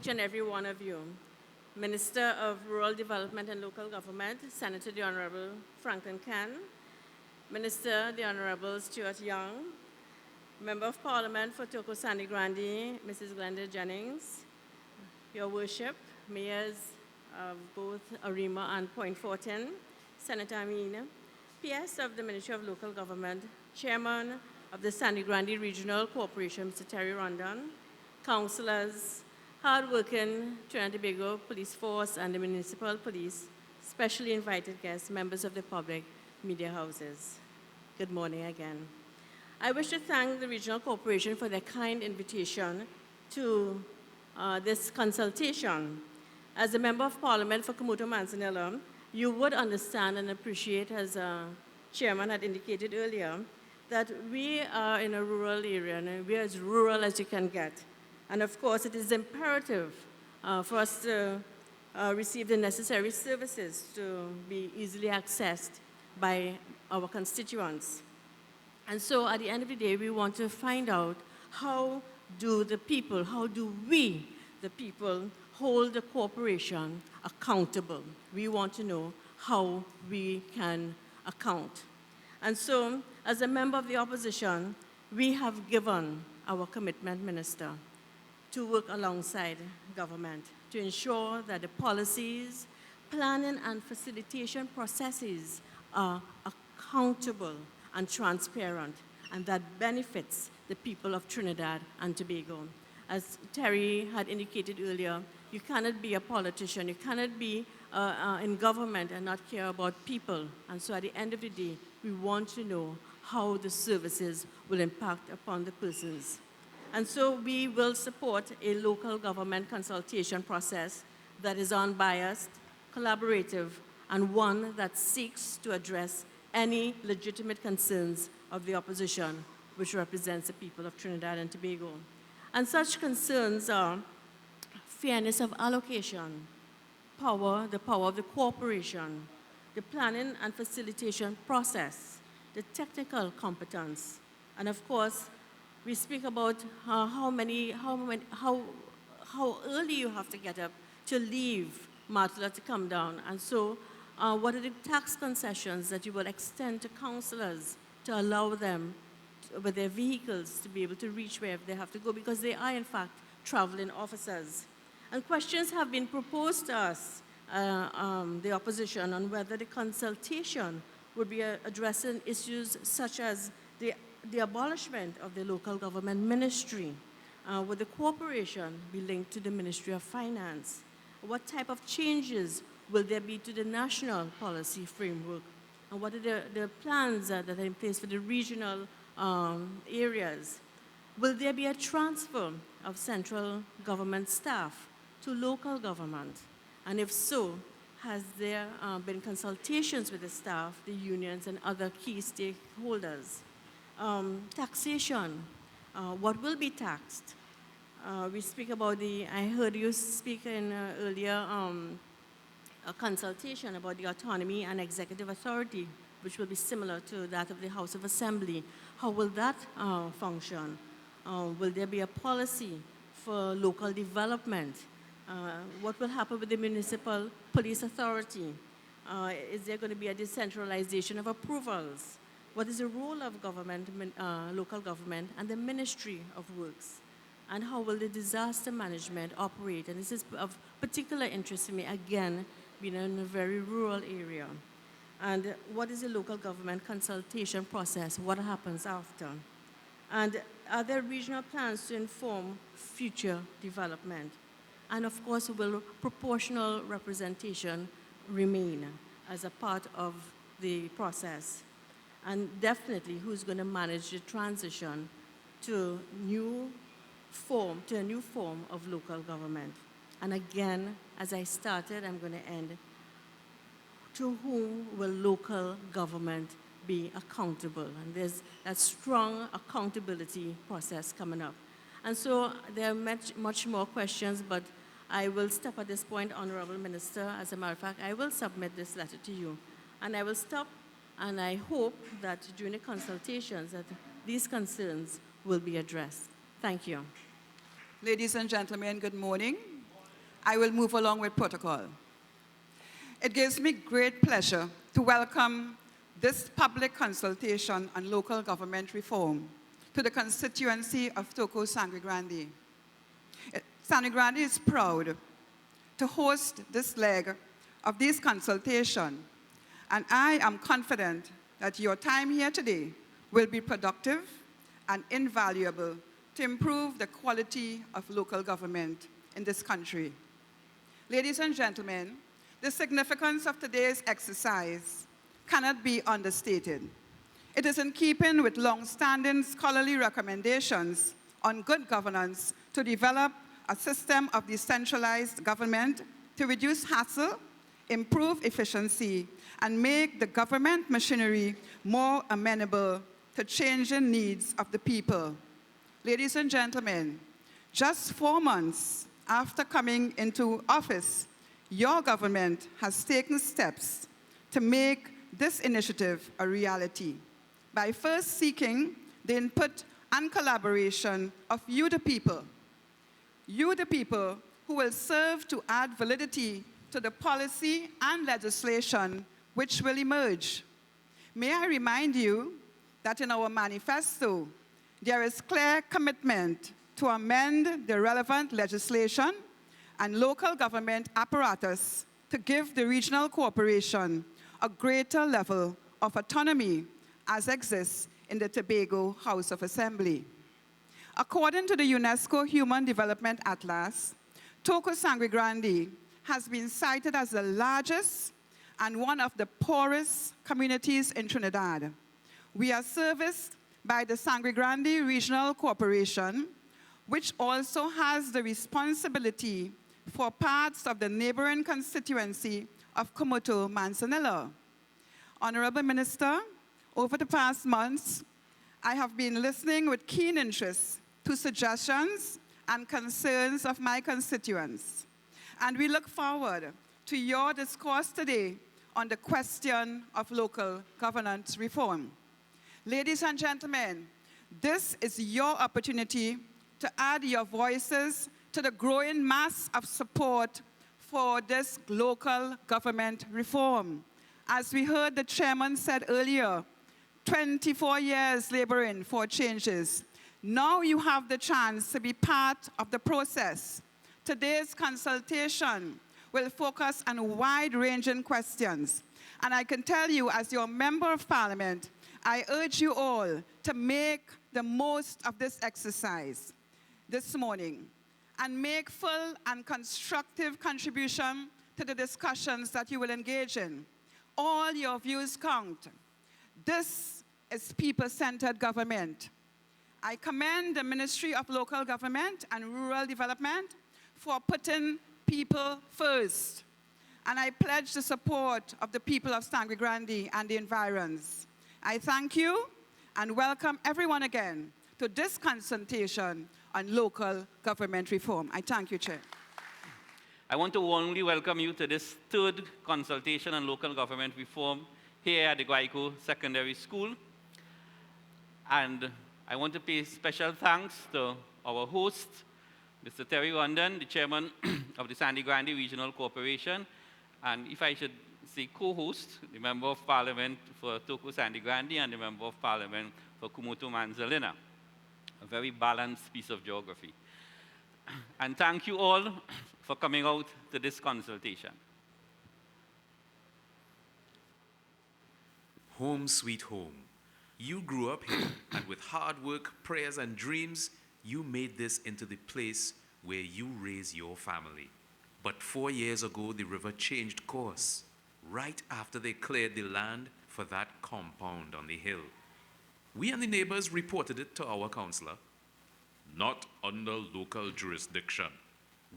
each and every one of you. Minister of Rural Development and Local Government, Senator the Honorable Franklin Ken, Minister the Honorable Stuart Young, Member of Parliament for Toco Sangre Grande, Mrs. Glenda Jennings, Your Worship, Mayors of both Arima and Point Fortin, Senator Amin, PS of the Ministry of Local Government, Chairman of the Sangre Grande Regional Corporation, Mr. Terry Rondon, councillors, hard-working Trinidad and Tobago Police Force and the Municipal Police, specially invited guests, members of the public, media houses. Good morning again. I wish to thank the Regional Corporation for their kind invitation to this consultation. As a Member of Parliament for Cumuto and Manzanilla, you would understand and appreciate, as Chairman had indicated earlier, that we are in a rural area, and we are as rural as you can get. And of course, it is imperative for us to receive the necessary services to be easily accessed by our constituents. And so at the end of the day, we want to find out how do we, the people, hold the corporation accountable. We want to know how we can account. And so, as a member of the opposition, we have given our commitment, Minister, to work alongside government to ensure that the policies, planning, and facilitation processes are accountable and transparent, and that benefits the people of Trinidad and Tobago. As Terry had indicated earlier, you cannot be a politician, you cannot be in government and not care about people. And so at the end of the day, we want to know how the services will impact upon the persons. And so we will support a local government consultation process that is unbiased, collaborative, and one that seeks to address any legitimate concerns of the opposition, which represents the people of Trinidad and Tobago. And such concerns are fairness of allocation, the power of the corporation, the planning and facilitation process, the technical competence, and of course, we speak about how early you have to get up to leave Matla to come down. And so what are the tax concessions that you will extend to councillors to allow them with their vehicles to be able to reach wherever they have to go, because they are in fact traveling officers. And questions have been proposed to us, the opposition, on whether the consultation would be addressing issues such as the abolishment of the local government ministry. Would the corporation be linked to the Ministry of Finance? What type of changes will there be to the national policy framework? And what are the plans that are in place for the regional areas? Will there be a transfer of central government staff to local government? And if so, has there been consultations with the staff, the unions, and other key stakeholders? Taxation, what will be taxed? We speak about I heard you speak in earlier a consultation about the autonomy and executive authority, which will be similar to that of the House of Assembly. How will that function? Will there be a policy for local development? What will happen with the municipal police authority? Is there going to be a decentralization of approvals? What is the role of government, local government, and the Ministry of Works? And how will the disaster management operate? And this is of particular interest to me, again, being in a very rural area. And what is the local government consultation process? What happens after? And are there regional plans to inform future development? And of course, will proportional representation remain as a part of the process? And definitely, who's going to manage the transition to a new form of local government? And again, as I started, I'm going to end. To whom will local government be accountable? And there's that strong accountability process coming up. And so there are much more questions, but I will stop at this point, Honorable Minister. As a matter of fact, I will submit this letter to you. And I will stop, and I hope that during the consultations that these concerns will be addressed. Thank you. Ladies and gentlemen, good morning. I will move along with protocol. It gives me great pleasure to welcome this public consultation on local government reform to the constituency of Toco Sangre Grande. Sangre Grande is proud to host this leg of this consultation, and I am confident that your time here today will be productive and invaluable to improve the quality of local government in this country. Ladies and gentlemen, the significance of today's exercise cannot be understated. It is in keeping with long-standing scholarly recommendations on good governance to develop a system of decentralized government to reduce hassle, improve efficiency, and make the government machinery more amenable to changing needs of the people. Ladies and gentlemen, just 4 months after coming into office, your government has taken steps to make this initiative a reality by first seeking the input and collaboration of you, the people who will serve to add validity to the policy and legislation which will emerge. May I remind you that in our manifesto, there is clear commitment to amend the relevant legislation and local government apparatus to give the regional corporation a greater level of autonomy as exists in the Tobago House of Assembly. According to the UNESCO Human Development Atlas, Toco Sangre Grande has been cited as the largest and one of the poorest communities in Trinidad. We are serviced by the Sangre Grande Regional Corporation, which also has the responsibility for parts of the neighboring constituency of Cumuto and Manzanilla. Honorable Minister, over the past months, I have been listening with keen interest to suggestions and concerns of my constituents. And we look forward to your discourse today on the question of local governance reform. Ladies and gentlemen, this is your opportunity to add your voices to the growing mass of support for this local government reform. As we heard the chairman said earlier, 24 years laboring for changes. Now you have the chance to be part of the process. Today's consultation will focus on wide-ranging questions. And I can tell you, as your member of parliament, I urge you all to make the most of this exercise this morning and make full and constructive contribution to the discussions that you will engage in. All your views count. This is people-centered government. I commend the Ministry of Local Government and Rural Development for putting people first. And I pledge the support of the people of Sangre Grande and the environs. I thank you and welcome everyone again to this consultation on local government reform. I thank you, Chair. I want to warmly welcome you to this third consultation on local government reform here at the Guaico Secondary School. And I want to pay special thanks to our host, Mr. Terry London, the chairman of the Sangre Grande Regional Corporation, and if I should say co-host, the member of parliament for Toco Sangre Grande and the member of parliament for Cumuto and Manzanilla. A very balanced piece of geography. And thank you all for coming out to this consultation. Home sweet home. You grew up here, and with hard work, prayers, and dreams, you made this into the place where you raise your family. But 4 years ago, the river changed course, right after they cleared the land for that compound on the hill. We and the neighbors reported it to our councillor. Not under local jurisdiction.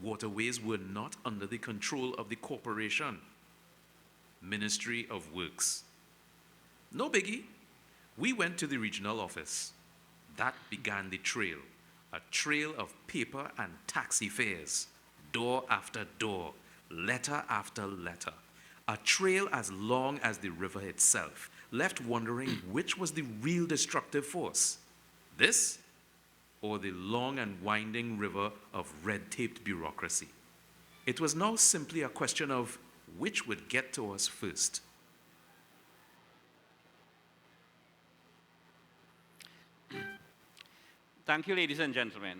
Waterways were not under the control of the corporation. Ministry of Works. No biggie. We went to the regional office. That began the trail. A trail of paper and taxi fares. Door after door. Letter after letter. A trail as long as the river itself, left wondering which was the real destructive force. This or the long and winding river of red-taped bureaucracy. It was now simply a question of which would get to us first. Thank you, ladies and gentlemen.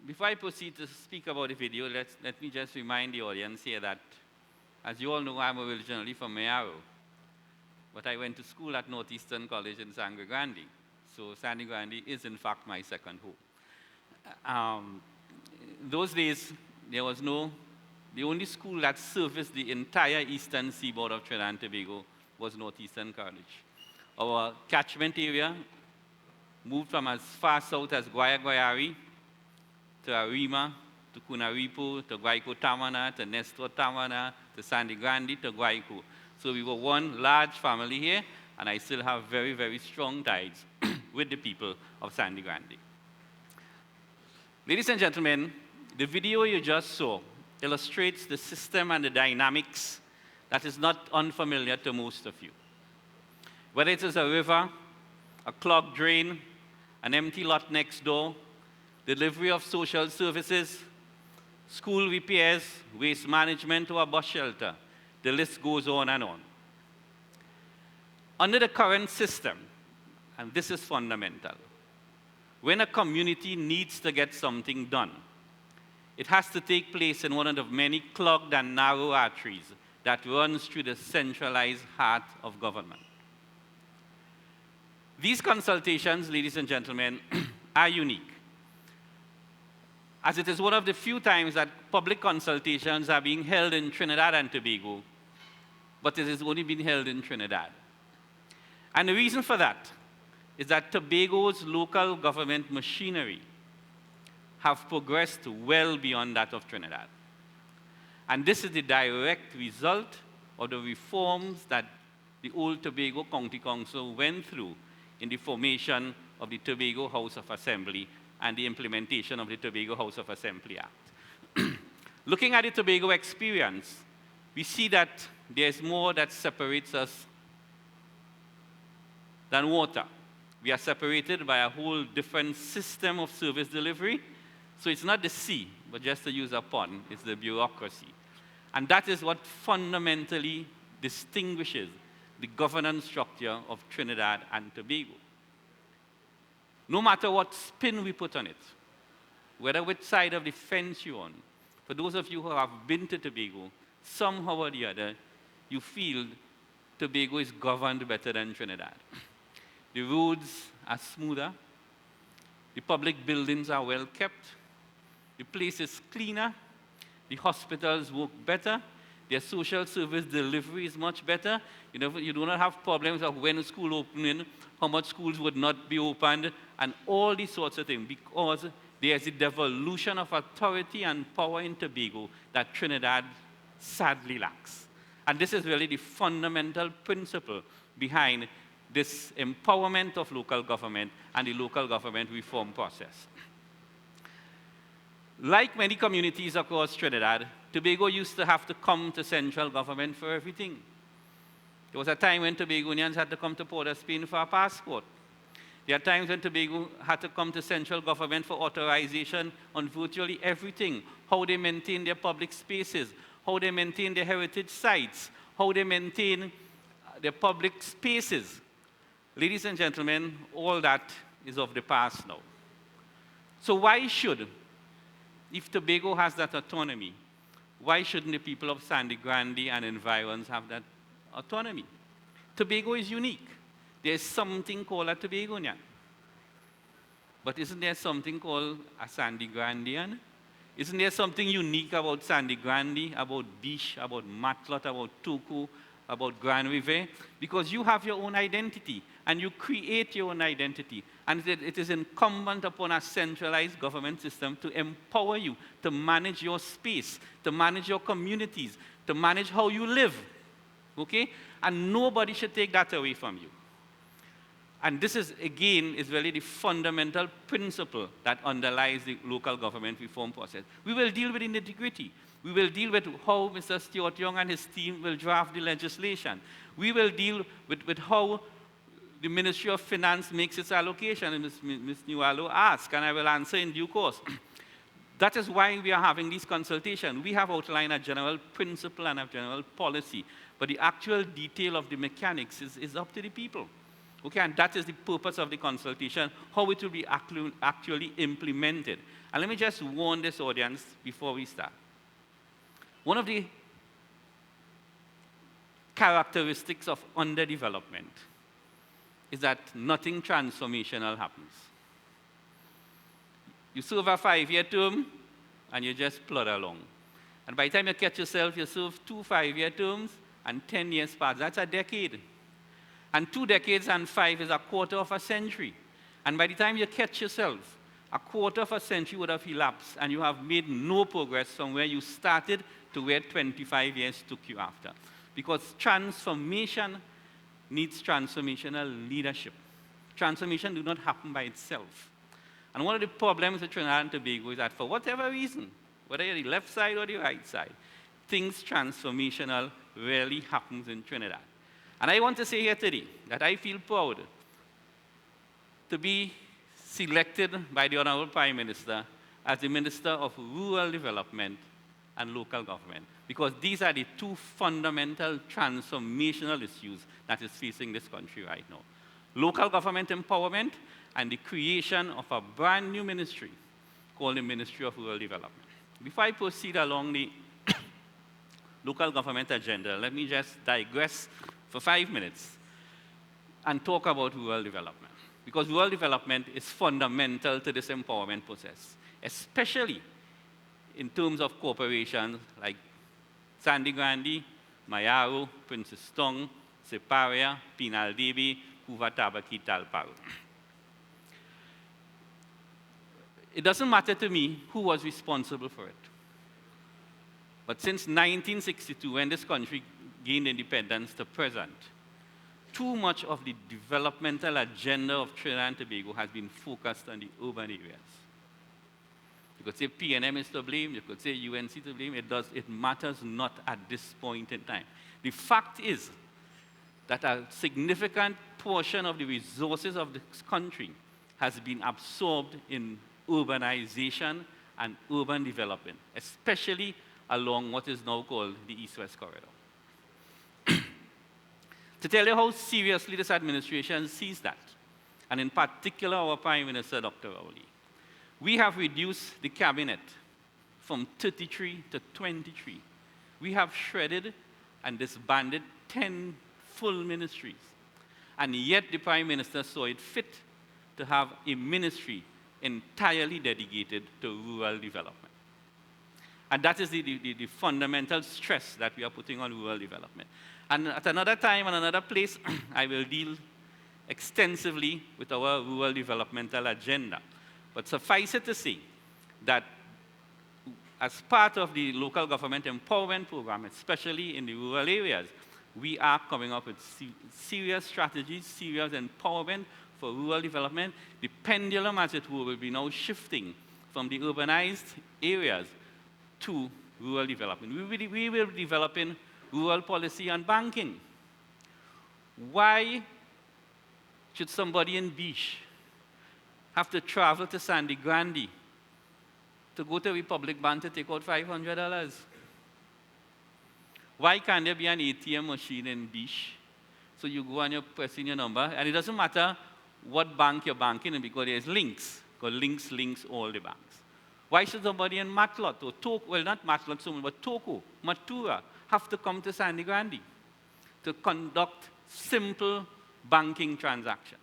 Before I proceed to speak about the video, let me just remind the audience here that, as you all know, I'm originally from Mayaro, but I went to school at Northeastern College in Sangre Grande. So Sangre Grande is, in fact, my second home. Those days, there was the only school that serviced the entire eastern seaboard of Trinidad and Tobago was Northeastern College. Our catchment area moved from as far south as Guaico to Arima, to Cunaripo, to Guaico Tamana, to Nestor Tamana, to Sangre Grande, to Guaico. So we were one large family here, and I still have very, very strong ties with the people of Sangre Grande. Ladies and gentlemen, the video you just saw illustrates the system and the dynamics that is not unfamiliar to most of you. Whether it is a river, a clogged drain, an empty lot next door, delivery of social services, school repairs, waste management, or a bus shelter, the list goes on and on. Under the current system, and this is fundamental, when a community needs to get something done, it has to take place in one of the many clogged and narrow arteries that runs through the centralized heart of government. These consultations, ladies and gentlemen, are unique, as it is one of the few times that public consultations are being held in Trinidad and Tobago, but it has only been held in Trinidad. And the reason for that is that Tobago's local government machinery have progressed well beyond that of Trinidad. And this is the direct result of the reforms that the old Tobago County Council went through in the formation of the Tobago House of Assembly and the implementation of the Tobago House of Assembly Act. Looking at the Tobago experience, we see that there's more that separates us than water. We are separated by a whole different system of service delivery. So it's not the sea, but just to use a pun, it's the bureaucracy. And that is what fundamentally distinguishes the governance structure of Trinidad and Tobago. No matter what spin we put on it, whether which side of the fence you're on, for those of you who have been to Tobago, somehow or the other, you feel Tobago is governed better than Trinidad. The roads are smoother, the public buildings are well kept, the place is cleaner, the hospitals work better, their social service delivery is much better. You do not have problems of when school opening, how much schools would not be opened, and all these sorts of things, because there is a devolution of authority and power in Tobago that Trinidad sadly lacks. And this is really the fundamental principle behind this empowerment of local government and the local government reform process. Like many communities across Trinidad, Tobago used to have to come to central government for everything. There was a time when Tobagonians had to come to Port of Spain for a passport. There are times when Tobago had to come to central government for authorization on virtually everything, how they maintain their public spaces, how they maintain their heritage sites, how they maintain their public spaces. Ladies and gentlemen, all that is of the past now. So why should, if Tobago has that autonomy, why shouldn't the people of Sangre Grande and environs have that autonomy? Tobago is unique. There's something called a Tobagonian. But isn't there something called a Sangre Grandean? Isn't there something unique about Sangre Grande, about Biche, about Matlot, about Toco, about Grand River? Because you have your own identity, and you create your own identity. And it is incumbent upon a centralized government system to empower you to manage your space, to manage your communities, to manage how you live. Okay? And nobody should take that away from you. And this is, again, is really the fundamental principle that underlies the local government reform process. We will deal with the nitty-gritty. We will deal with how Mr. Stuart Young and his team will draft the legislation. We will deal with how the Ministry of Finance makes its allocation, and Ms. Nualo asked, and I will answer in due course. That is why we are having these consultations. We have outlined a general principle and a general policy, but the actual detail of the mechanics is up to the people. Okay, and that is the purpose of the consultation, how it will be actually implemented. And let me just warn this audience before we start. One of the characteristics of underdevelopment is that nothing transformational happens. You serve a 5-year term, and you just plod along. And by the time you catch yourself, you serve 2 5-year terms, and 10 years pass. That's a decade. And 2 decades and 5 is a quarter of a century. And by the time you catch yourself, a quarter of a century would have elapsed, and you have made no progress from where you started to where 25 years took you after. Because transformation needs transformational leadership. Transformation does not happen by itself. And one of the problems with Trinidad and Tobago is that for whatever reason, whether you're the left side or the right side, things transformational rarely happens in Trinidad. And I want to say here today that I feel proud to be selected by the Honorable Prime Minister as the Minister of Rural Development and Local Government, because these are the 2 fundamental transformational issues that is facing this country right now. Local government empowerment and the creation of a brand new ministry called the Ministry of Rural Development. Before I proceed along the local government agenda, let me just digress for 5 minutes and talk about rural development. Because rural development is fundamental to this empowerment process, especially in terms of corporations like Sangre Grande, Mayaro, Princess Tong, Separia, Pinal Debi, Kuvatabaki, Talparo. It doesn't matter to me who was responsible for it. But since 1962, when this country gained independence to present, too much of the developmental agenda of Trinidad and Tobago has been focused on the urban areas. You could say PNM is to blame, you could say UNC to blame, it matters not at this point in time. The fact is that a significant portion of the resources of this country has been absorbed in urbanization and urban development, especially along what is now called the East-West Corridor. To tell you how seriously this administration sees that, and in particular our Prime Minister, Dr. Rowley, we have reduced the cabinet from 33 to 23. We have shredded and disbanded 10 full ministries. And yet the Prime Minister saw it fit to have a ministry entirely dedicated to rural development. And that is the fundamental stress that we are putting on rural development. And at another time and another place, I will deal extensively with our rural developmental agenda. But suffice it to say that as part of the local government empowerment program, especially in the rural areas, we are coming up with serious strategies, serious empowerment for rural development. The pendulum, as it were, will be now shifting from the urbanized areas to rural development. We will be developing rural policy and banking. Why should somebody in Beach have to travel to Sangre Grande to go to Republic Bank to take out $500? Why can't there be an ATM machine in Beach? So you go and you press in your number, and it doesn't matter what bank you're banking in because there's links, because links all the banks. Why should somebody in Matlot or Toco, well, not Matlot so much, but Toco, Matura, have to come to Sangre Grande to conduct simple banking transactions?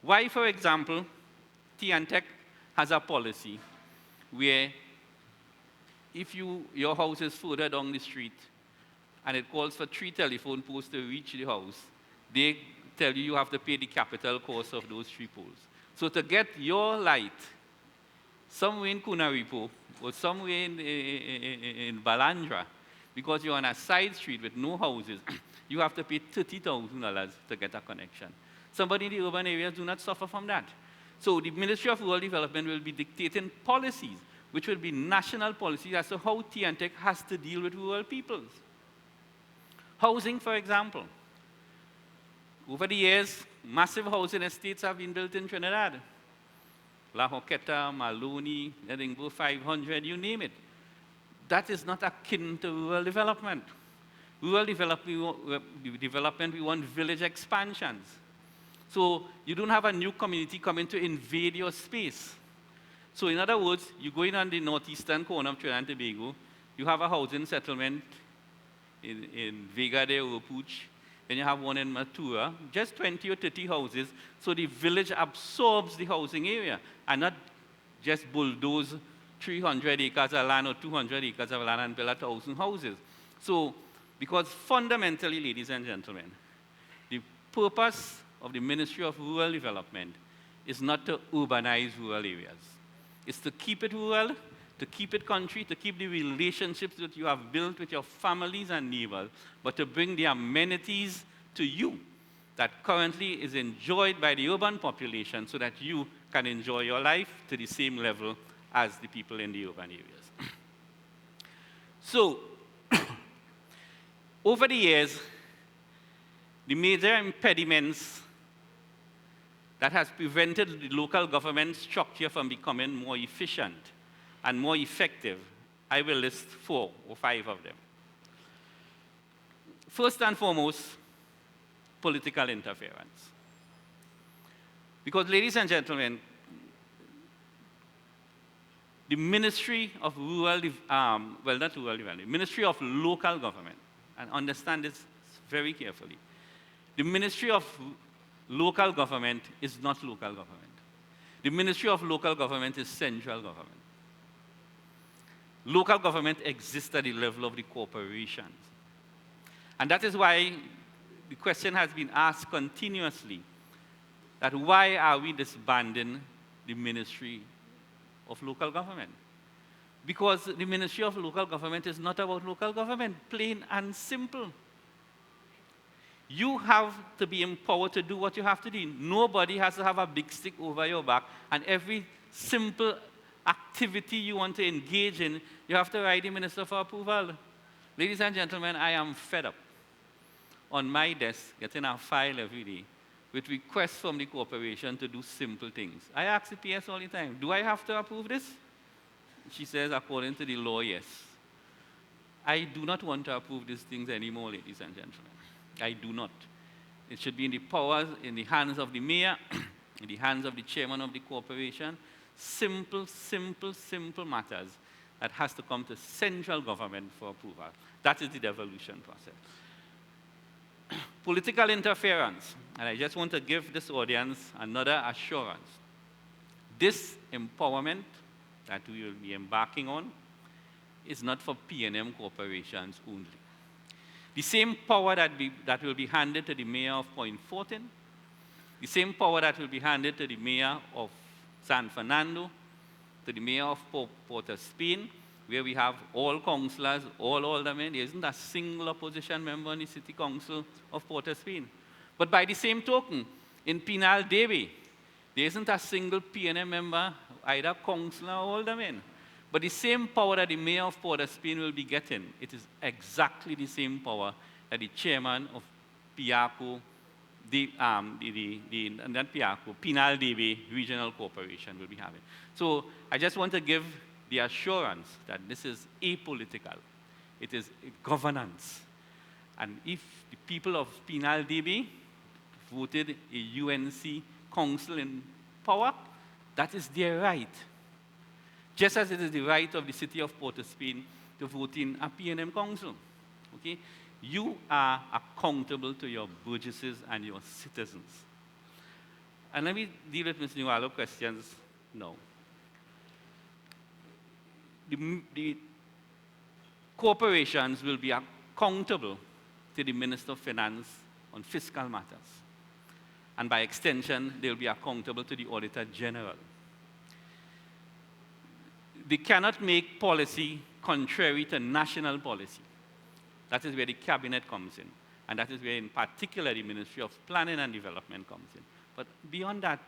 Why, for example, T&Tech has a policy where if your house is further down the street and it calls for 3 telephone poles to reach the house, they tell you have to pay the capital cost of those 3 poles. So to get your light somewhere in Kunaripo or somewhere in Balandra, because you're on a side street with no houses, you have to pay $30,000 to get a connection. Somebody in the urban areas do not suffer from that. So the Ministry of Rural Development will be dictating policies, which will be national policies as to how T&Tech has to deal with rural peoples. Housing, for example. Over the years, massive housing estates have been built in Trinidad. La Joqueta, Maloney, Edinburgh 500, you name it. That is not akin to rural development. Rural development, we want village expansions. So you don't have a new community coming to invade your space. So in other words, you go in on the northeastern corner of Trinidad and Tobago, you have a housing settlement in Vega de Opuch, then you have one in Matura, just 20 or 30 houses, so the village absorbs the housing area, and not just bulldoze 300 acres of land or 200 acres of land and build 1,000 houses. So, because fundamentally, ladies and gentlemen, the purpose of the Ministry of Rural Development is not to urbanize rural areas. It's to keep it rural, to keep it country, to keep the relationships that you have built with your families and neighbors, but to bring the amenities to you that currently is enjoyed by the urban population so that you can enjoy your life to the same level as the people in the urban areas. So, over the years, the major impediments that has prevented the local government structure from becoming more efficient and more effective, I will list 4 or 5 of them. First and foremost, political interference. Because, ladies and gentlemen, the Ministry of Rural, well, not rural development, Ministry of Local Government, and understand this very carefully. The Ministry of Local Government is not local government. The Ministry of Local Government is central government. Local government exists at the level of the corporations. And that is why the question has been asked continuously, that why are we disbanding the Ministry of Local Government? Because the Ministry of Local Government is not about local government, plain and simple. You have to be empowered to do what you have to do. Nobody has to have a big stick over your back, and every simple activity you want to engage in, you have to write the Minister for approval. Ladies and gentlemen, I am fed up on my desk, getting a file every day with requests from the corporation to do simple things. I ask the PS all the time, do I have to approve this? She says, according to the law, yes. I do not want to approve these things anymore, ladies and gentlemen. I do not. It should be in the powers, in the hands of the mayor, in the hands of the chairman of the corporation. Simple, simple, simple matters that has to come to central government for approval. That is the devolution process. Political interference, and I just want to give this audience another assurance. This empowerment that we will be embarking on is not for P&M corporations only. The same power that will be handed to the mayor of Point Fortin, the same power that will be handed to the mayor of San Fernando, to the mayor of Port of Spain, where we have all councillors, all aldermen. There isn't a single opposition member in the city council of Port of Spain. But by the same token, in Penal Debe, there isn't a single P&M member, either councillor or alderman. But the same power that the mayor of Port of Spain will be getting, it is exactly the same power that the chairman of Piaco, not Piaco, Penal Debe Regional Corporation will be having. So I just want to give the assurance that this is apolitical. It is governance. And if the people of Penal Debe voted a UNC council in power, that is their right. Just as it is the right of the city of Port of Spain to vote in a P&M council. Okay? You are accountable to your burgesses and your citizens. And let me deal with Ms. Nualo's questions now. The corporations will be accountable to the Minister of Finance on fiscal matters. And by extension, they will be accountable to the Auditor General. They cannot make policy contrary to national policy. That is where the cabinet comes in. And that is where, in particular, the Ministry of Planning and Development comes in. But beyond that,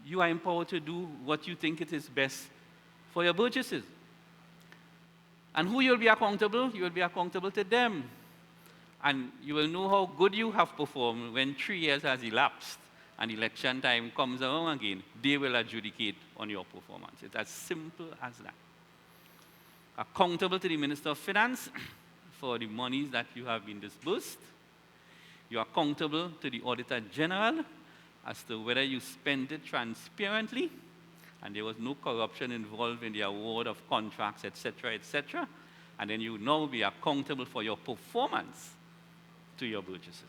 you are empowered to do what you think it is best for your burgesses. And who you'll be accountable? You will be accountable to them. And you will know how good you have performed when 3 years has elapsed and election time comes around again, they will adjudicate on your performance. It's as simple as that. Accountable to the Minister of Finance for the monies that you have been disbursed. You are accountable to the Auditor General as to whether you spent it transparently and there was no corruption involved in the award of contracts, etc., etc. And then you now be accountable for your performance to your purchases.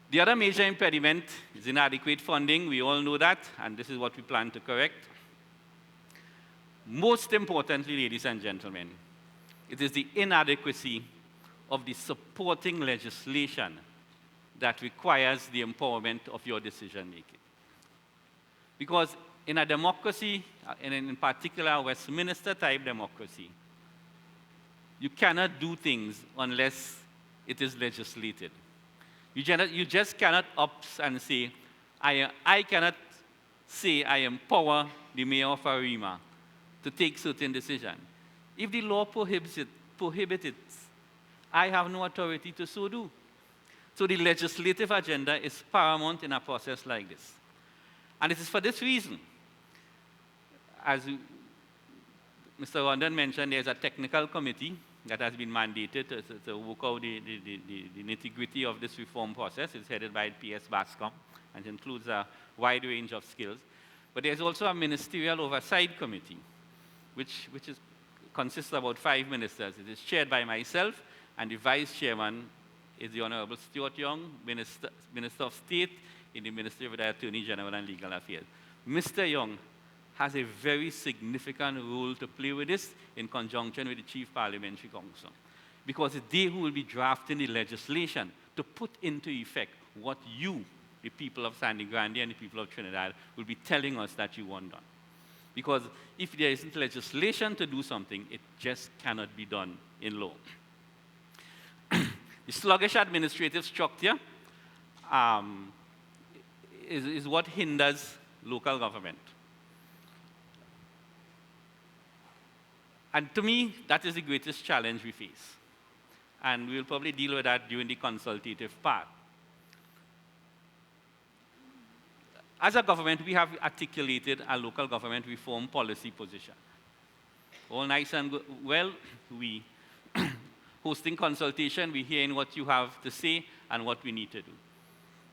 The other major impediment is inadequate funding. We all know that, and this is what we plan to correct. Most importantly, ladies and gentlemen, it is the inadequacy of the supporting legislation that requires the empowerment of your decision-making. Because in a democracy, and in particular a Westminster-type democracy, you cannot do things unless it is legislated. You just cannot opt and say, I cannot say I empower the mayor of Arima to take certain decisions. If the law prohibits it, I have no authority to so do. So the legislative agenda is paramount in a process like this. And it is for this reason, as Mr. Rondon mentioned, there's a technical committee that has been mandated to work out the nitty-gritty of this reform process. It's headed by P.S. Bascom and includes a wide range of skills. But there's also a ministerial oversight committee, which consists of about 5 ministers. It is chaired by myself, and the vice chairman is the Honorable Stuart Young, Minister of State in the Ministry of the Attorney General and Legal Affairs. Mr. Young has a very significant role to play with this in conjunction with the Chief Parliamentary Council, because it's they who will be drafting the legislation to put into effect what you, the people of Sangre Grande and the people of Trinidad, will be telling us that you want done. Because if there isn't legislation to do something, it just cannot be done in law. The sluggish administrative structure is what hinders local government. And to me, that is the greatest challenge we face. And we'll probably deal with that during the consultative part. As a government, we have articulated a local government reform policy position. All nice and good. Well, we hosting consultation, we're hearing what you have to say and what we need to do.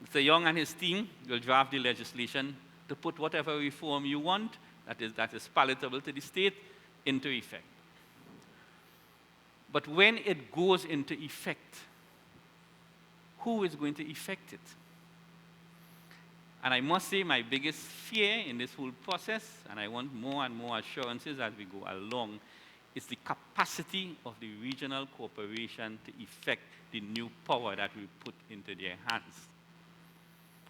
Mr. Young and his team will draft the legislation to put whatever reform you want that is palatable to the state into effect. But when it goes into effect, who is going to effect it? And I must say my biggest fear in this whole process, and I want more and more assurances as we go along, is the capacity of the regional corporation to effect the new power that we put into their hands.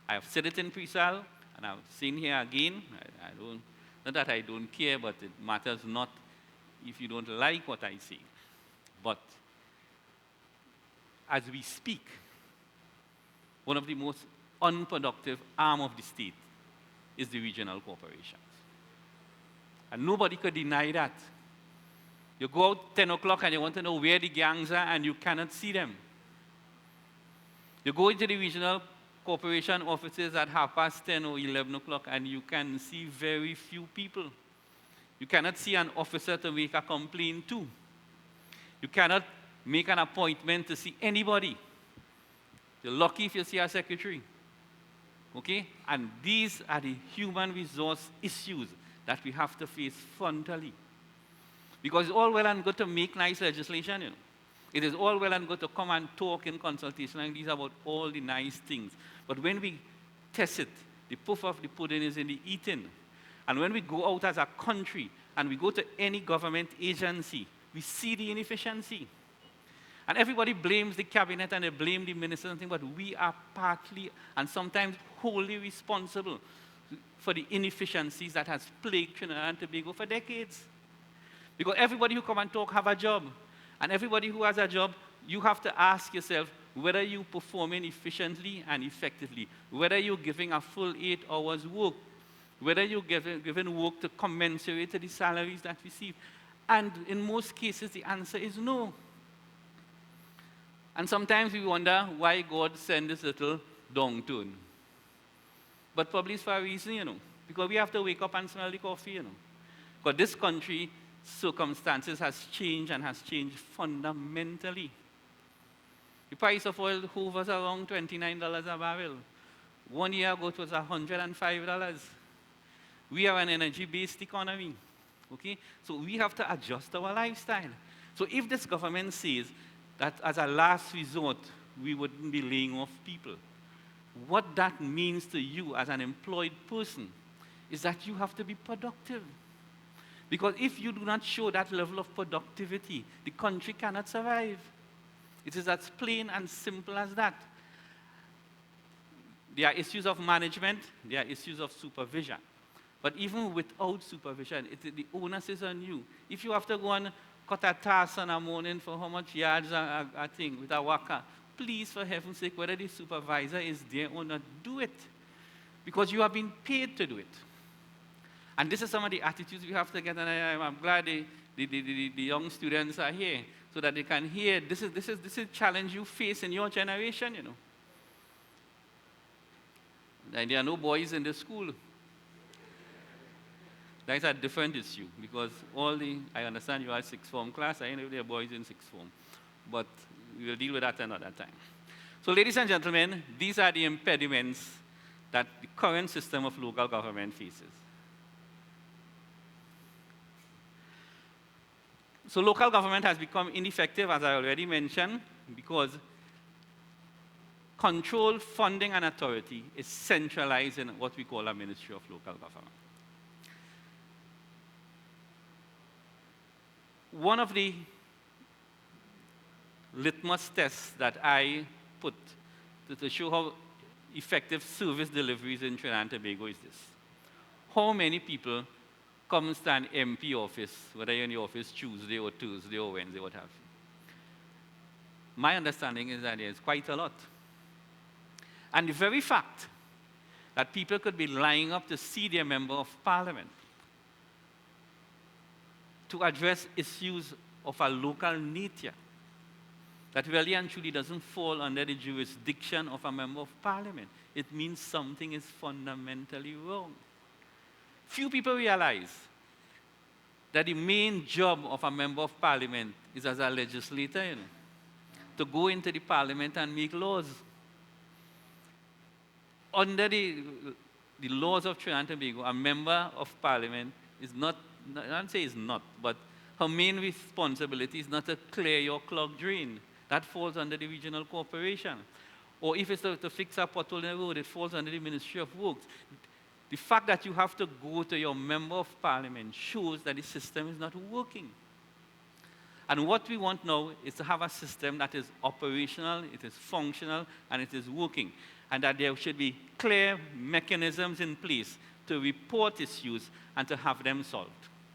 I have said it in pre-sal, and I've seen here again. Not that I don't care, but it matters not if you don't like what I say. But as we speak, one of the most unproductive arm of the state is the regional corporations. And nobody could deny that. You go out 10 o'clock and you want to know where the gangs are and you cannot see them. You go into the regional corporation offices at 10:30 or 11 o'clock and you can see very few people. You cannot see an officer to make a complaint to. You cannot make an appointment to see anybody. You're lucky if you see a secretary. Okay? And these are the human resource issues that we have to face frontally. Because it's all well and good to make nice legislation, you know. It is all well and good to come and talk in consultation like these about all the nice things. But when we test it, the proof of the pudding is in the eating. And when we go out as a country and we go to any government agency, we see the inefficiency. And everybody blames the cabinet and they blame the ministers and things, but we are partly and sometimes wholly responsible for the inefficiencies that has plagued Trinidad and Tobago for decades. Because everybody who come and talk have a job. And everybody who has a job, you have to ask yourself whether you're performing efficiently and effectively, whether you're giving a full 8 hours work, whether you're giving work to commensurate to the salaries that we receive. And in most cases, the answer is no. And sometimes we wonder why God sent this little downturn. But probably it's for a reason, because we have to wake up and smell the coffee, Because this country, circumstances has changed and has changed fundamentally. The price of oil hovers around $29 a barrel. 1 year ago, it was $105. We are an energy-based economy, okay? So we have to adjust our lifestyle. So if this government says that as a last resort, we wouldn't be laying off people, what that means to you as an employed person is that you have to be productive. Because if you do not show that level of productivity, the country cannot survive. It is as plain and simple as that. There are issues of management, there are issues of supervision. But even without supervision, the onus is on you. If you have to go and cut a task in the morning for how much yards a thing with a worker, please, for heaven's sake, whether the supervisor is there or not, do it. Because you have been paid to do it. And this is some of the attitudes we have to get, and I'm glad the young students are here so that they can hear this is a challenge you face in your generation, And there are no boys in the school. That is a different issue because I understand you are sixth form class, I know there are boys in sixth form, but we will deal with that another time. So ladies and gentlemen, these are the impediments that the current system of local government faces. So local government has become ineffective, as I already mentioned, because control, funding, and authority is centralized in what we call a Ministry of Local Government. One of the litmus tests that I put to show how effective service delivery is in Trinidad and Tobago is this. How many people come to an MP office, whether you're in the office Tuesday or Thursday or Wednesday, what have you? My understanding is that there's quite a lot. And the very fact that people could be lining up to see their member of parliament to address issues of a local nature that really and truly doesn't fall under the jurisdiction of a member of parliament, it means something is fundamentally wrong. Few people realize that the main job of a member of parliament is as a legislator, to go into the parliament and make laws. Under the laws of Trinidad and Tobago, a member of parliament is not, I don't say it's not, but her main responsibility is not to clear your clogged drain. That falls under the regional corporation. Or if it's to fix a pothole in the road, it falls under the Ministry of Works. The fact that you have to go to your member of parliament shows that the system is not working. And what we want now is to have a system that is operational, it is functional, and it is working. And that there should be clear mechanisms in place to report issues and to have them solved.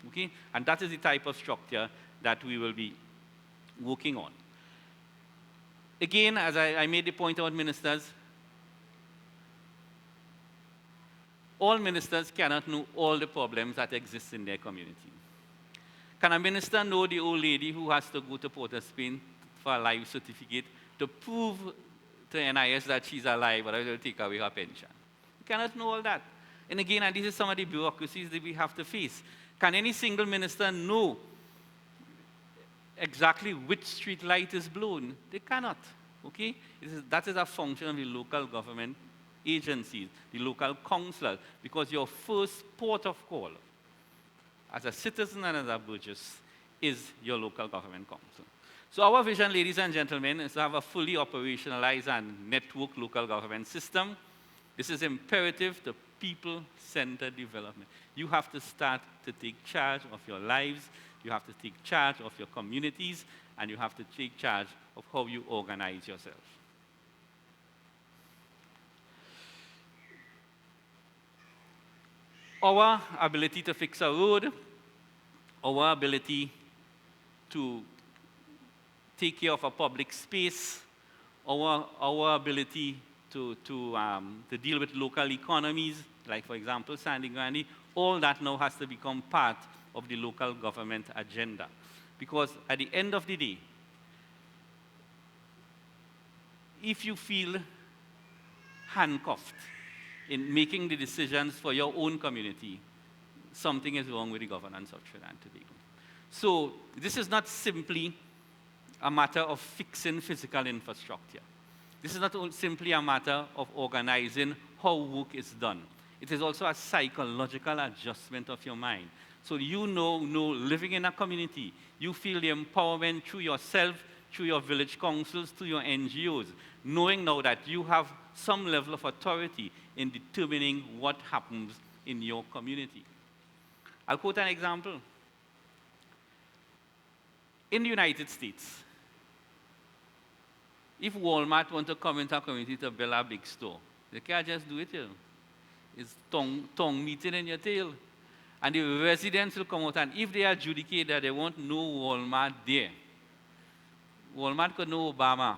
Okay? And that is the type of structure that we will be working on. Again, as I made the point about ministers, all ministers cannot know all the problems that exist in their community. Can a minister know the old lady who has to go to Port of Spain for a life certificate to prove to NIS that she's alive or it will take away her pension? You cannot know all that. And again, and this is some of the bureaucracies that we have to face. Can any single minister know exactly which street light is blown? They cannot. Okay? That is a function of the local government agencies, the local councillors, because your first port of call as a citizen and as a burgess is your local government council. So our vision, ladies and gentlemen, is to have a fully operationalized and networked local government system. This is imperative to people-centered development. You have to start to take charge of your lives, you have to take charge of your communities, and you have to take charge of how you organize yourself. Our ability to fix a road, our ability to take care of a public space, our ability to deal with local economies, like for example, Sangre Grande, all that now has to become part of the local government agenda. Because at the end of the day, if you feel handcuffed, in making the decisions for your own community, something is wrong with the governance of Trinidad and Tobago. So this is not simply a matter of fixing physical infrastructure. This is not simply a matter of organizing how work is done. It is also a psychological adjustment of your mind. So you know, living in a community, you feel the empowerment through yourself, through your village councils, through your NGOs, knowing now that you have some level of authority in determining what happens in your community. I'll quote an example. In the United States, if Walmart want to come into a community to build a big store, they can't just do it here. It's tongue meeting in your tail. And the residents will come out, and if they adjudicate that they want no Walmart there, Walmart could know Obama,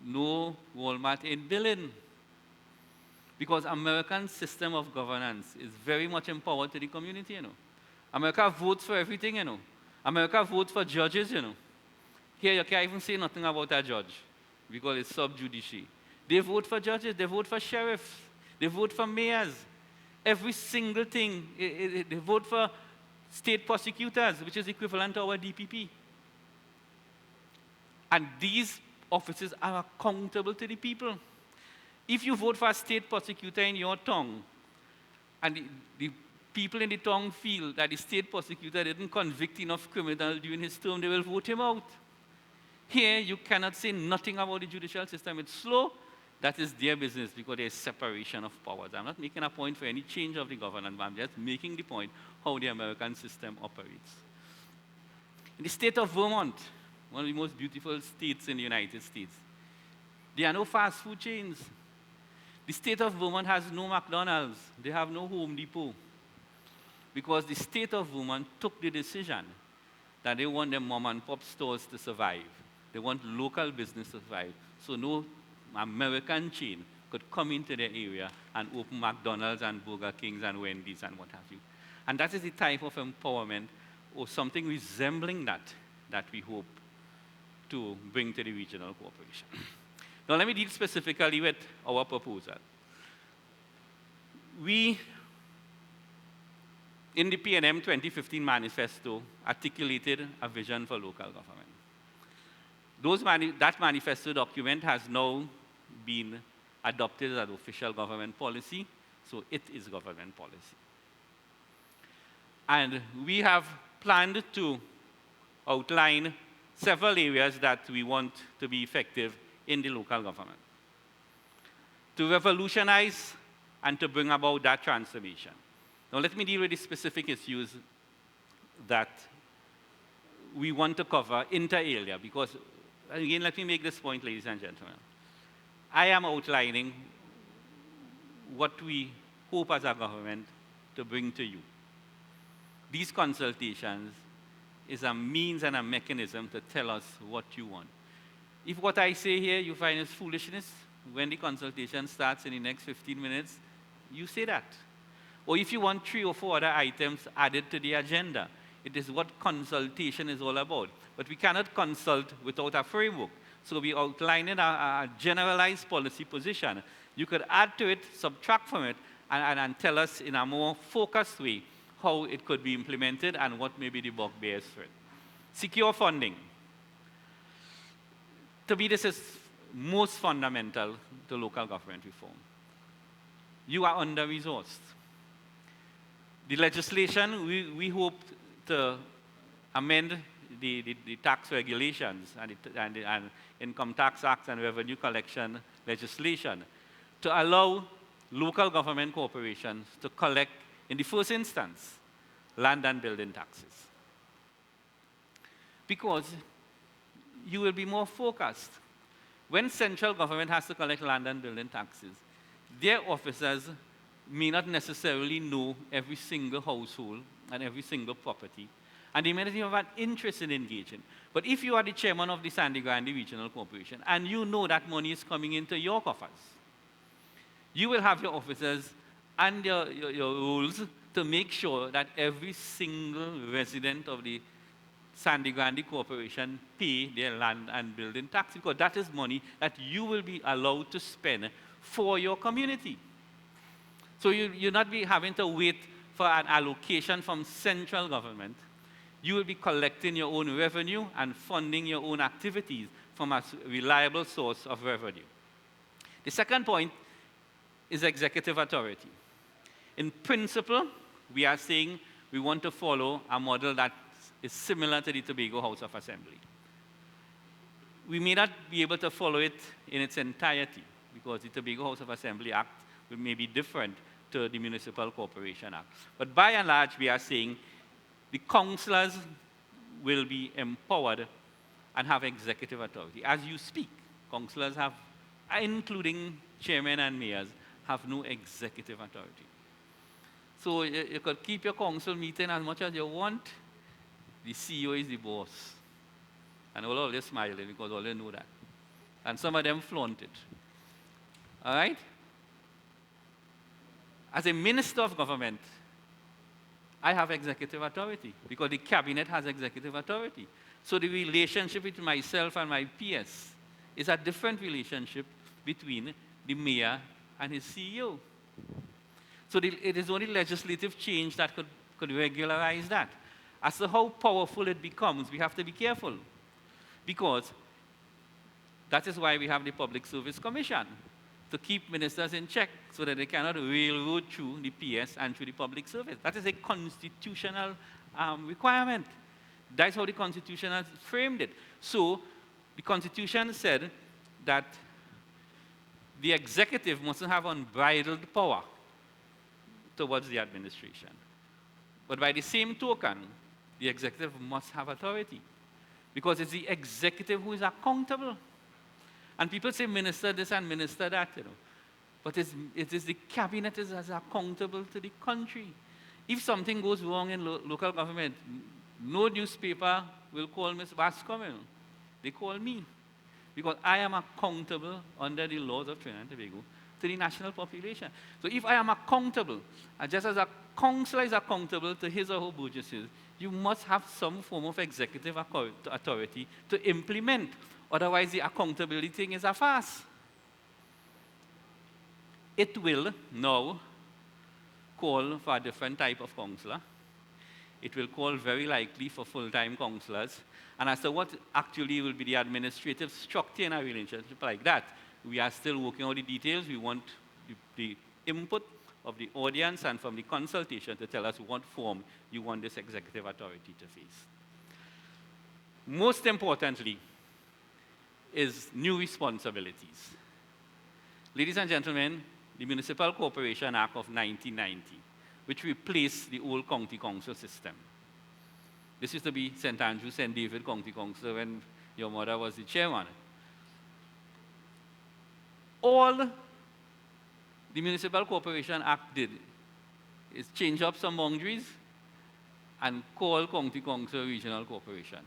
no Walmart in Berlin. Because American system of governance is very much empowered to the community, you know. America votes for everything, you know. America votes for judges, you know. Here, you can't even say nothing about a judge because it's sub judice. They vote for judges, they vote for sheriffs, they vote for mayors. Every single thing, they vote for state prosecutors, which is equivalent to our DPP. And these offices are accountable to the people. If you vote for a state prosecutor in your town, and the people in the town feel that the state prosecutor didn't convict enough criminals during his term, they will vote him out. Here, you cannot say nothing about the judicial system. It's slow. That is their business because there is separation of powers. I'm not making a point for any change of the government, but I'm just making the point how the American system operates. In the state of Vermont, one of the most beautiful states in the United States, there are no fast food chains. The state of Vermont has no McDonald's. They have no Home Depot. Because the state of Vermont took the decision that they want their mom and pop stores to survive. They want local business to survive. So no American chain could come into their area and open McDonald's and Burger Kings and Wendy's and what have you. And that is the type of empowerment or something resembling that we hope to bring to the regional cooperation. Now let me deal specifically with our proposal. We, in the PNM 2015 manifesto, articulated a vision for local government. That manifesto document has now been adopted as an official government policy, so it is government policy. And we have planned to outline several areas that we want to be effective in the local government, to revolutionize and to bring about that transformation. Now let me deal with the specific issues that we want to cover inter alia, because again, let me make this point, ladies and gentlemen. I am outlining what we hope as a government to bring to you. These consultations is a means and a mechanism to tell us what you want. If what I say here you find is foolishness, when the consultation starts in the next 15 minutes, you say that. Or if you want 3 or 4 other items added to the agenda, it is what consultation is all about. But we cannot consult without a framework. So we outlined a generalized policy position. You could add to it, subtract from it, and tell us in a more focused way how it could be implemented and what may be the bugbears for it. Secure funding. To me, this is most fundamental to local government reform. You are under-resourced. The legislation, we hope to amend the tax regulations and income tax acts and revenue collection legislation to allow local government corporations to collect, in the first instance, land and building taxes. Because you will be more focused. When central government has to collect land and building taxes, their officers may not necessarily know every single household and every single property, and they may not even have an interest in engaging. But if you are the chairman of the Sangre Grande Regional Corporation and you know that money is coming into your coffers, you will have your officers and your rules to make sure that every single resident of the Sangre Grande Corporation pay their land and building tax, because that is money that you will be allowed to spend for your community. So you'll not be having to wait for an allocation from central government. You will be collecting your own revenue and funding your own activities from a reliable source of revenue. The second point is executive authority. In principle, we are saying we want to follow a model that is similar to the Tobago House of Assembly. We may not be able to follow it in its entirety because the Tobago House of Assembly Act may be different to the Municipal Corporation Act. But by and large, we are saying the councillors will be empowered and have executive authority. As you speak, councillors have, including chairmen and mayors, have no executive authority. So you could keep your council meeting as much as you want. The CEO is the boss. And we'll always smiling because all they know that. And some of them flaunt it. All right? As a minister of government, I have executive authority because the cabinet has executive authority. So the relationship between myself and my peers is a different relationship between the mayor and his CEO. So it is only legislative change that could regularize that. As to how powerful it becomes, we have to be careful. Because that is why we have the Public Service Commission, to keep ministers in check so that they cannot railroad through the PS and through the public service. That is a constitutional requirement. That's how the Constitution has framed it. So the Constitution said that the executive must have unbridled power towards the administration. But by the same token, the executive must have authority because it's the executive who is accountable. And people say minister this and minister that, you know. But it is the cabinet is as accountable to the country. If something goes wrong in local government, no newspaper will call Ms. Bascom. They call me. Because I am accountable under the laws of Trinidad and Tobago to the national population. So if I am accountable, and just as a councillor is accountable to his or her burgesses, you must have some form of executive authority to implement. Otherwise, the accountability thing is a farce. It will now call for a different type of councillor. It will call very likely for full-time councillors. And as to what actually will be the administrative structure in a relationship like that, we are still working on the details. We want the input of the audience and from the consultation to tell us what form you want this executive authority to face. Most importantly is new responsibilities. Ladies and gentlemen, the Municipal Corporation Act of 1990, which replaced the old county council system. This used to be St. Andrew, St. David County Council when your mother was the chairman. All the Municipal Corporation Act did is change up some boundaries and call county council regional corporation.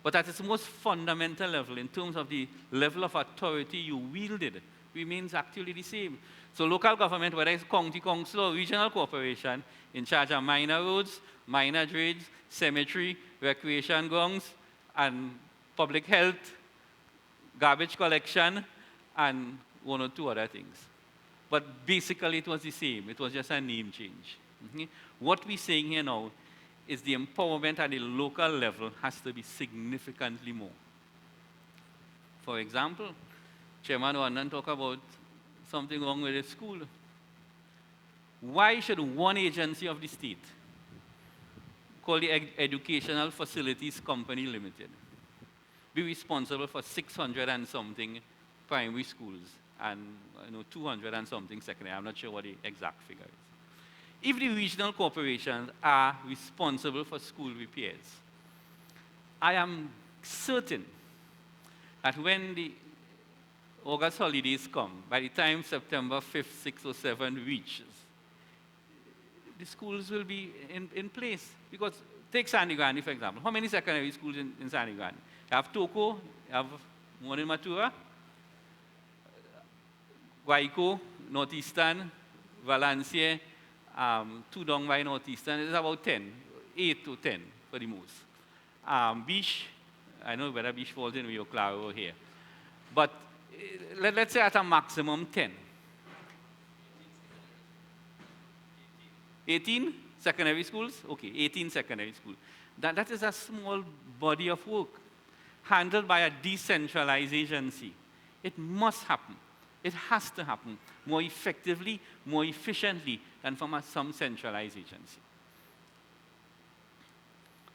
But at its most fundamental level, in terms of the level of authority you wielded, remains actually the same. So local government, whether it's county council or regional corporation, in charge of minor roads, minor drains, cemetery, recreation grounds, and public health, garbage collection, and one or two other things. But basically it was the same. It was just a name change. What we're saying here now is the empowerment at the local level has to be significantly more. For example, Chairman Wandan talked about something wrong with the school. Why should one agency of the state, called the Educational Facilities Company Limited, be responsible for 600 and something primary schools and 200 and something secondary? I'm not sure what the exact figure is. If the regional corporations are responsible for school repairs, I am certain that when the August holidays come, by the time September 5th, 6th, or 7th reaches, the schools will be in place. Because take Sangre Grande, for example. How many secondary schools in Sangre Grande? You have Toco, you have one in Matura, Guaico, Northeastern, Valencia, two down by Northeastern. It's about 10, 8 to 10 for the most. Beach, I know whether Beach falls in Rio Claro here. But let's say at a maximum 10. 18 secondary schools? Okay, 18 secondary schools. That is a small body of work handled by a decentralized agency. It must happen. It has to happen more effectively, more efficiently than from some centralized agency.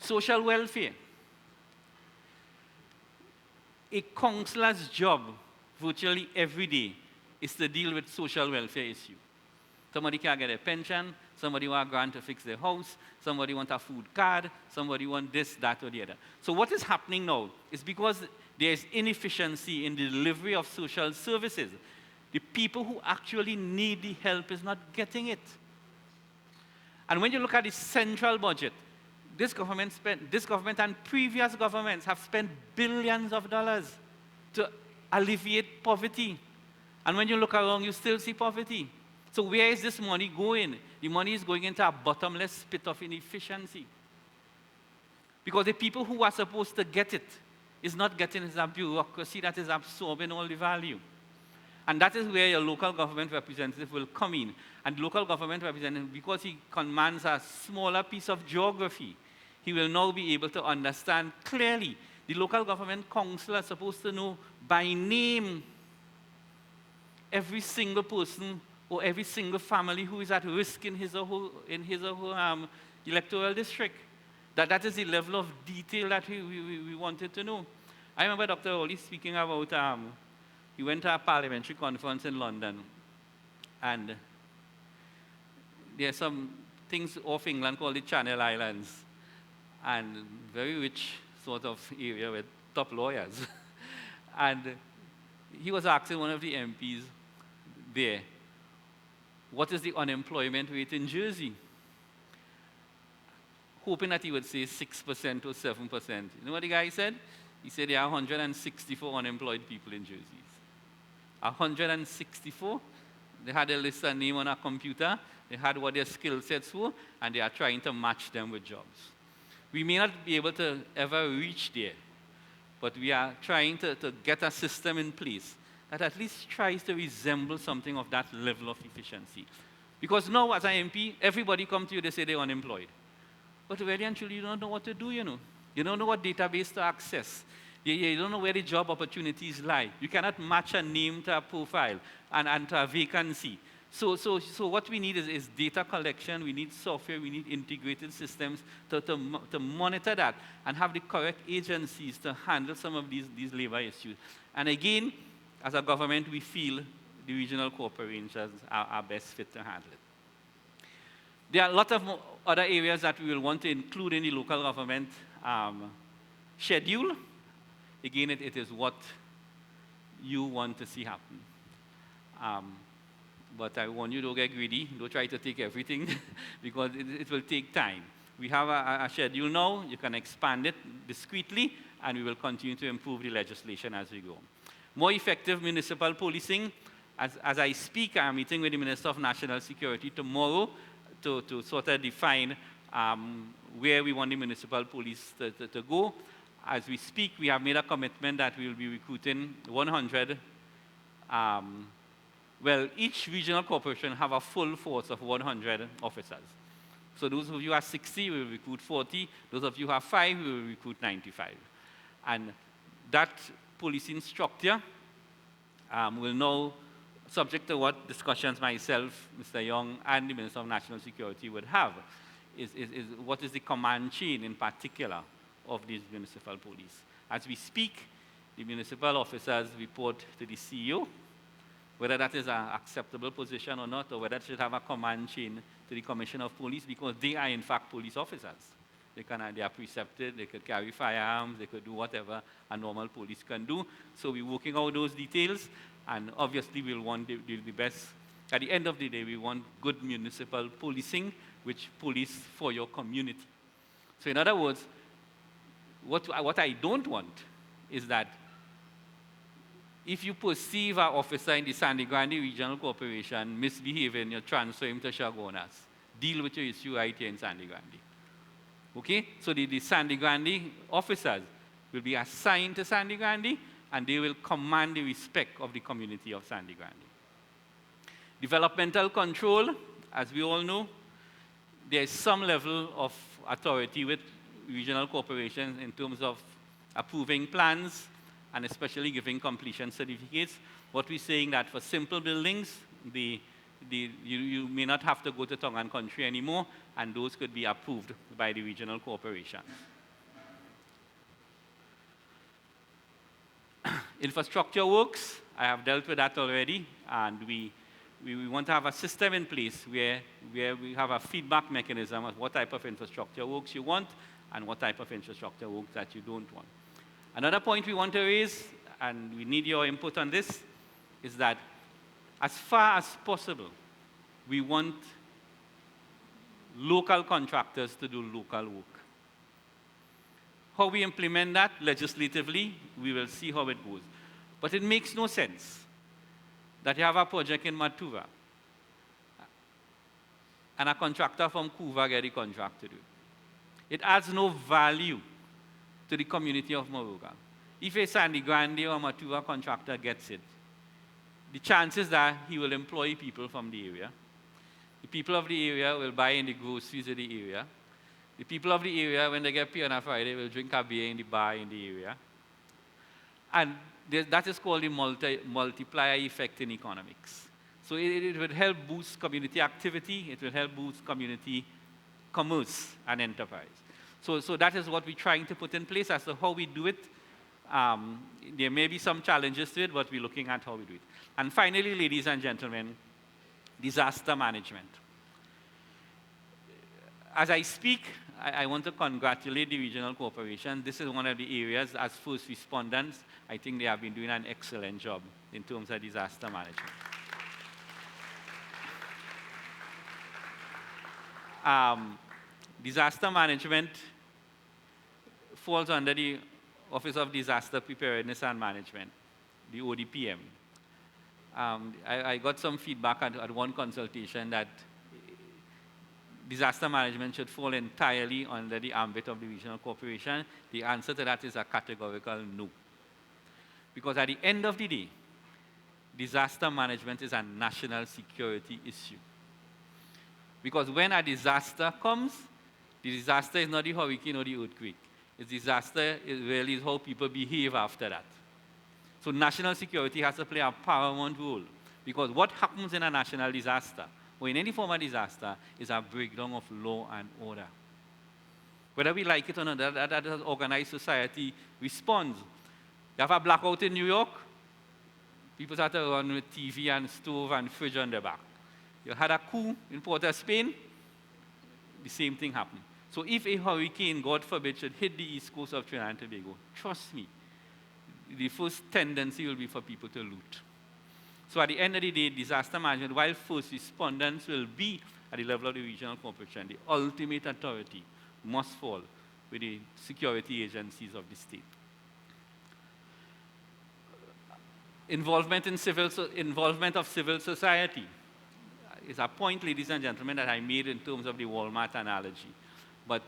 Social welfare. A counselor's job virtually every day is to deal with social welfare issues. Somebody can't get a pension, somebody want a grant to fix their house, somebody want a food card, somebody want this, that, or the other. So what is happening now is because there is inefficiency in the delivery of social services, the people who actually need the help is not getting it. And when you look at the central budget, this government and previous governments have spent billions of dollars to alleviate poverty. And when you look around, you still see poverty. So where is this money going? The money is going into a bottomless pit of inefficiency. Because the people who are supposed to get it is not getting it. It's a bureaucracy that is absorbing all the value. And that is where your local government representative will come in. And local government representative, because he commands a smaller piece of geography, he will now be able to understand clearly. The local government councillor is supposed to know by name every single person or every single family who is at risk in his or her electoral district. That is the level of detail that we wanted to know. I remember Dr. Oli speaking about, he went to a parliamentary conference in London, and there are some things off England called the Channel Islands, and very rich sort of area with top lawyers. And he was asking one of the MPs there, what is the unemployment rate in Jersey? Hoping that he would say 6% or 7%. You know what the guy said? He said there are 164 unemployed people in Jersey. 164. They had a list of names on a computer. They had what their skill sets were, and they are trying to match them with jobs. We may not be able to ever reach there, but we are trying to get a system in place that at least tries to resemble something of that level of efficiency. Because now, as an MP, everybody comes to you, they say they're unemployed. But really and truly, you don't know what to do, you know. You don't know what database to access. You don't know where the job opportunities lie. You cannot match a name to a profile and to a vacancy. So what we need is data collection. We need software. We need integrated systems to monitor that and have the correct agencies to handle some of these labor issues. And again, as a government, we feel the regional corporations are best fit to handle it. There are a lot of other areas that we will want to include in the local government schedule. Again, it is what you want to see happen. But I want you to get greedy. Don't try to take everything because it will take time. We have a schedule now. You can expand it discreetly, and we will continue to improve the legislation as we go. More effective municipal policing. As I speak, I'm meeting with the Minister of National Security tomorrow to sort of define where we want the municipal police to go. As we speak, we have made a commitment that we will be recruiting 100. Each regional corporation have a full force of 100 officers. So those of you who are 60, we will recruit 40. Those of you who are 5, we will recruit 95. And that policing structure will now, subject to what discussions myself, Mr. Young, and the Minister of National Security would have, is what is the command chain in particular of these municipal police. As we speak, the municipal officers report to the CEO, whether that is an acceptable position or not, or whether it should have a command chain to the Commissioner of Police, because they are in fact police officers. They are precepted, they could carry firearms, they could do whatever a normal police can do. So we're working out those details, and obviously we'll want the best. At the end of the day, we want good municipal policing, which police for your community. So in other words, what I don't want is that if you perceive an officer in the Sangre Grande Regional Corporation misbehaving, you transfer him to Chaguanas. Deal with your issue right here in Sangre Grande. Okay? So the Sangre Grande officers will be assigned to Sangre Grande, and they will command the respect of the community of Sangre Grande. Developmental control, as we all know, there is some level of authority with regional corporations in terms of approving plans and especially giving completion certificates. What we're saying that for simple buildings, you may not have to go to tongue and country anymore, and those could be approved by the regional corporation. Infrastructure works, I have dealt with that already, and we want to have a system in place where we have a feedback mechanism of what type of infrastructure works you want and what type of infrastructure works that you don't want. Another point we want to raise, and we need your input on this, is that as far as possible, we want local contractors to do local work. How we implement that legislatively, we will see how it goes. But it makes no sense that you have a project in Matua and a contractor from Cuba get the contract to do it. It adds no value to the community of Moruga. If a Sangre Grande or Matua contractor gets it, the chances that he will employ people from the area. The people of the area will buy in the groceries of the area. The people of the area, when they get paid on a Friday, will drink a beer in the bar in the area. And that is called the multiplier effect in economics. So it would help boost community activity. It will help boost community commerce and enterprise. So that is what we're trying to put in place. As to how we do it, there may be some challenges to it, but we're looking at how we do it. And finally, ladies and gentlemen, disaster management. As I speak, I want to congratulate the regional corporation. This is one of the areas, as first respondents, I think they have been doing an excellent job in terms of disaster management. Disaster management falls under the Office of Disaster Preparedness and Management, the ODPM. I got some feedback at one consultation that disaster management should fall entirely under the ambit of the regional corporation. The answer to that is a categorical no. Because at the end of the day, disaster management is a national security issue. Because when a disaster comes, the disaster is not the hurricane or the earthquake. The disaster is really how people behave after that. So national security has to play a paramount role. Because what happens in a national disaster, or in any form of disaster, is a breakdown of law and order. Whether we like it or not, that organized society responds. You have a blackout in New York, people start to run with TV and stove and fridge on their back. You had a coup in Port of Spain, the same thing happened. So if a hurricane, God forbid, should hit the east coast of Trinidad and Tobago, trust me, the first tendency will be for people to loot. So at the end of the day, disaster management, while first respondents will be at the level of the regional corporation, the ultimate authority must fall with the security agencies of the state. Involvement of civil society is a point, ladies and gentlemen, that I made in terms of the Walmart analogy. But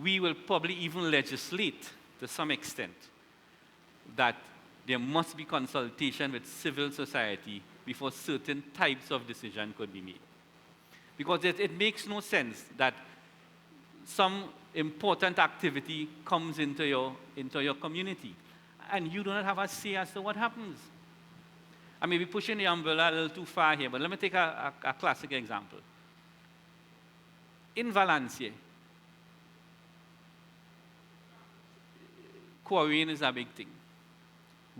we will probably even legislate to some extent that there must be consultation with civil society before certain types of decision could be made. Because it makes no sense that some important activity comes into your community and you do not have a say as to what happens. I may be pushing the umbrella a little too far here, but let me take a classic example. In Valencia, quarrying is a big thing.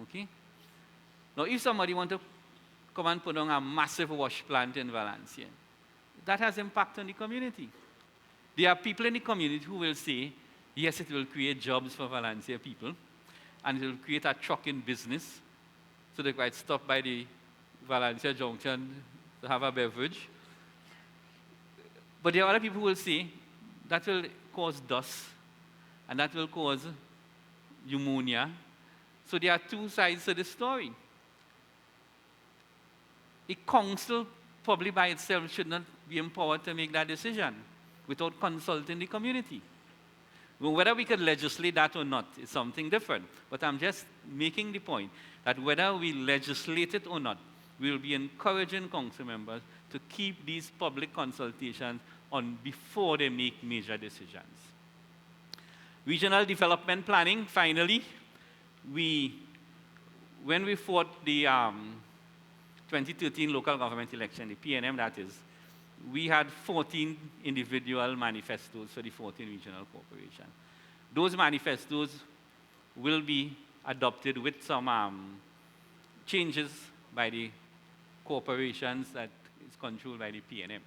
Okay? Now, if somebody wants to come and put on a massive wash plant in Valencia, that has impact on the community. There are people in the community who will say, yes, it will create jobs for Valencia people, and it will create a trucking business, so they might stop by the Valencia Junction to have a beverage. But there are other people who will say, that will cause dust, and that will cause pneumonia. So there are two sides to the story. A council, probably by itself, should not be empowered to make that decision without consulting the community. Well, whether we could legislate that or not is something different. But I'm just making the point that whether we legislate it or not, we will be encouraging council members to keep these public consultations on before they make major decisions. Regional development planning, finally, when we fought the 2013 local government election, the PNM that is, we had 14 individual manifestos for the 14 regional corporations. Those manifestos will be adopted with some changes by the corporations that is controlled by the PNM.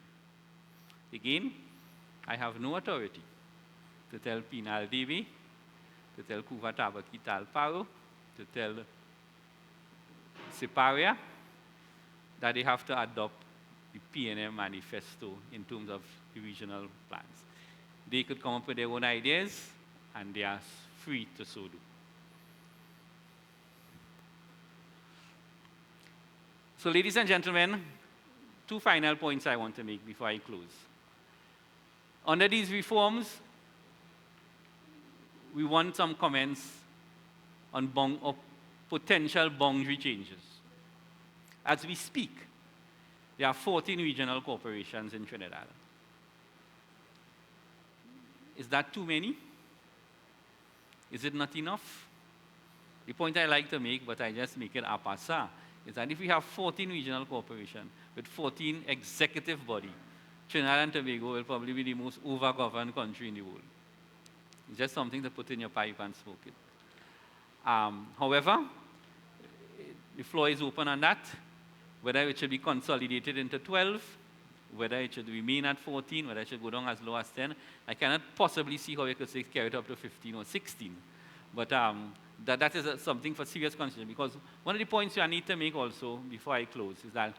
Again, I have no authority to tell Pinal Devi, to tell Kuva Tabaki Talparo, to tell Siparia that they have to adopt the PNM manifesto in terms of the regional plans. They could come up with their own ideas, and they are free to so do. So, ladies and gentlemen, two final points I want to make before I close. Under these reforms, we want some comments on potential boundary changes. As we speak, there are 14 regional corporations in Trinidad. Is that too many? Is it not enough? The point I like to make, but I just make it a passant, is that if we have 14 regional corporations with 14 executive bodies, Trinidad and Tobago will probably be the most over-governed country in the world. It's just something to put in your pipe and smoke it. However, the floor is open on that, whether it should be consolidated into 12, whether it should remain at 14, whether it should go down as low as 10. I cannot possibly see how it could carry it up to 15 or 16. But that is something for serious consideration, because one of the points I need to make also before I close is that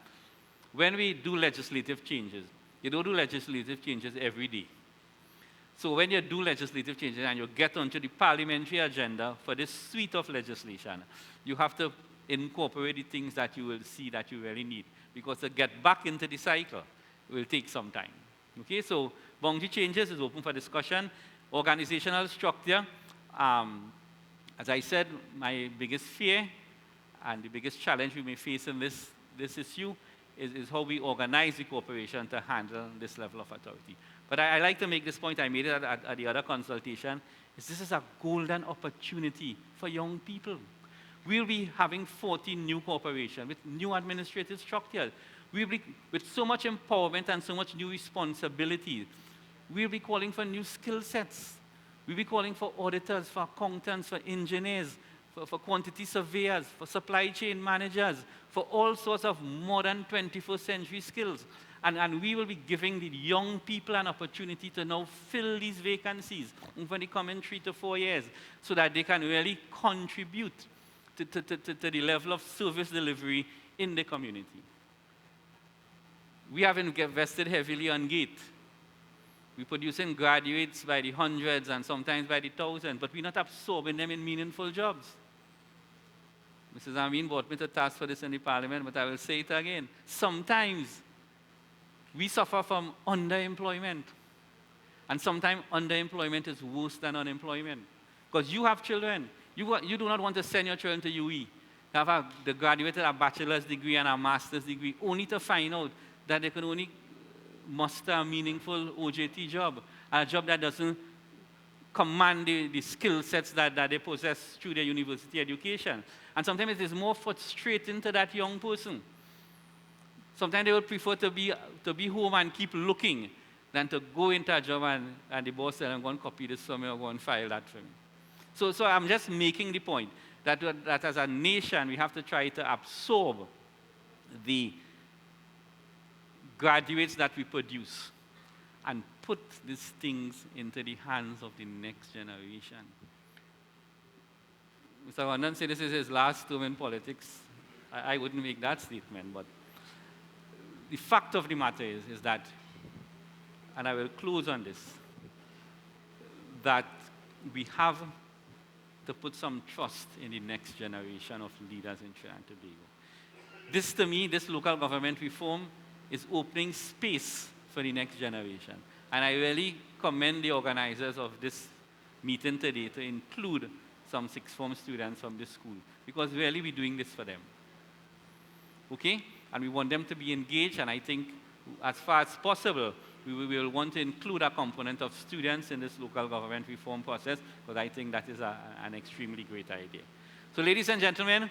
when we do legislative changes, you don't do legislative changes every day. So when you do legislative changes and you get onto the parliamentary agenda for this suite of legislation, you have to incorporate the things that you will see that you really need, because to get back into the cycle will take some time. Okay, so boundary changes is open for discussion. Organizational structure, as I said, my biggest fear and the biggest challenge we may face in this issue is how we organize the corporation to handle this level of authority. But I like to make this point, I made it at the other consultation, is this is a golden opportunity for young people. We'll be having 14 new corporations with new administrative structures. We'll be with so much empowerment and so much new responsibility. We'll be calling for new skill sets. We'll be calling for auditors, for accountants, for engineers, for quantity surveyors, for supply chain managers, for all sorts of modern 21st century skills. And we will be giving the young people an opportunity to now fill these vacancies over the coming 3 to 4 years so that they can really contribute to the level of service delivery in the community. We have invested heavily on GATE. We're producing graduates by the hundreds and sometimes by the thousands, but we're not absorbing them in meaningful jobs. Mrs. Amin brought me to task for this in the parliament, but I will say it again. Sometimes we suffer from underemployment. And sometimes underemployment is worse than unemployment. Because you have children. You do not want to send your children to UE. They graduated a bachelor's degree and a master's degree, only to find out that they can only muster a meaningful OJT job, a job that doesn't command the skill sets that they possess through their university education. And sometimes it is more frustrating to that young person. Sometimes they would prefer to be home and keep looking than to go into a job and the boss said, I'm going to copy this for me or go and file that for me. So I'm just making the point that as a nation, we have to try to absorb the graduates that we produce and put these things into the hands of the next generation. Mr. London said this is his last term in politics. I wouldn't make that statement, but the fact of the matter is that, and I will close on this, that we have to put some trust in the next generation of leaders in Trinidad and Tobago. This, to me, this local government reform is opening space for the next generation. And I really commend the organizers of this meeting today to include some sixth form students from this school, because really we're doing this for them. Okay? And we want them to be engaged, and I think as far as possible, we will want to include a component of students in this local government reform process, because I think that is an extremely great idea. So ladies and gentlemen,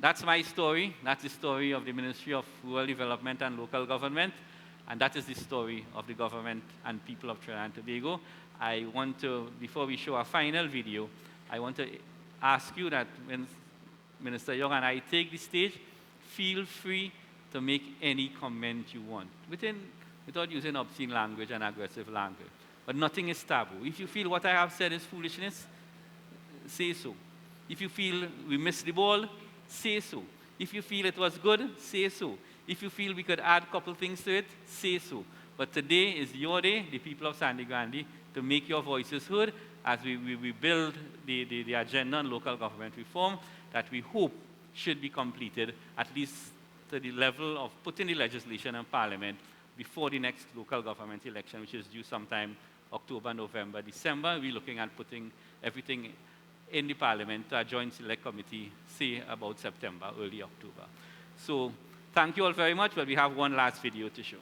that's my story. That's the story of the Ministry of Rural Development and Local Government, and that is the story of the government and people of Trinidad and Tobago. I want to, before we show our final video, I want to ask you that when Minister Young and I take the stage, feel free to make any comment you want, without using obscene language and aggressive language. But nothing is taboo. If you feel what I have said is foolishness, say so. If you feel we missed the ball, say so. If you feel it was good, say so. If you feel we could add a couple things to it, say so. But today is your day, the people of Sangre Grande, to make your voices heard as we build the agenda on local government reform that we hope should be completed at least to the level of putting the legislation in Parliament before the next local government election, which is due sometime October, November, December. We're looking at putting everything in the Parliament to a joint select committee, say about September, early October. So thank you all very much. Well, we have one last video to show.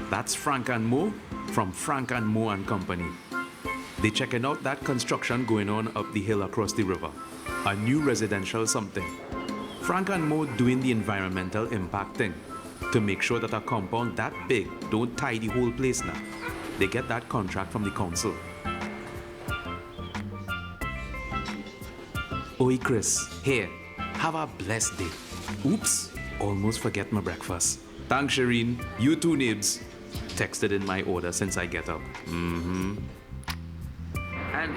That's Frank and Mo from Frank and Mo and Company. They checking out that construction going on up the hill across the river. A new residential something. Frank and Mo doing the environmental impact thing to make sure that a compound that big don't tie the whole place now. They get that contract from the council. Oi Chris, here, have a blessed day. Oops, almost forget my breakfast. Thanks Shireen, you too Nibs. Texted in my order since I get up. And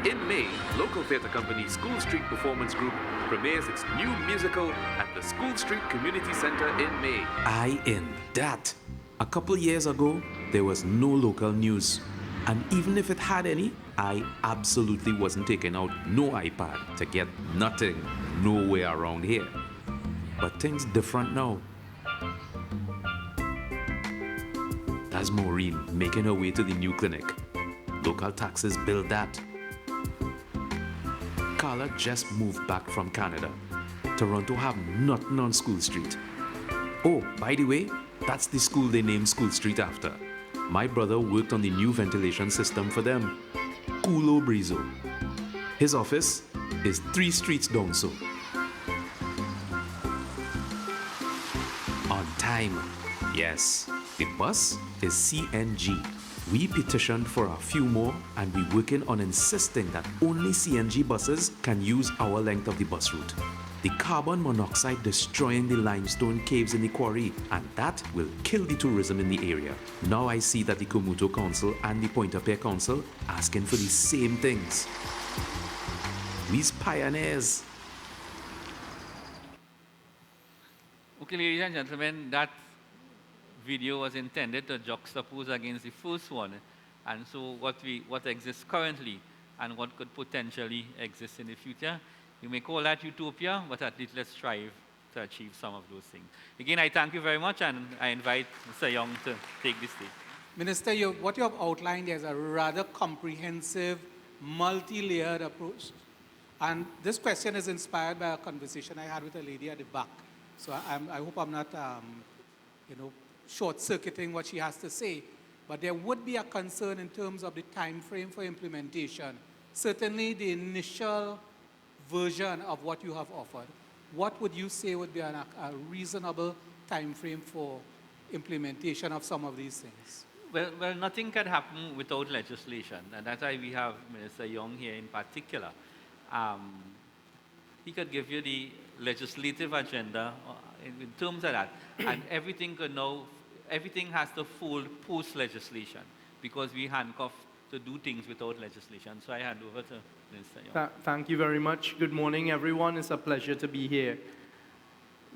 in May, local theatre company School Street Performance Group premieres its new musical at the School Street Community Centre in May. I in that. A couple years ago, there was no local news. And even if it had any, I absolutely wasn't taking out no iPad to get nothing, nowhere around here. But things different now. That's Maureen making her way to the new clinic. Local taxes build that. Carla just moved back from Canada. Toronto have nothing on School Street. Oh, by the way, that's the school they named School Street after. My brother worked on the new ventilation system for them. Culo Brizo. His office is 3 streets down so. On time. Yes, the bus is CNG. We petitioned for a few more and we're working on insisting that only CNG buses can use our length of the bus route. The carbon monoxide destroying the limestone caves in the quarry, and that will kill the tourism in the area. Now I see that the Cumuto Council and the Pointe-a-Pierre Council asking for the same things. We's pioneers. Okay, ladies and gentlemen, that video was intended to juxtapose against the first one, and so what exists currently and what could potentially exist in the future. You may call that utopia, but at least let's strive to achieve some of those things. Again, I thank you very much, and I invite Mr. Young to take the stage. Minister, what you have outlined is a rather comprehensive, multi-layered approach. And this question is inspired by a conversation I had with a lady at the back. So I hope I'm not, short-circuiting what she has to say. But there would be a concern in terms of the time frame for implementation. Certainly the initial version of what you have offered, what would you say would be a reasonable time frame for implementation of some of these things? Well, nothing can happen without legislation, and that's why we have Minister Young here in particular. He could give you the legislative agenda in terms of that, and everything has to fold post-legislation, because we handcuffed to do things without legislation. So I hand over to Minister Young. Thank you very much. Good morning, everyone. It's a pleasure to be here.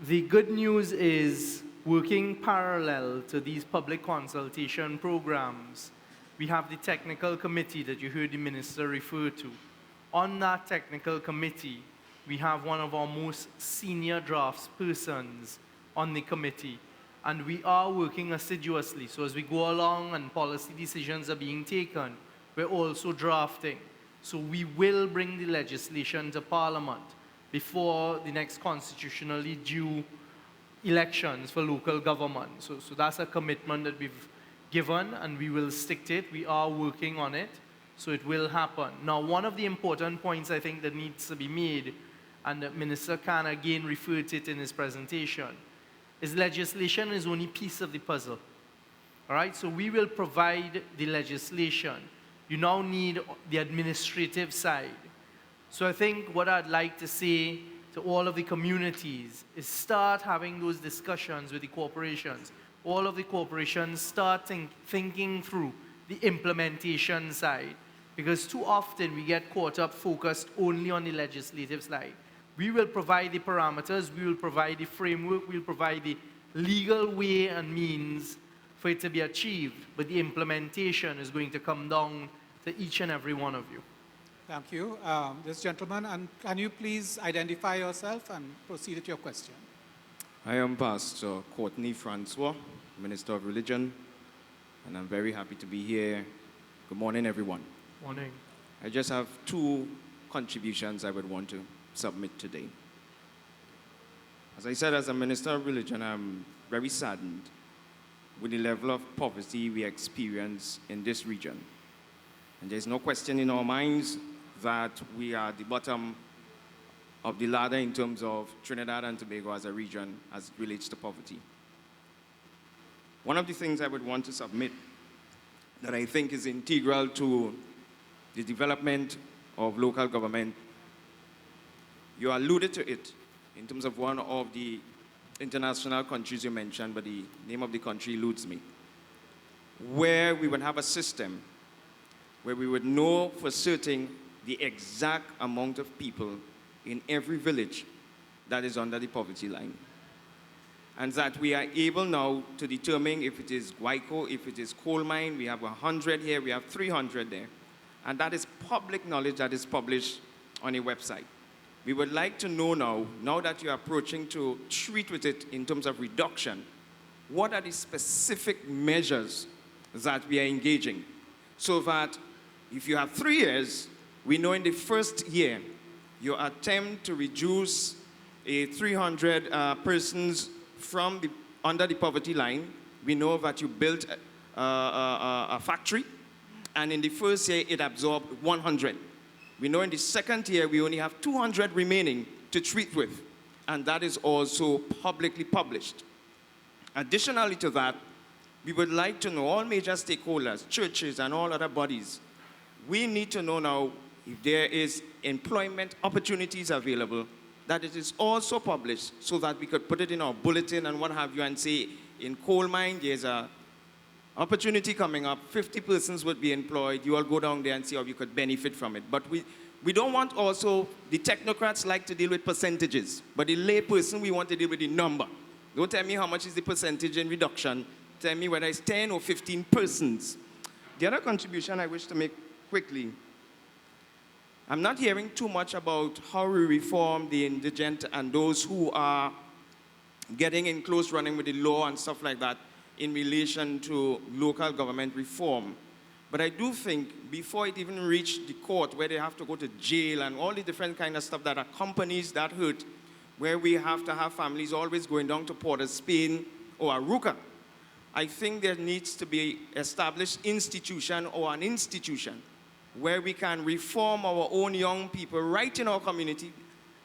The good news is, working parallel to these public consultation programs, we have the technical committee that you heard the minister refer to. On that technical committee, we have one of our most senior draftspersons on the committee, and we are working assiduously. So as we go along and policy decisions are being taken, we're also drafting. So we will bring the legislation to Parliament before the next constitutionally due elections for local government. So that's a commitment that we've given, and we will stick to it. We are working on it, so it will happen. Now, one of the important points I think that needs to be made, and the Minister Khan again referred to it in his presentation, is legislation is only a piece of the puzzle. All right, so we will provide the legislation. You now need the administrative side. So I think what I'd like to say to all of the communities is start having those discussions with the corporations. All of the corporations start thinking through the implementation side, because too often we get caught up focused only on the legislative side. We will provide the parameters, we will provide the framework, we will provide the legal way and means for it to be achieved, but the implementation is going to come down to each and every one of you. Thank you. This gentleman, and can you please identify yourself and proceed with your question? I am Pastor Courtney Francois, Minister of Religion, and I'm very happy to be here. Good morning, everyone. Morning. I just have 2 contributions I would want to submit today. As I said, as a Minister of Religion, I'm very saddened with the level of poverty we experience in this region. And there's no question in our minds that we are at the bottom of the ladder in terms of Trinidad and Tobago as a region as it relates to poverty. One of the things I would want to submit that I think is integral to the development of local government, you alluded to it in terms of one of the international countries you mentioned, but the name of the country eludes me, where we would have a system where we would know for certain the exact amount of people in every village that is under the poverty line. And that we are able now to determine if it is Guaico, if it is coal mine, we have 100 here, we have 300 there. And that is public knowledge that is published on a website. We would like to know now that you're approaching to treat with it in terms of reduction, what are the specific measures that we are engaging? So that if you have 3 years, we know in the first year, your attempt to reduce 300 persons from under the poverty line, we know that you built a factory, and in the first year, it absorbed 100. We know in the second year, we only have 200 remaining to treat with, and that is also publicly published. Additionally to that, we would like to know all major stakeholders, churches, and all other bodies. We need to know now if there is employment opportunities available, that it is also published so that we could put it in our bulletin and what have you and say, in coal mine, there's an opportunity coming up, 50 persons would be employed, you all go down there and see how you could benefit from it. But we don't want also, the technocrats like to deal with percentages, but the lay person, we want to deal with the number. Don't tell me how much is the percentage in reduction, tell me whether it's 10 or 15 persons. The other contribution I wish to make quickly, I'm not hearing too much about how we reform the indigent and those who are getting in close running with the law and stuff like that in relation to local government reform. But I do think before it even reached the court where they have to go to jail and all the different kind of stuff that accompanies that hurt, where we have to have families always going down to Port of Spain or Aruca, I think there needs to be established institution or an institution where we can reform our own young people right in our community,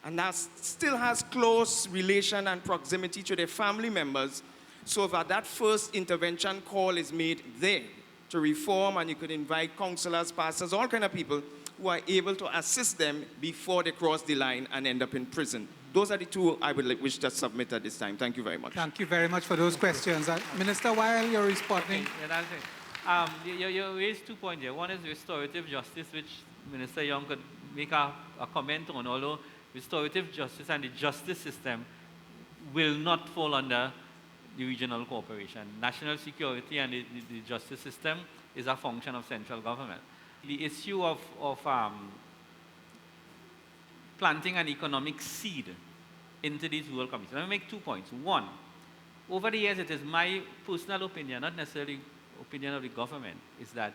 and that still has close relation and proximity to their family members, so that that first intervention call is made there to reform, and you could invite counselors, pastors, all kind of people who are able to assist them before they cross the line and end up in prison. Those are the 2 I would wish to submit at this time. Thank you very much. Thank you very much for those questions. Minister, while you're responding... Yeah, that's it. You raised 2 points here. One is restorative justice, which Minister Young could make a comment on, although restorative justice and the justice system will not fall under the regional corporation. National security and the justice system is a function of central government. The issue of planting an economic seed into these rural communities. Let me make 2 points. One, over the years, it is my personal opinion, not necessarily opinion of the government, is that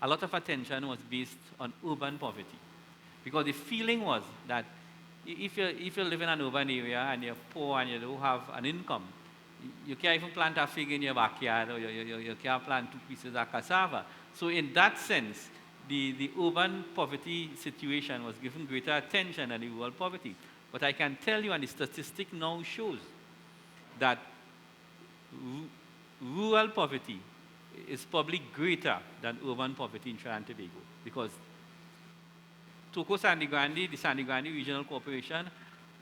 a lot of attention was based on urban poverty. Because the feeling was that if you live in an urban area and you're poor and you don't have an income, you can't even plant a fig in your backyard, or you can't plant 2 pieces of cassava. So in that sense, the urban poverty situation was given greater attention than the rural poverty. But I can tell you, and the statistic now shows, that rural poverty is probably greater than urban poverty in Trinidad and Tobago, because Toco Sangre Grande, the Sangre Grande Regional Corporation,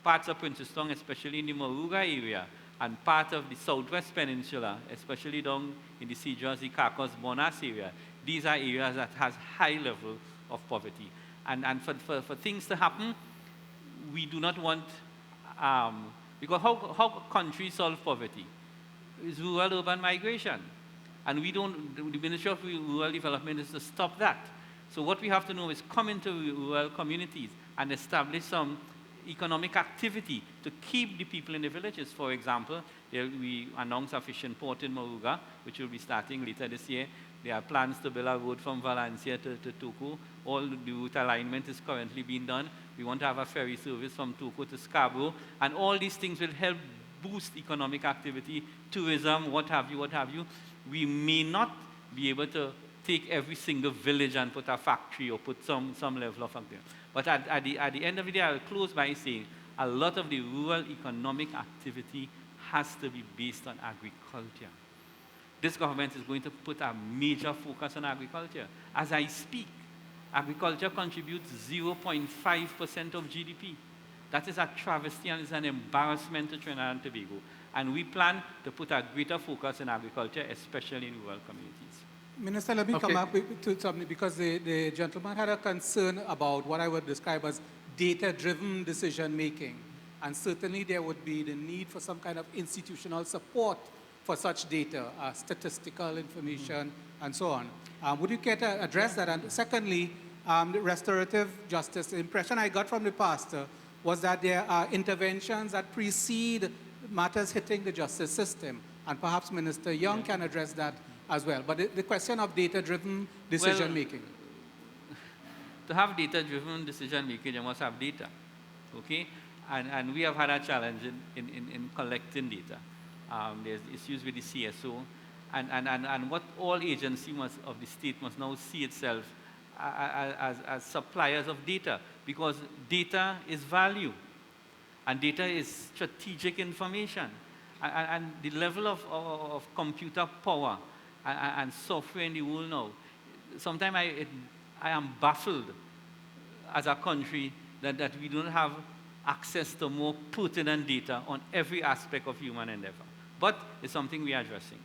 parts of Princeton, especially in the Moruga area, and part of the Southwest Peninsula, especially down in the Cedros, the Cacos, Bonas area, these are areas that has high level of poverty. And for things to happen, we do not want, because how countries solve poverty? Is rural-urban migration. And we don't, the Ministry of Rural Development is to stop that. So what we have to know is come into rural communities and establish some economic activity to keep the people in the villages. For example, we announced a fishing port in Moruga, which will be starting later this year. There are plans to build a road from Valencia to Toco. All the route alignment is currently being done. We want to have a ferry service from Toco to Scarborough. And all these things will help boost economic activity, tourism, what have you. We may not be able to take every single village and put a factory or put some level of activity. But at the end of the day, I'll close by saying a lot of the rural economic activity has to be based on agriculture. This government is going to put a major focus on agriculture. As I speak, agriculture contributes 0.5% of GDP. That is a travesty and is an embarrassment to Trinidad and Tobago. And we plan to put a greater focus on agriculture, especially in rural communities. Minister, let me come up to something, because the gentleman had a concern about what I would describe as data-driven decision-making. And certainly there would be the need for some kind of institutional support for such data, statistical information, and so on. Would you care to address that? And secondly, the restorative justice. The impression I got from the pastor was that there are interventions that precede matters hitting the justice system. And perhaps Minister Young can address that as well. But the question of data-driven decision-making. Well, to have data-driven decision-making, you must have data, okay? And we have had a challenge in collecting data. There's issues with the CSO, and what all agencies of the state must now see itself as suppliers of data, because data is value, and data is strategic information, and the level of computer power and software in the world now. Sometimes I am baffled as a country that we don't have access to more pertinent data on every aspect of human endeavor. But it's something we are addressing.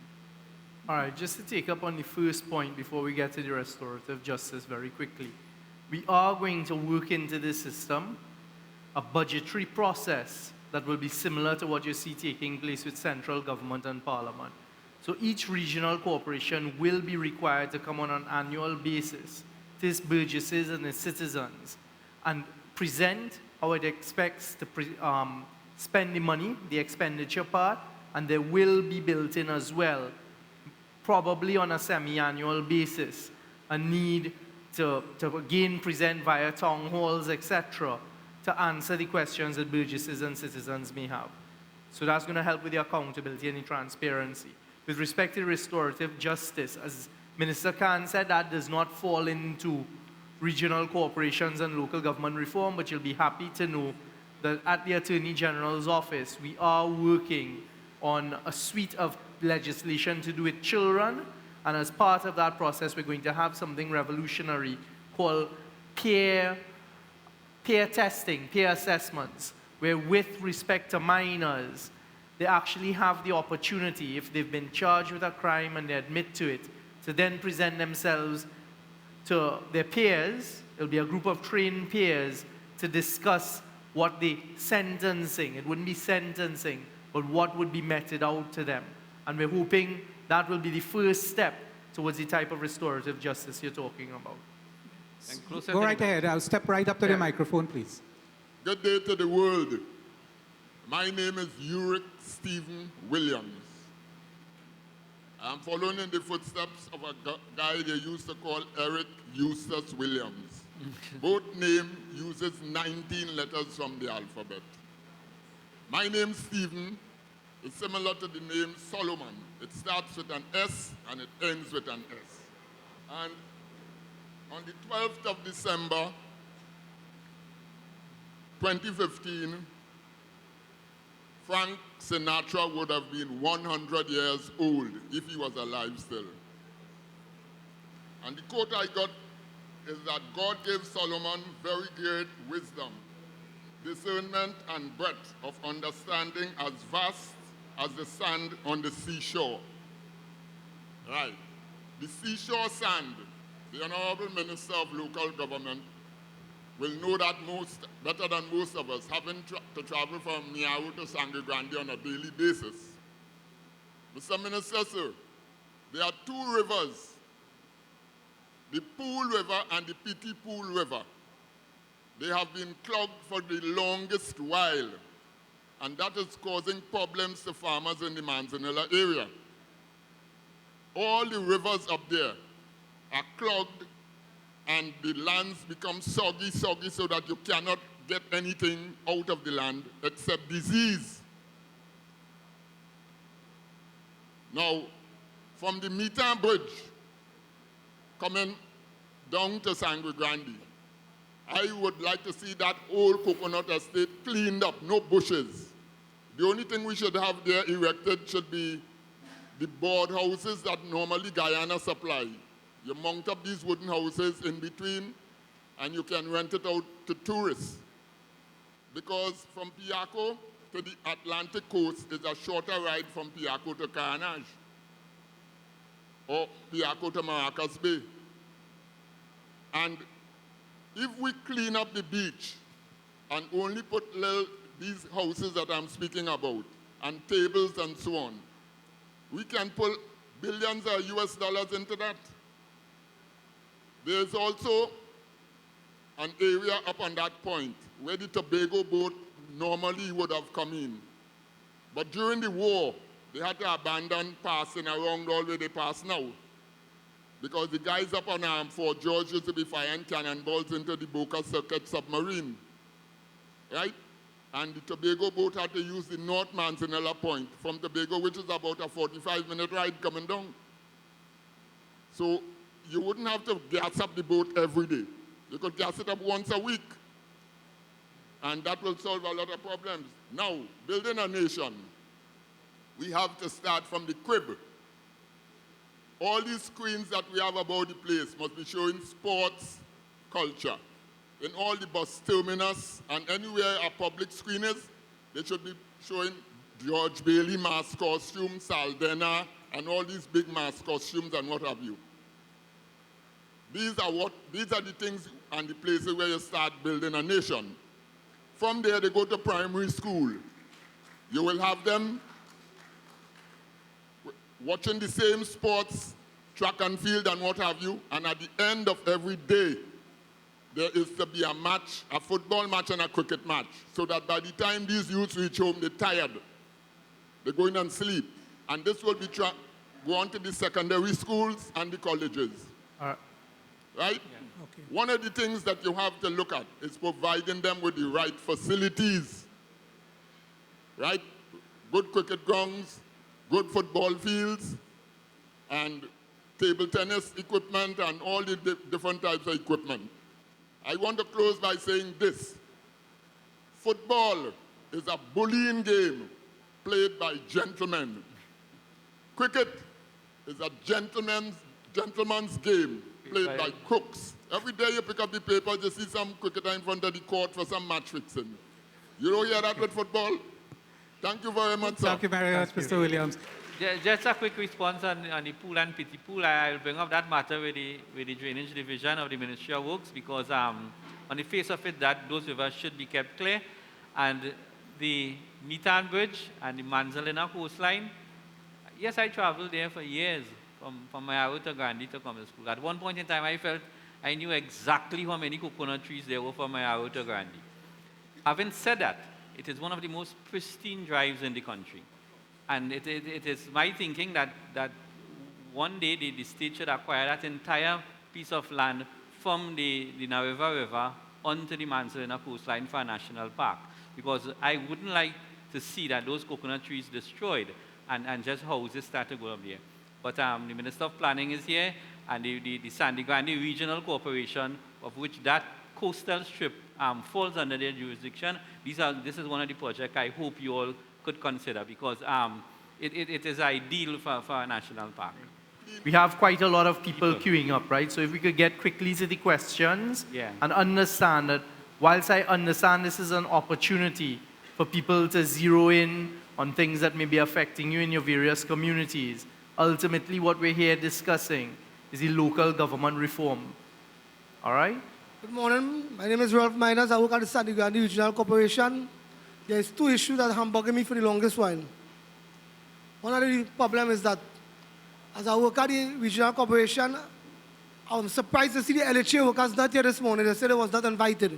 All right, just to take up on the first point before we get to the restorative justice very quickly. We are going to work into the system a budgetary process that will be similar to what you see taking place with central government and parliament. So each regional corporation will be required to come on an annual basis to its burgesses and its citizens and present how it expects to spend the money, the expenditure part, and there will be built in as well, probably on a semi-annual basis, a need to again present via town halls, etc., to answer the questions that burgesses and citizens may have. So that's going to help with the accountability and the transparency. With respect to restorative justice, as Minister Khan said, that does not fall into regional corporations and local government reform, but you'll be happy to know that at the Attorney General's office, we are working on a suite of legislation to do with children, and as part of that process, we're going to have something revolutionary called peer testing, peer assessments, where with respect to minors, they actually have the opportunity, if they've been charged with a crime and they admit to it, to then present themselves to their peers. It'll be a group of trained peers to discuss what the sentencing, it wouldn't be sentencing, but what would be meted out to them. And we're hoping that will be the first step towards the type of restorative justice you're talking about. Go right ahead. I'll step right up to the microphone, please. Good day to the world. My name is Uric Stephen Williams. I'm following in the footsteps of a guy they used to call Eric Eustace Williams. Both name uses 19 letters from the alphabet. My name, Stephen, is similar to the name Solomon. It starts with an S and it ends with an S. And on the 12th of December, 2015, Frank Sinatra would have been 100 years old if he was alive still. And the quote I got is that God gave Solomon very great wisdom, discernment, and breadth of understanding as vast as the sand on the seashore. Right. The seashore sand, the Honorable Minister of Local Government will know that better than most of us, having to travel from Niau to Sangre Grande on a daily basis. Mr. Minister, sir, there are two rivers, the Pool River and the Piti Pool River. They have been clogged for the longest while, and that is causing problems to farmers in the Manzanilla area. All the rivers up there are clogged and the lands become soggy so that you cannot get anything out of the land except disease. Now, from the Meter Bridge coming down to Sangre Grande, I would like to see that old coconut estate cleaned up, no bushes. The only thing we should have there erected should be the board houses that normally Guyana supply. You mount up these wooden houses in between, and you can rent it out to tourists. Because from Piaco to the Atlantic coast is a shorter ride from Piaco to Carnage, or Piaco to Maracas Bay. And if we clean up the beach and only put these houses that I'm speaking about, and tables and so on, we can pull billions of US dollars into that. There's also an area up on that point where the Tobago boat normally would have come in. But during the war, they had to abandon passing around all where they pass now. Because the guys up on Fort George used to be firing cannonballs into the Boca Circuit submarine. Right? And the Tobago boat had to use the North Manzanilla Point from Tobago, which is about a 45-minute ride coming down. So you wouldn't have to gas up the boat every day. You could gas it up once a week. And that will solve a lot of problems. Now, building a nation, we have to start from the crib. All these screens that we have about the place must be showing sports, culture. In all the bus terminus and anywhere a public screen is, they should be showing George Bailey mask costume, Saldana, and all these big mask costumes and what have you. These are the things and the places where you start building a nation. From there, they go to primary school. You will have them watching the same sports, track and field and what have you, and at the end of every day, there is to be a match, a football match and a cricket match, so that by the time these youths reach home, they're tired. They go in and sleep. And this will be go on to the secondary schools and the colleges. Right? Yeah. Okay. One of the things that you have to look at is providing them with the right facilities. Right? Good cricket grounds, good football fields, and table tennis equipment and all the different types of equipment. I want to close by saying this. Football is a bullying game played by gentlemen. Cricket is a gentleman's game played by crooks. Every day you pick up the paper, you see some cricketer in front of the court for some match fixing. You don't hear that with football? Thank you very much, sir. Thank you very much, Mr. Williams. Just a quick response on the pool and pity pool. I'll bring up that matter with the Drainage Division of the Ministry of Works because on the face of it, those rivers should be kept clear. And the Metan Bridge and the Manzanilla coastline, yes, I traveled there for years from Mayaro to Grande to come to school. At one point in time, I felt I knew exactly how many coconut trees there were from Mayaro to Grande. Having said that, it is one of the most pristine drives in the country. And it is my thinking that one day the state should acquire that entire piece of land from the Nariva River onto the Manzanilla coastline for a national park. Because I wouldn't like to see that those coconut trees destroyed and just houses start to go up there. But the Minister of Planning is here, and the Sangre Grande Regional Corporation, of which that coastal strip falls under their jurisdiction. This is one of the projects I hope you all could consider, because it is ideal for a national park. We have quite a lot of people queuing up, right? So if we could get quickly to the questions and understand that whilst I understand this is an opportunity for people to zero in on things that may be affecting you in your various communities, ultimately what we're here discussing is the local government reform. All right? Good morning. My name is Ralph Miners. I work at the Sangre Grande Regional Corporation. There's two issues that have bugging me for the longest while. One of the problems is that as I work at the Regional Corporation, I'm surprised to see the LHA workers not here this morning. They said they was not invited.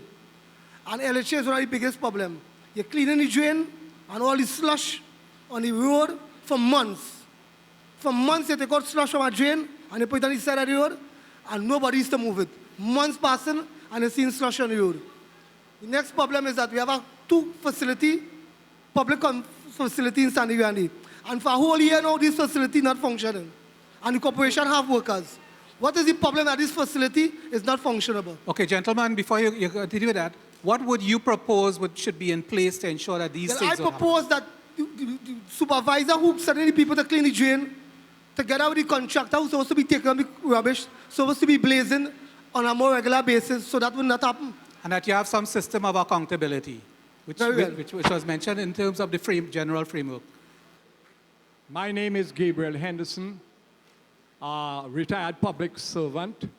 And LHA is one of the biggest problems. You're cleaning the drain and all the slush on the road for months. For months, you take out slush from a drain and you put it on the side of the road and nobody is to move it. Months passing and you're seeing slush on the road. The next problem is that we have two public facility in Sangre Grande. And for a whole year now, this facility not functioning. And the corporation have workers. What is the problem that this facility is not functionable? Okay, gentlemen, before you continue with that, what would you propose should be in place to ensure that these things don't happen? I propose that the supervisor who sending the people to clean the drain, together with the contractor who's supposed to be taking out the rubbish, supposed to be blazing on a more regular basis, so that will not happen. And that you have some system of accountability, which was mentioned in terms of the general framework. My name is Gabriel Henderson, retired public servant,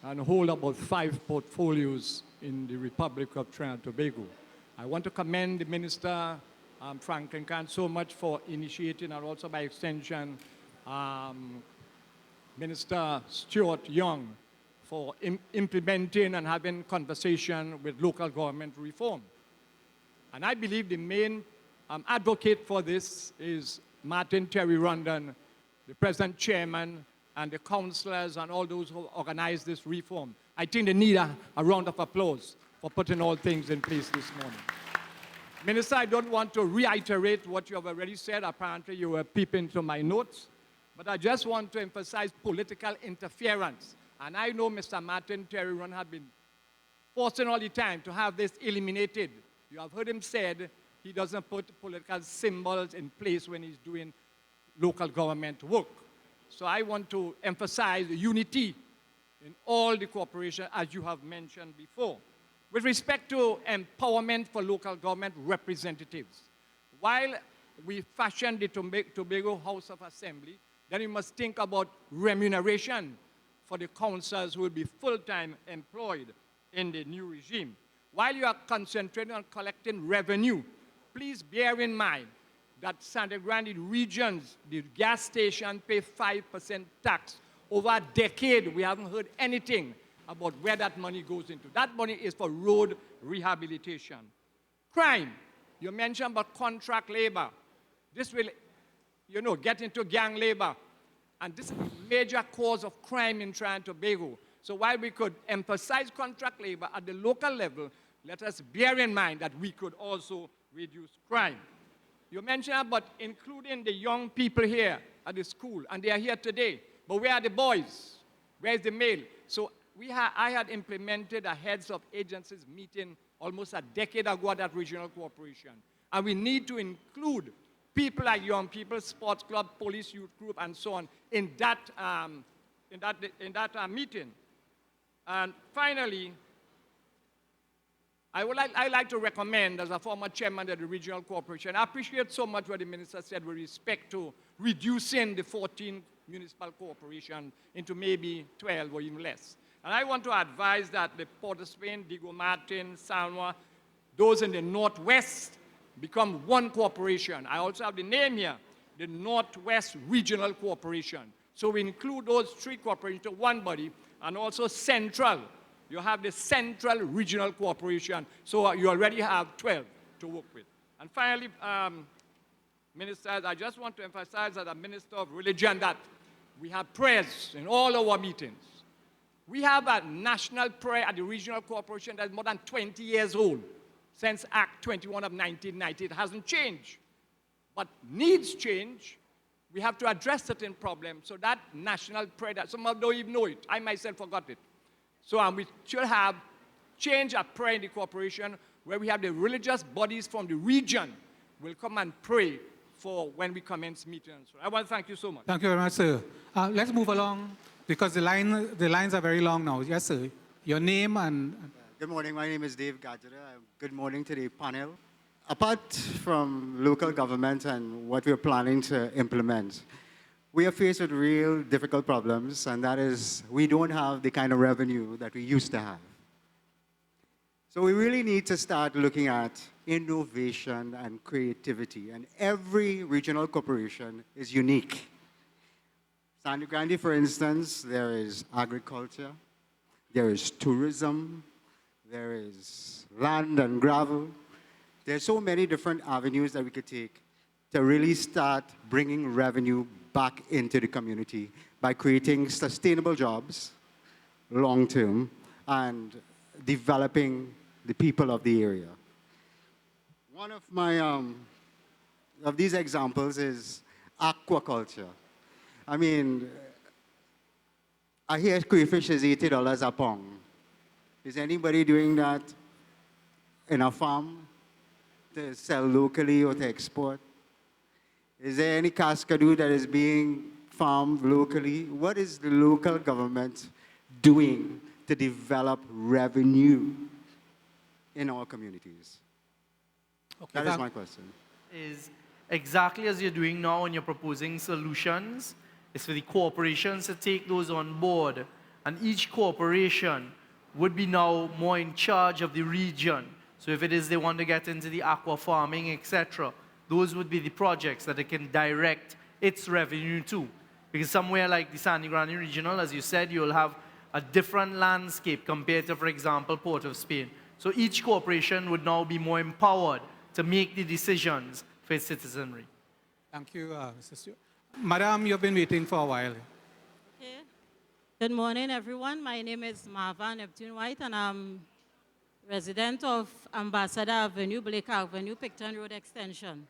and hold about 5 portfolios in the Republic of Trinidad and Tobago. I want to commend the Minister, Franklin Khan, so much for initiating, and also by extension, Minister Stuart Young, for implementing and having conversation with local government reform. And I believe the main advocate for this is Martin Terry Rondon, the present chairman, and the councillors and all those who organized this reform. I think they need a round of applause for putting all things in place this morning. Minister, I don't want to reiterate what you have already said. Apparently you were peeping to my notes. But I just want to emphasize political interference. And I know Mr. Martin Terry Rondon had been forcing all the time to have this eliminated. You have heard him said he doesn't put political symbols in place when he's doing local government work. So I want to emphasize the unity in all the corporations, as you have mentioned before. With respect to empowerment for local government representatives, while we fashion the Tobago House of Assembly, then we must think about remuneration for the councillors who will be full-time employed in the new regime. While you are concentrating on collecting revenue, please bear in mind that Sangre Grande regions, the gas station pay 5% tax. Over a decade, we haven't heard anything about where that money goes into. That money is for road rehabilitation. Crime, you mentioned about contract labor. This will, get into gang labor. And this is a major cause of crime in Trinidad and Tobago. So while we could emphasize contract labor at the local level, let us bear in mind that we could also reduce crime. You mentioned about including the young people here at the school, and they are here today. But where are the boys? Where is the male? So I had implemented a heads of agencies meeting almost a decade ago at that regional corporation. And we need to include people like young people, sports club, police youth group, and so on in that meeting. And finally, I like to recommend, as a former chairman of the regional corporation, I appreciate so much what the minister said with respect to reducing the 14 municipal corporations into maybe 12 or even less. And I want to advise that the Port of Spain, Diego Martin, Sanwa, those in the Northwest become one corporation. I also have the name here, the Northwest Regional Corporation. So we include those 3 corporations into one body, and also Central. You have the Central Regional Corporation, so you already have 12 to work with. And finally, ministers, I just want to emphasize as a minister of religion that we have prayers in all our meetings. We have a national prayer at the regional corporation that's more than 20 years old. Since Act 21 of 1990, it hasn't changed. But needs change. We have to address certain problems. So that national prayer, that some of them don't even know it. I myself forgot it. So we should have change a prayer in the corporation where we have the religious bodies from the region will come and pray for when we commence meetings. So I want to thank you so much. Thank you very much, sir. Let's move along because the lines are very long now. Yes, sir. Your name and... Good morning. My name is Dave Gajara. Good morning to the panel. Apart from local government and what we're planning to implement, we are faced with real difficult problems, and that is we don't have the kind of revenue that we used to have. So we really need to start looking at innovation and creativity, and every regional corporation is unique. Sangre Grande, for instance, there is agriculture, there is tourism, there is land and gravel. There's so many different avenues that we could take to really start bringing revenue back into the community by creating sustainable jobs, long-term, and developing the people of the area. One of my of these examples is aquaculture. I mean, I hear crayfish is $80 a pound. Is anybody doing that in a farm to sell locally or to export? Is there any cascadoo that is being farmed locally? What is the local government doing to develop revenue in our communities? Okay, that is my question. Is exactly as you're doing now when you're proposing solutions, is for the corporations to take those on board. And each corporation would be now more in charge of the region. So if it is they want to get into the aqua farming, etc., those would be the projects that it can direct its revenue to. Because somewhere like the Sangre Grande Regional, as you said, you'll have a different landscape compared to, for example, Port of Spain. So each corporation would now be more empowered to make the decisions for its citizenry. Thank you, Mr. Stewart. Madam, you've been waiting for a while. Okay. Good morning, everyone. My name is Marva Neptune White, and I'm resident of Ambassador Avenue, Blake Avenue, Picton Road Extension.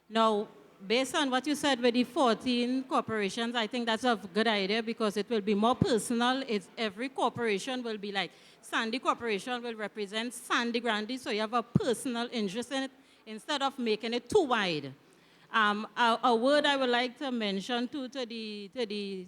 Now, based on what you said with the 14 corporations, I think that's a good idea because it will be more personal. Every corporation will be like, Sandy Corporation will represent Sangre Grande, so you have a personal interest in it instead of making it too wide. A word I would like to mention to the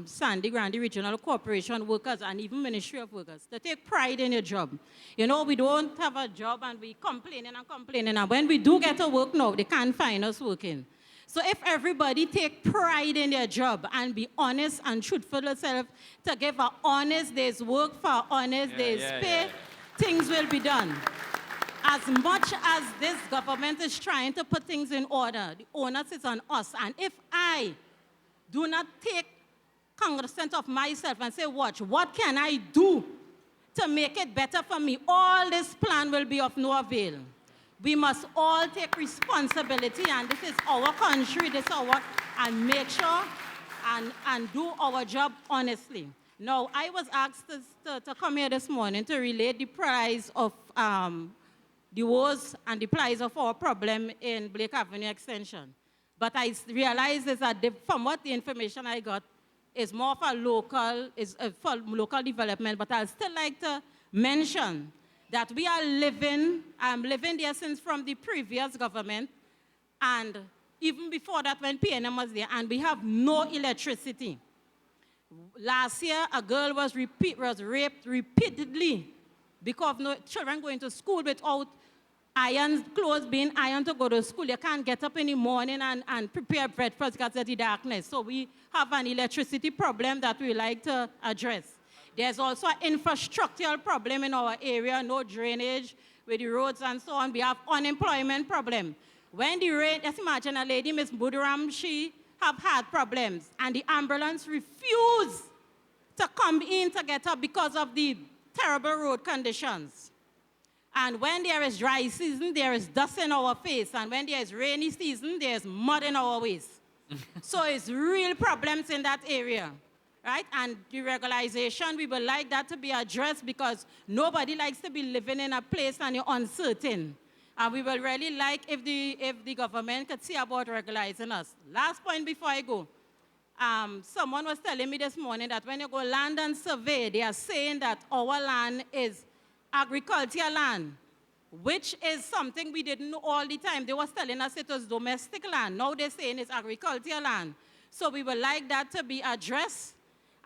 Sangre Grande Regional Corporation workers and even Ministry of Workers, to take pride in your job. You know, we don't have a job and we complaining and complaining, and when we do get to work now, they can't find us working. So if everybody take pride in their job and be honest and truthful themselves to give an honest day's work for an honest day's pay, things will be done. As much as this government is trying to put things in order, the onus is on us. And if I do not take cognizance of myself and say, watch, what can I do to make it better for me? All this plan will be of no avail. We must all take responsibility, and this is our country, this is our, and make sure and do our job honestly. Now, I was asked to come here this morning to relate the price of the woes and the plies of our problem in Blake Avenue Extension. But I realize is that from what the information I got is more for local development, but I'd still like to mention that we are living, I'm living there since from the previous government, and even before that when PNM was there, and we have no electricity. Last year, a girl was raped repeatedly because no children going to school without clothes being ironed to go to school. You can't get up in the morning and prepare breakfast because of the darkness. So we have an electricity problem that we like to address. There's also an infrastructural problem in our area, no drainage with the roads and so on. We have unemployment problem. When the rain, just imagine a lady, Miss Buduram, she have had problems, and the ambulance refused to come in to get her because of the terrible road conditions. And when there is dry season, there is dust in our face. And when there is rainy season, there is mud in our waist. So it's real problems in that area. right? And deregularization, we would like that to be addressed because nobody likes to be living in a place and you're uncertain. And we would really like if the government could see about regularizing us. Last point before I go. Someone was telling me this morning that when you go land and survey, they are saying that our land is agricultural land, which is something we didn't know all the time. They were telling us it was domestic land. Now they're saying it's agricultural land. So we would like that to be addressed.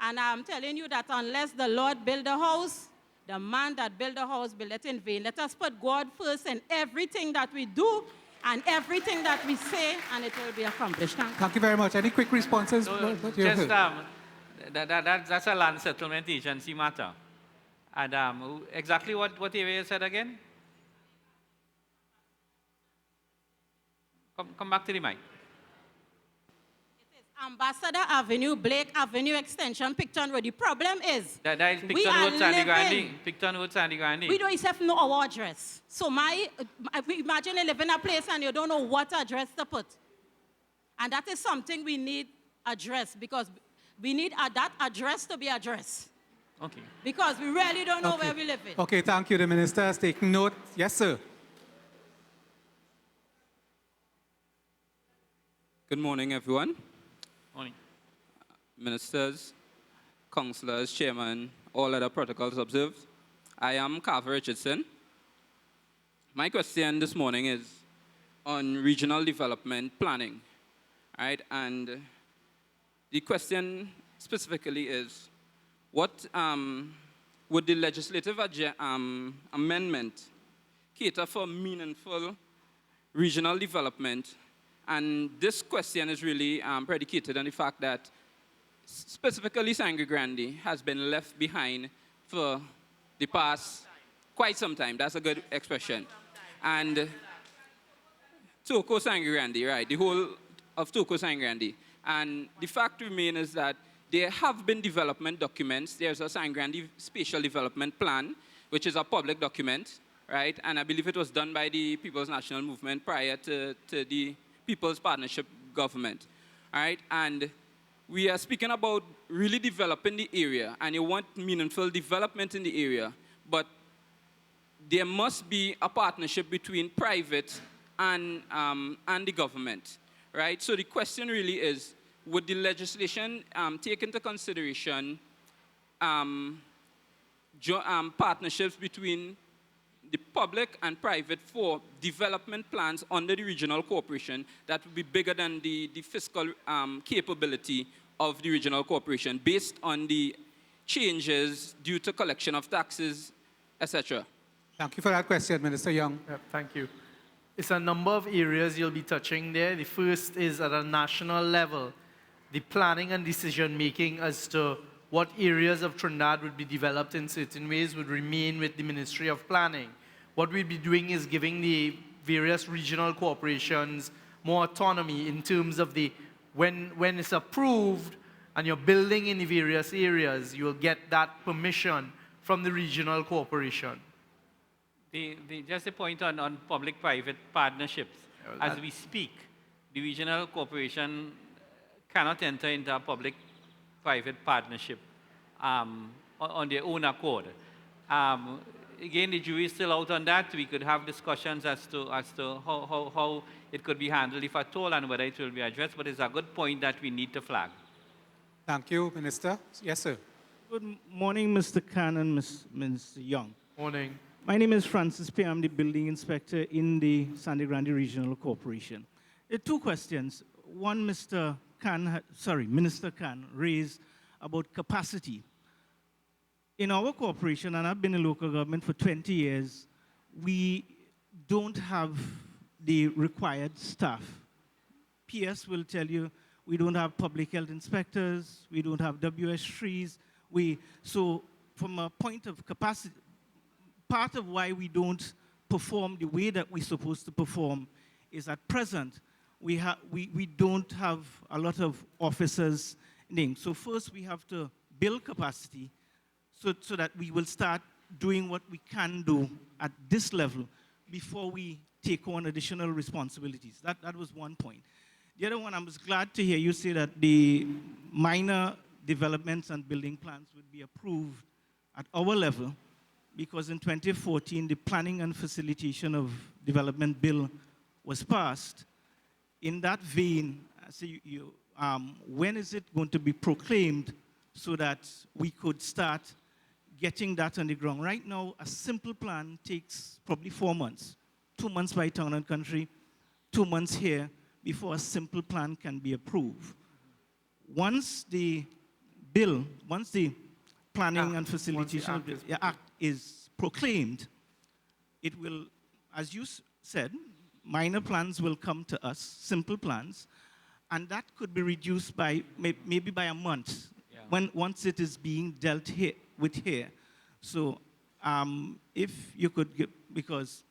And I'm telling you that unless the Lord build a house, the man that built the house built it in vain. Let us put God first in everything that we do and everything that we say, and it will be accomplished. Thank you very much. Any quick responses? Just, that's a land settlement agency matter. And exactly what area you said again? Come back to the mic. Ambassador Avenue, Blake Avenue Extension, Picton Road. The problem is, That is Picton Road, Sangre Grande. Picton Road, Sangre Grande. we don't even know our address. So imagine you live in a place and you don't know what address to put. And that is something we need addressed because we need that address to be addressed. Okay. Because we really don't know where we live in. Okay, thank you. The minister has taken note. Yes, sir. Good morning, everyone. Morning. Ministers, councillors, chairman, all other protocols observed. I am Carver Richardson. My question this morning is on regional development planning, right? And the question specifically is, what would the legislative amendment cater for meaningful regional development? And this question is really predicated on the fact that specifically Sangre Grande has been left behind for the past quite some time. That's a good expression. And Toco Sangre Grande, right, the whole of Toco Sangre Grande. And the fact remains is that there have been development documents. There's a Sangre Grande Spatial Development Plan, which is a public document, right? And I believe it was done by the People's National Movement prior to the People's Partnership Government, all right? And we are speaking about really developing the area, and you want meaningful development in the area, but there must be a partnership between private and the government, right? So the question really is, would the legislation take into consideration partnerships between the public and private for development plans under the regional corporation that would be bigger than the fiscal capability of the regional corporation based on the changes due to collection of taxes, etc.? Thank you for that question, Minister Young. Thank you. It's a number of areas you'll be touching there. The first is at a national level, the planning and decision making as to what areas of Trinidad would be developed in certain ways would remain with the Ministry of Planning. What we'll be doing is giving the various regional corporations more autonomy in terms of when it's approved and you're building in the various areas, you'll get that permission from the regional corporation. Just a point on public-private partnerships. As we speak, the regional corporation cannot enter into a public-private partnership on their own accord. Again, the jury is still out on that. We could have discussions as to how it could be handled, if at all, and whether it will be addressed. But it's a good point that we need to flag. Thank you, Minister. Yes, sir. Good morning, Mr. Khan and Ms. Young. Morning. My name is Francis P. I'm the building inspector in the Sangre Grande Regional Corporation. There are two questions. One, Minister Khan raised about capacity. In our corporation, and I've been in local government for 20 years, we don't have the required staff. PS will tell you we don't have public health inspectors, we don't have WS3s. So from a point of capacity, part of why we don't perform the way that we're supposed to perform is at present, we don't have a lot of officers named. So first we have to build capacity so that we will start doing what we can do at this level before we take on additional responsibilities. That was one point. The other one, I was glad to hear you say that the minor developments and building plans would be approved at our level, because in 2014, the Planning and Facilitation of Development Bill was passed. In that vein, when is it going to be proclaimed so that we could start getting that on the ground? Right now, a simple plan takes probably 4 months. 2 months by town and country, 2 months here before a simple plan can be approved. Once the Planning and Facilitation Act is proclaimed, it will, as you said, minor plans will come to us, simple plans, and that could be reduced by maybe by a month once it is being dealt with here. So if you could give, because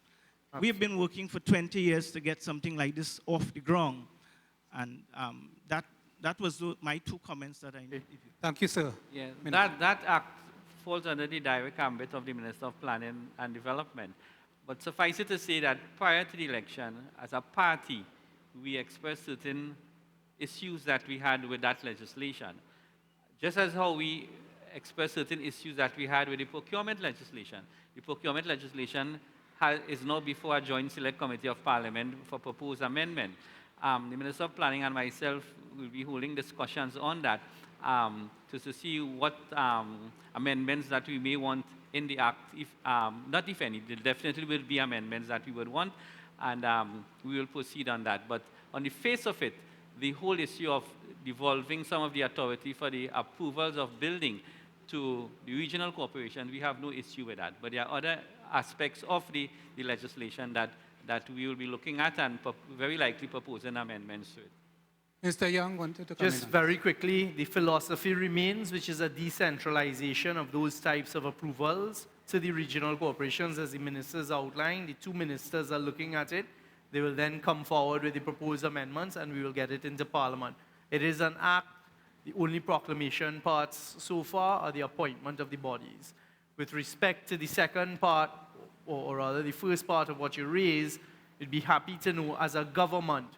we've been working for 20 years to get something like this off the ground, and that was my 2 comments that I made. Thank you, sir. Yeah, that act falls under the direct ambit of the Minister of Planning and Development. But suffice it to say that prior to the election, as a party, we expressed certain issues that we had with that legislation. Just as how we expressed certain issues that we had with the procurement legislation. The procurement legislation is now before a joint select committee of Parliament for proposed amendment. The Minister of Planning and myself will be holding discussions on that to see what amendments that we may want in the Act, not if any, there definitely will be amendments that we would want, and we will proceed on that. But on the face of it, the whole issue of devolving some of the authority for the approvals of building to the regional corporation, we have no issue with that. But there are other aspects of the legislation that we will be looking at and very likely proposing amendments to it. Mr. Young wanted to comment. Just very quickly, the philosophy remains, which is a decentralization of those types of approvals to the regional corporations, as the ministers outlined. The 2 ministers are looking at it. They will then come forward with the proposed amendments, and we will get it into Parliament. It is an act. The only proclamation parts so far are the appointment of the bodies. With respect to the second part, or rather the first part of what you raised, we'd be happy to know, as a government,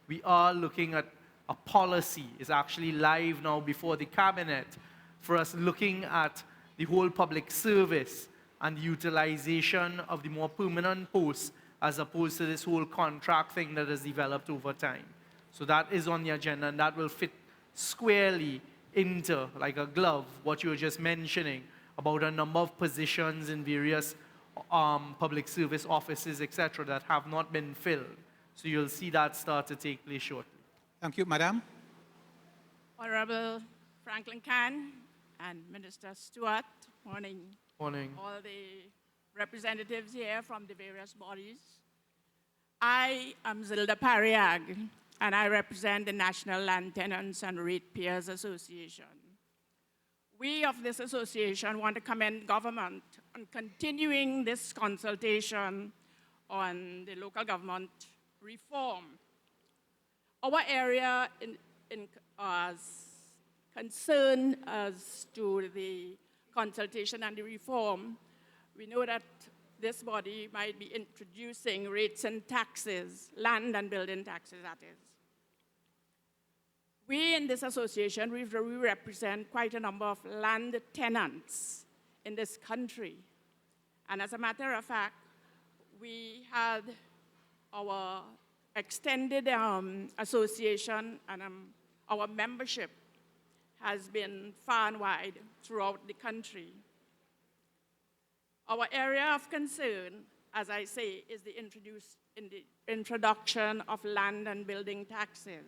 we are looking at a policy is actually live now before the cabinet for us looking at the whole public service and the utilization of the more permanent posts as opposed to this whole contract thing that has developed over time. So that is on the agenda, and that will fit squarely into, like a glove, what you were just mentioning about a number of positions in various public service offices, etc., that have not been filled. So you'll see that start to take place shortly. Thank you, Madam. Honorable Franklin Can and Minister Stewart, morning. Morning. All the representatives here from the various bodies. I am Zilda Pariag, and I represent the National Land Tenants and Ratepayers Association. We of this association want to commend government on continuing this consultation on the local government reform. Our area is concerned as to the consultation and the reform. We know that this body might be introducing rates and taxes, land and building taxes, that is. We in this association, we represent quite a number of land tenants in this country. And as a matter of fact, we had our extended association, and our membership has been far and wide throughout the country. Our area of concern, as I say, is the introduction of land and building taxes.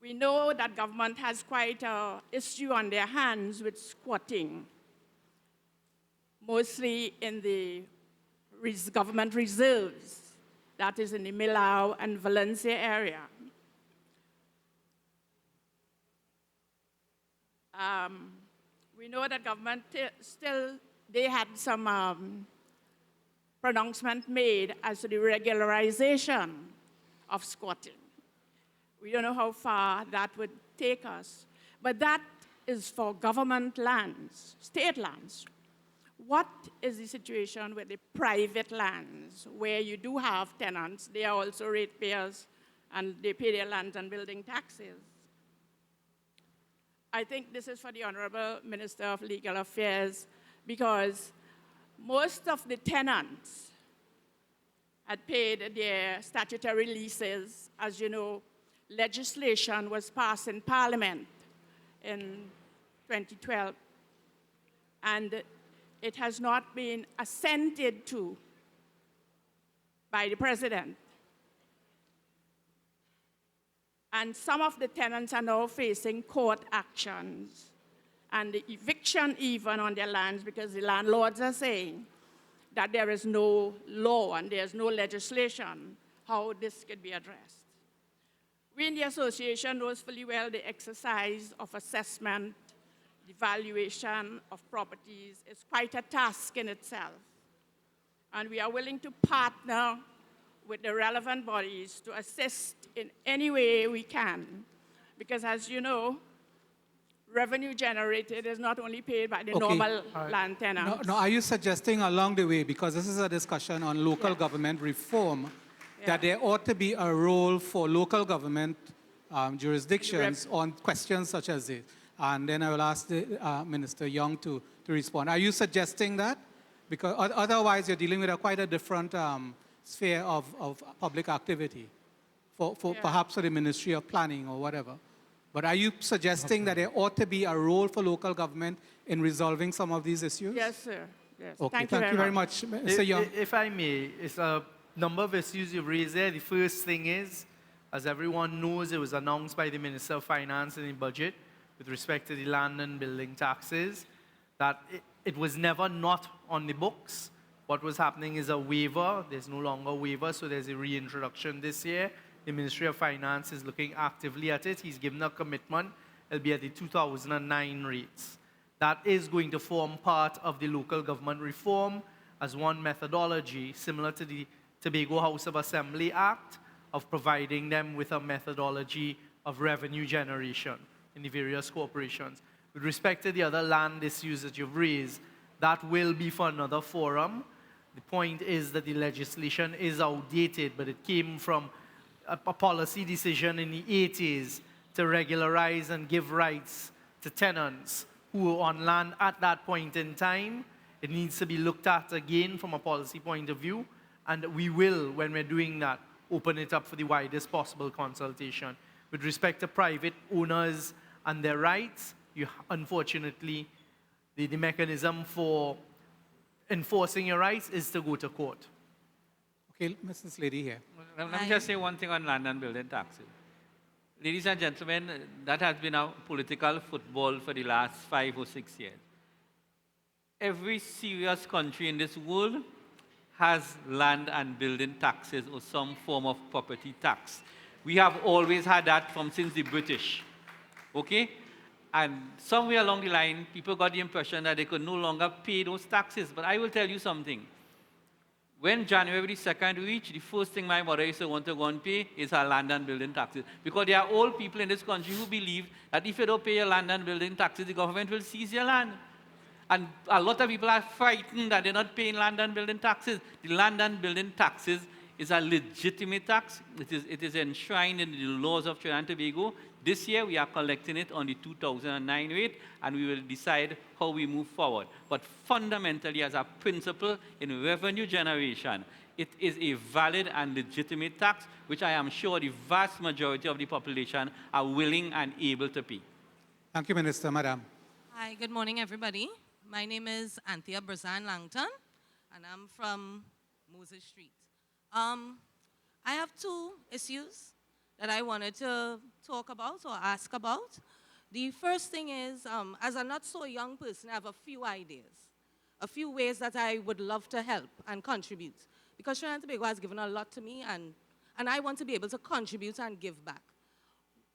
We know that government has quite an issue on their hands with squatting, mostly in the government reserves, that is in the Millau and Valencia area. We know that government they had some pronouncement made as to the regularization of squatting. We don't know how far that would take us, but that is for government lands, state lands. What is the situation with the private lands where you do have tenants? They are also ratepayers and they pay their lands and building taxes. I think this is for the Honorable Minister of Legal Affairs, because most of the tenants had paid their statutory leases. As you know, legislation was passed in Parliament in 2012, and it has not been assented to by the President. And some of the tenants are now facing court actions and the eviction even on their lands, because the landlords are saying that there is no law and there's no legislation how this could be addressed. We in the association knows fully well the exercise of assessment, the valuation of properties is quite a task in itself. And we are willing to partner with the relevant bodies to assist in any way we can. Because as you know, revenue generated is not only paid by the normal land tenants. No, are you suggesting along the way, because this is a discussion on local government reform, that there ought to be a role for local government jurisdictions on questions such as this? And then I will ask the, Minister Young to respond. Are you suggesting that? Because otherwise you're dealing with quite a different sphere of public activity for perhaps for the Ministry of Planning or whatever. But are you suggesting that there ought to be a role for local government in resolving some of these issues? Yes, sir. Yes. Okay, thank you very much, Mr. Young. If I may, it's a number of issues you've raised there. The first thing is, as everyone knows, it was announced by the Minister of Finance in the budget with respect to the land and building taxes that it was never not on the books. What was happening is a waiver. There's no longer a waiver, so there's a reintroduction this year. The Ministry of Finance is looking actively at it. He's given a commitment. It'll be at the 2009 rates. That is going to form part of the local government reform as one methodology, similar to the Tobago House of Assembly Act, of providing them with a methodology of revenue generation in the various corporations. With respect to the other land issues that you've raised, that will be for another forum. The point is that the legislation is outdated, but it came from a policy decision in the 80s to regularize and give rights to tenants who were on land at that point in time. It needs to be looked at again from a policy point of view, and we will, when we're doing that, open it up for the widest possible consultation. With respect to private owners and their rights, unfortunately, the mechanism for enforcing your rights is to go to court. Okay, Mrs. Lady here. Let me just say one thing on land and building taxes. Ladies and gentlemen, that has been a political football for the last 5 or 6 years. Every serious country in this world has land and building taxes or some form of property tax. We have always had that since the British, okay? And somewhere along the line, people got the impression that they could no longer pay those taxes. But I will tell you something. When January 2nd reached, the first thing my mother used to want to go and pay is her land and building taxes. Because there are old people in this country who believe that if you don't pay your land and building taxes, the government will seize your land. And a lot of people are frightened that they're not paying land and building taxes. The land and building taxes is a legitimate tax. It is enshrined in the laws of Trinidad and Tobago. This year, we are collecting it on the 2009 rate, and we will decide how we move forward. But fundamentally, as a principle in revenue generation, it is a valid and legitimate tax, which I am sure the vast majority of the population are willing and able to pay. Thank you, Minister. Madam. Hi, good morning, everybody. My name is Anthea Brazan Langton, and I'm from Moses Street. I have two issues that I wanted to talk about or ask about. The first thing is, as a not so young person, I have a few ideas, a few ways that I would love to help and contribute. Because Trinidad and Tobago has given a lot to me, and I want to be able to contribute and give back.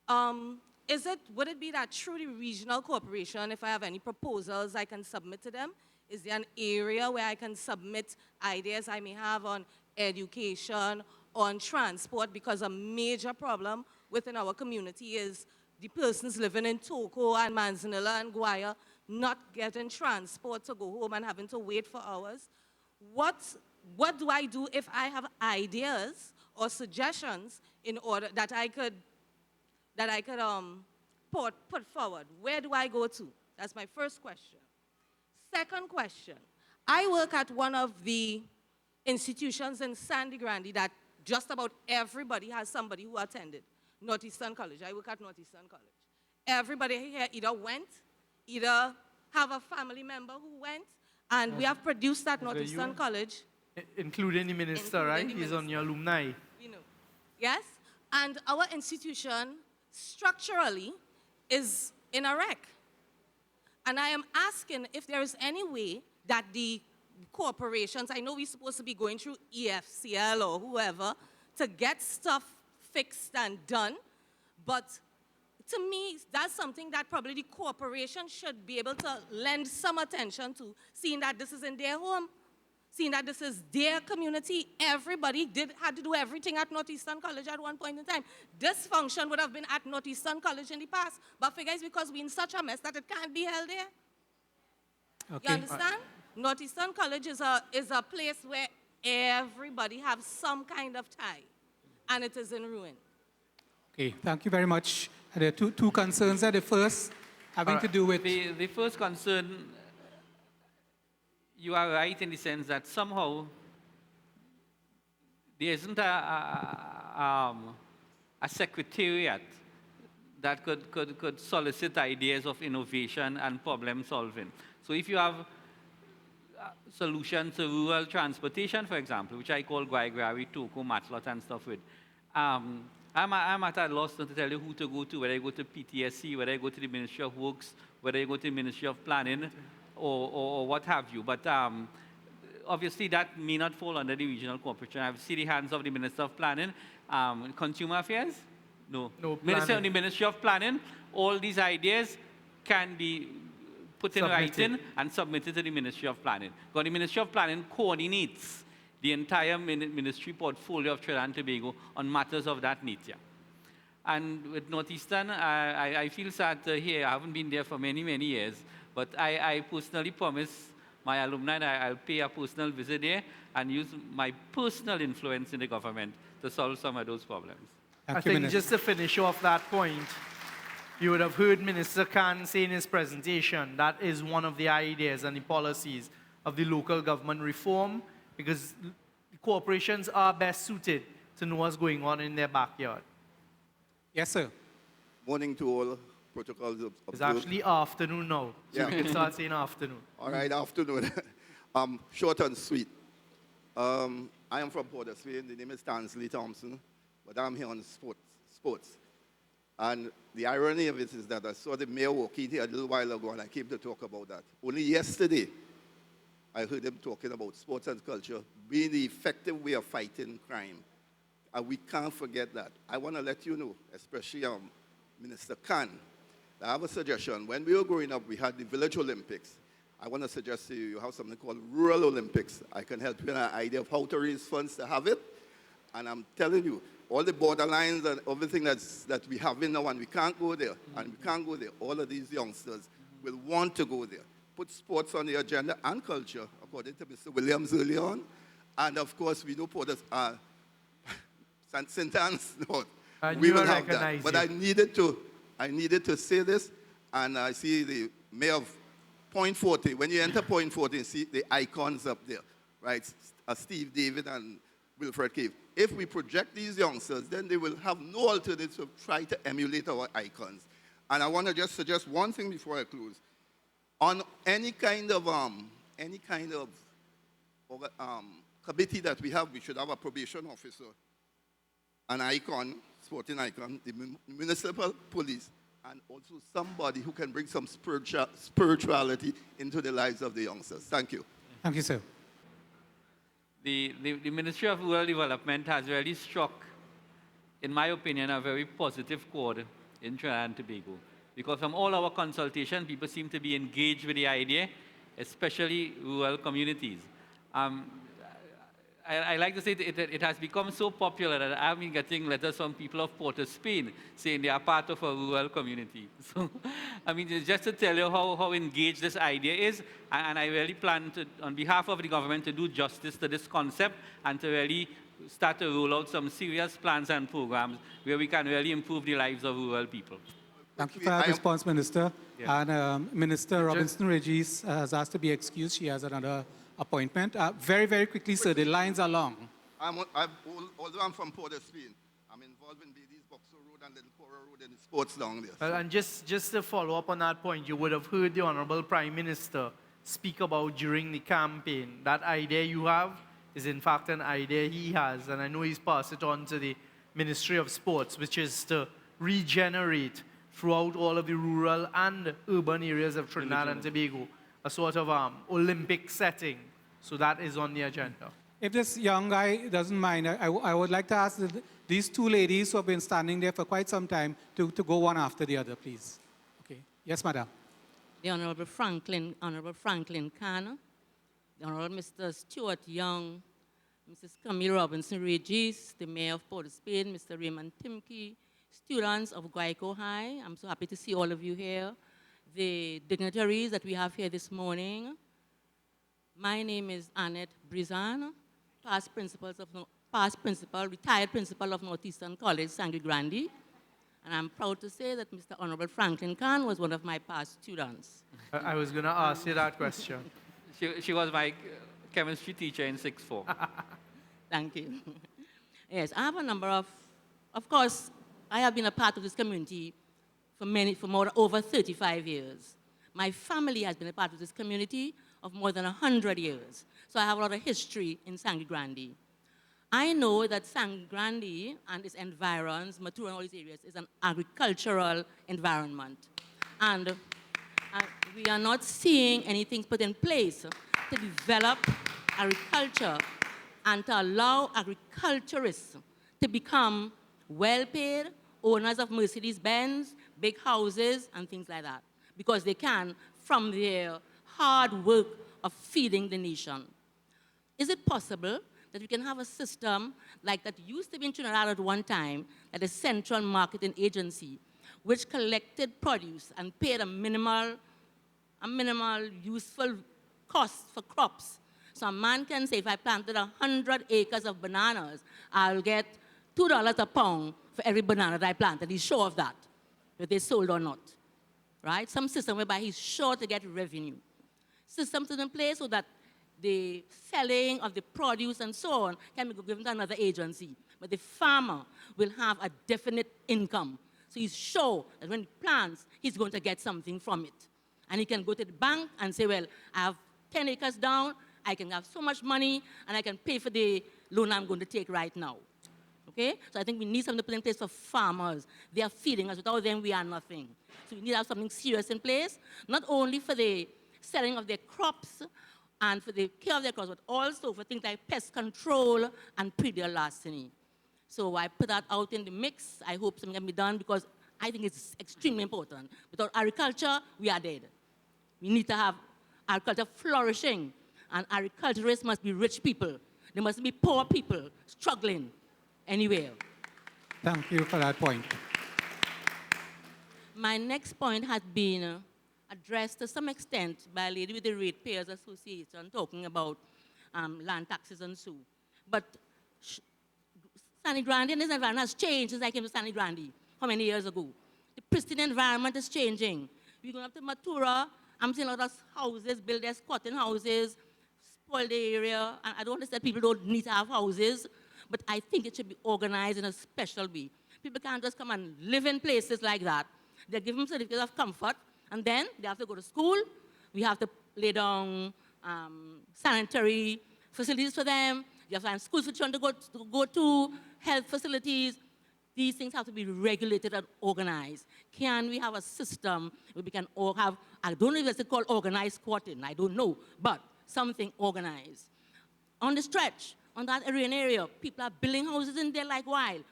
Would it be that through the regional corporation, if I have any proposals I can submit to them? Is there an area where I can submit ideas I may have on education, on transport? Because a major problem within our community is the persons living in Toco and Manzanilla and Guaico not getting transport to go home and having to wait for hours. What do I do if I have ideas or suggestions in order that I could put forward, where do I go to? That's my first question. Second question, I work at one of the institutions in Sangre Grande that just about everybody has somebody who attended, Northeastern College. I work at Northeastern College. Everybody here either went, either have a family member who went, and we have produced at Northeastern College. Including the minister, right? He's on your alumni. You know, yes? And our institution structurally is in a wreck. And I am asking if there is any way that the corporations, I know we're supposed to be going through EFCL or whoever to get stuff fixed and done, but to me, that's something that probably the corporation should be able to lend some attention to, seeing that this is in their home, seeing that this is their community. Everybody had to do everything at Northeastern College at one point in time. This function would have been at Northeastern College in the past, but figure it's because we're in such a mess that it can't be held there. Okay. You understand? Northeastern College is a place where everybody has some kind of tie, and it is in ruin. Okay, thank you very much. There are two concerns. The first having to do with... The first concern, you are right in the sense that somehow there isn't a secretariat that could solicit ideas of innovation and problem solving. So if you have solutions to rural transportation, for example, which I call Guaico, Toco, Matlot and stuff with, I'm at a loss not to tell you who to go to, whether I go to PTSC, whether I go to the Ministry of Works, whether I go to the Ministry of Planning, or what have you. But obviously that may not fall under the regional corporation. I see the hands of the Minister of Planning. Consumer Affairs? No. Minister of the Ministry of Planning, all these ideas can be put in writing and submitted to the Ministry of Planning. Because the Ministry of Planning coordinates the entire ministry portfolio of Trinidad and Tobago on matters of that nature. And with Northeastern, I feel sad to hear, I haven't been there for many, many years, but I personally promise my alumni that I'll pay a personal visit there and use my personal influence in the government to solve some of those problems. I think just to finish off that point, you would have heard Minister Khan say in his presentation that is one of the ideas and the policies of the local government reform, because corporations are best suited to know what's going on in their backyard. Yes, sir. Morning to all protocols observed. It's actually afternoon now, so we can start saying afternoon. All right, afternoon. Short and sweet. I am from Port of Spain. The name is Tansley Thompson, but I'm here on sports. And the irony of it is that I saw the mayor walking here a little while ago, and I came to talk about that. Only yesterday, I heard him talking about sports and culture being the effective way of fighting crime. And we can't forget that. I want to let you know, especially Minister Khan, I have a suggestion. When we were growing up, we had the Village Olympics. I want to suggest to you, you have something called Rural Olympics. I can help you with an idea of how to raise funds to have it. And I'm telling you, all the borderlines and everything that we have in now, and we can't go there, and we can't go there, all of these youngsters will want to go there. Put sports on the agenda and culture, according to Mr. Williams earlier on. And of course, we know Port of St. Anne's North. We will have that. But I needed to say this, and I see the mayor of Point 40. When you enter Point 40, you see the icons up there, right? Steve David and Wilfred Cave. If we project these youngsters, then they will have no alternative to try to emulate our icons. And I want to just suggest one thing before I close. On any kind of committee that we have, we should have a probation officer, an icon, sporting icon, the municipal police, and also somebody who can bring some spirituality into the lives of the youngsters. Thank you. Thank you, sir. The Ministry of Rural Development has really struck, in my opinion, a very positive chord in Trinidad and Tobago. Because from all our consultation, people seem to be engaged with the idea, especially rural communities. I like to say it has become so popular that I've been getting letters from people of Port of Spain saying they are part of a rural community. So, I mean, just to tell you how engaged this idea is, and I really plan to, on behalf of the government, to do justice to this concept and to really start to roll out some serious plans and programs where we can really improve the lives of rural people. Thank you for that response, Minister. Yeah. And Minister Robinson Regis has asked to be excused. She has another appointment. Very, very quickly, sir, the lines are long. Although I'm from Port of Spain, I'm involved in Beatty's Boxer Road and Little Cora Road and the sports down there. Well, and just to follow up on that point, you would have heard the Honorable Prime Minister speak about during the campaign. That idea you have is in fact an idea he has, and I know he's passed it on to the Ministry of Sports, which is to regenerate throughout all of the rural and urban areas of Trinidad and Tobago a sort of Olympic setting. So that is on the agenda. If this young guy doesn't mind, I would like to ask these two ladies who have been standing there for quite some time to go one after the other, please. Okay. Yes, madam. The Honorable Franklin Khan, the Honorable Mr. Stuart Young, Mrs. Camille Robinson Regis, the Mayor of Port of Spain, Mr. Raymond Timke, students of Guaico High. I'm so happy to see all of you here. The dignitaries that we have here this morning. My name is Annette Brizan, retired principal of Northeastern College, Sangre Grande. And I'm proud to say that Mr. Honorable Franklin Khan was one of my past students. I was going to ask you that question. She was my chemistry teacher in 6th form. Thank you. Yes, I have a number of course, I have been a part of this community for over 35 years. My family has been a part of this community of more than 100 years. So I have a lot of history in Sangre Grande. I know that Sangre Grande and its environs, Matura and all these areas, is an agricultural environment. And we are not seeing anything put in place to develop agriculture and to allow agriculturists to become well-paid owners of Mercedes-Benz, big houses, and things like that, because they can from their hard work of feeding the nation. Is it possible that we can have a system like that used to be in Trinidad at one time, at a central marketing agency, which collected produce and paid a minimal useful cost for crops? So a man can say, if I planted 100 acres of bananas, I'll get $2 a pound for every banana that I planted. He's sure of that, whether they sold or not, right? Some system whereby he's sure to get revenue. Systems in place so that the selling of the produce and so on can be given to another agency. But the farmer will have a definite income. So he's sure that when he plants, he's going to get something from it. And he can go to the bank and say, well, I have 10 acres down, I can have so much money, and I can pay for the loan I'm going to take right now. Okay? So I think we need something to put in place for farmers. They are feeding us. Without them, we are nothing. So we need to have something serious in place, not only for the selling of their crops and for the care of their crops, but also for things like pest control and predator larceny. So I put that out in the mix. I hope something can be done because I think it's extremely important. Without agriculture, we are dead. We need to have agriculture flourishing, and agriculturists must be rich people. They mustn't be poor people struggling anywhere. Thank you for that point. My next point has been addressed to some extent by a lady with the Ratepayers Association talking about land taxes and so. But Sangre Grande and this environment has changed since I came to Sangre Grande, how many years ago? The pristine environment is changing. We're going up to Matura, I'm seeing a lot of houses, build their squatting houses, spoil the area. And I don't understand people don't need to have houses, but I think it should be organized in a special way. People can't just come and live in places like that. They're given certificates of comfort, and then they have to go to school. We have to lay down sanitary facilities for them. You have to find schools for children to go to, health facilities. These things have to be regulated and organized. Can we have a system where we can all have, I don't know if it's called organized squatting, I don't know, but something organized. On the stretch, on that area, people are building houses in there like wild.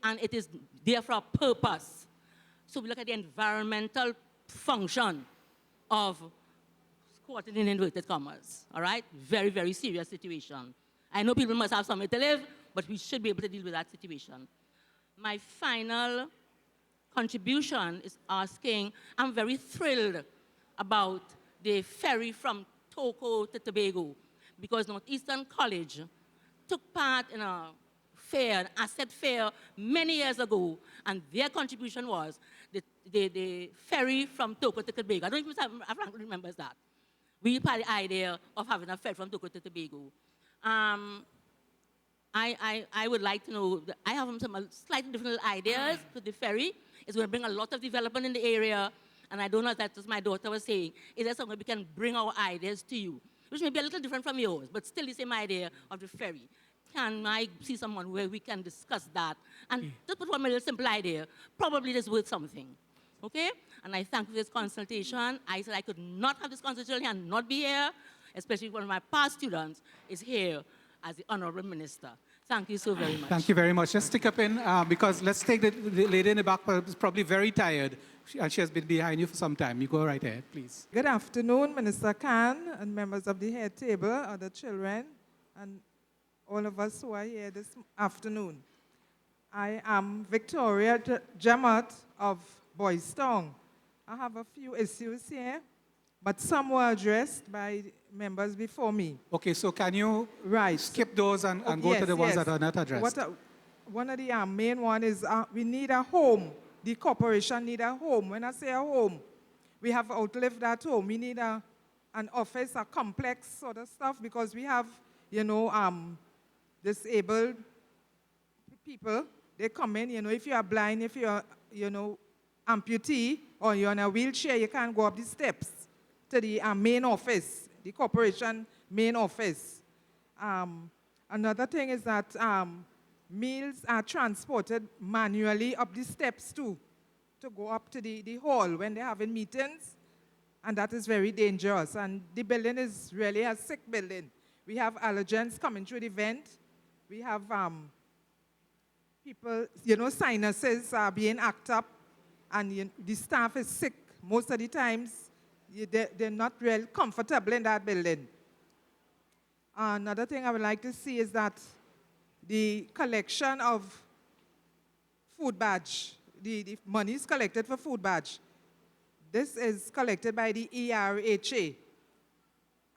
And it is there for a purpose. So we look at the environmental function of squatting in inverted commas, all right? Very, very serious situation. I know people must have somewhere to live, but we should be able to deal with that situation. My final contribution is asking, I'm very thrilled about the ferry from Toco to Tobago, because Northeastern College took part in a fair, an asset fair, many years ago, and their contribution was the ferry from Toco to Tobago. I don't know if Frank remembers that. We had the idea of having a ferry from Toco to Tobago. I would like to know, I have some slightly different ideas for the ferry. It's going to bring a lot of development in the area, and I don't know if that's what my daughter was saying. Is there something we can bring our ideas to you, which may be a little different from yours, but still the same idea of the ferry? Can I see someone where we can discuss that? And just put one little simple idea, probably it's worth something, okay? And I thank you for this consultation. I said I could not have this consultation and not be here, especially one of my past students is here as the Honorable Minister. Thank you so very much. Thank you very much. Just stick up in, because let's take the lady in the back, who's probably very tired, and she has been behind you for some time. You go right ahead, please. Good afternoon, Minister Khan and members of the head table, other children, and all of us who are here this afternoon. I am Victoria Jamat of Boys Town. I have a few issues here, but some were addressed by members before me. Okay, so can you skip those and go to the ones that are not addressed? One of the main one is we need a home. The corporation need a home. When I say a home, we have outlived that home. We need an office, a complex sort of stuff, because we have, disabled people. They come in, if you are blind, if you are, amputee, or you're in a wheelchair, you can't go up the steps to the main office, the corporation main office. Another thing is that meals are transported manually up the steps too, to go up to the hall when they're having meetings, and that is very dangerous. And the building is really a sick building. We have allergens coming through the vent. We have people, sinuses are being acted up, and the staff is sick most of the times. They're not real comfortable in that building. Another thing I would like to see is that the collection of food badge, the money is collected for food badge. This is collected by the ERHA.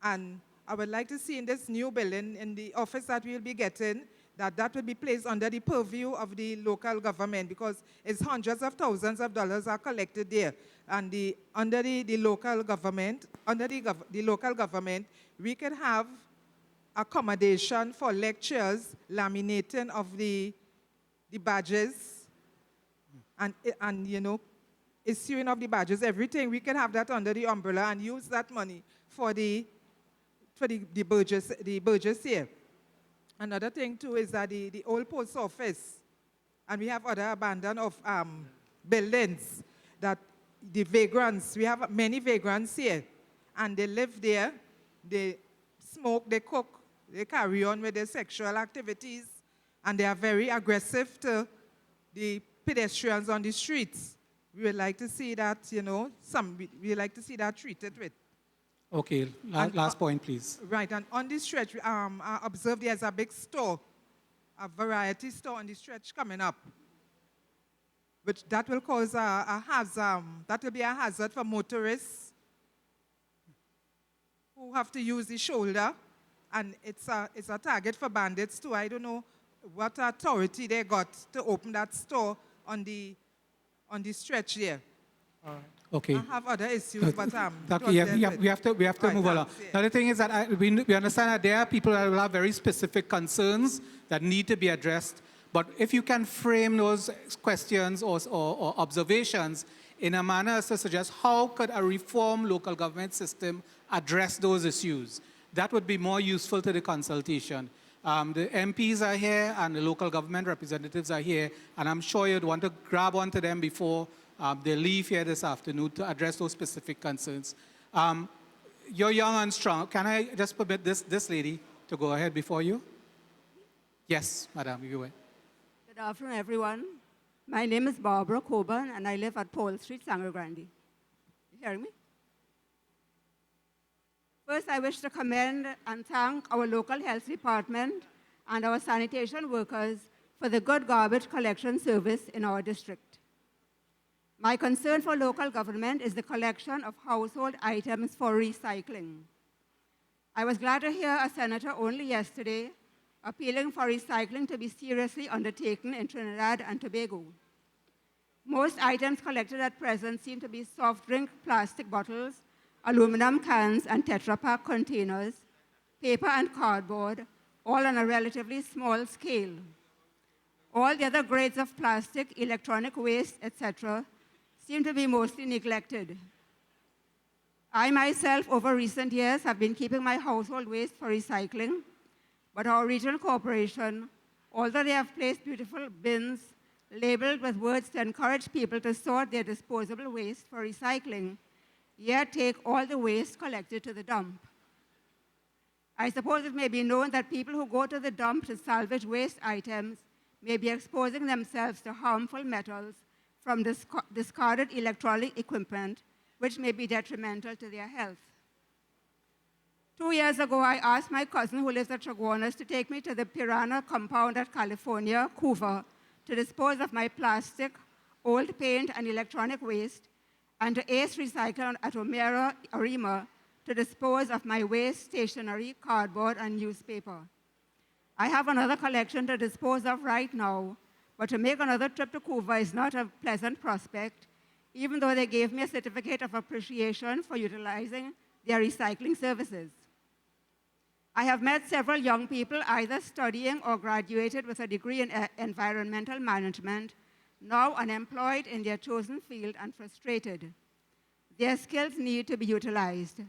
And I would like to see in this new building, in the office that we'll be getting, that will be placed under the purview of the local government, because it's hundreds of thousands of dollars are collected there. And under the local government, we could have accommodation for lectures, laminating of the badges, and issuing of the badges, everything. We can have that under the umbrella and use that money for the Burgess here. Another thing too is that the old post office, and we have other abandoned buildings, that the vagrants, we have many vagrants here, and they live there, they smoke, they cook, they carry on with their sexual activities, and they are very aggressive to the pedestrians on the streets. We would like to see that, we would like to see that treated with. Okay, last point, please. Right, and on this stretch, I observed there's a big store, a variety store on the stretch coming up, which that will cause a hazard, that will be a hazard for motorists who have to use the shoulder, and it's a target for bandits too. I don't know what authority they got to open that store on the stretch there. All right. Okay. I have other issues, but we have to move along. Now the thing is that we understand that there are people that will have very specific concerns that need to be addressed. But if you can frame those questions or observations in a manner as to suggest how could a reformed local government system address those issues, that would be more useful to the consultation. The MPs are here and the local government representatives are here, and I'm sure you'd want to grab onto them before they leave here this afternoon to address those specific concerns. You're young and strong. Can I just permit this lady to go ahead before you? Yes, madam, you go ahead. Good afternoon, everyone. My name is Barbara Coburn, and I live at Paul Street, Sangre Grande. You hearing me? First, I wish to commend and thank our local health department and our sanitation workers for the good garbage collection service in our district. My concern for local government is the collection of household items for recycling. I was glad to hear a senator only yesterday appealing for recycling to be seriously undertaken in Trinidad and Tobago. Most items collected at present seem to be soft drink plastic bottles, aluminum cans and Tetra Pak containers, paper and cardboard, all on a relatively small scale. All the other grades of plastic, electronic waste, etc., seem to be mostly neglected. I myself, over recent years, have been keeping my household waste for recycling, but our regional corporation, although they have placed beautiful bins labeled with words to encourage people to sort their disposable waste for recycling, yet take all the waste collected to the dump. I suppose it may be known that people who go to the dump to salvage waste items may be exposing themselves to harmful metals from discarded electronic equipment, which may be detrimental to their health. 2 years ago, I asked my cousin who lives at Chaguanas to take me to the Piranha compound at California, Coover, to dispose of my plastic, old paint, and electronic waste, and to Ace Recycle at O'Meara, Arima, to dispose of my waste, stationery, cardboard, and newspaper. I have another collection to dispose of right now, but to make another trip to Cuba is not a pleasant prospect, even though they gave me a certificate of appreciation for utilizing their recycling services. I have met several young people either studying or graduated with a degree in environmental management, now unemployed in their chosen field and frustrated. Their skills need to be utilized.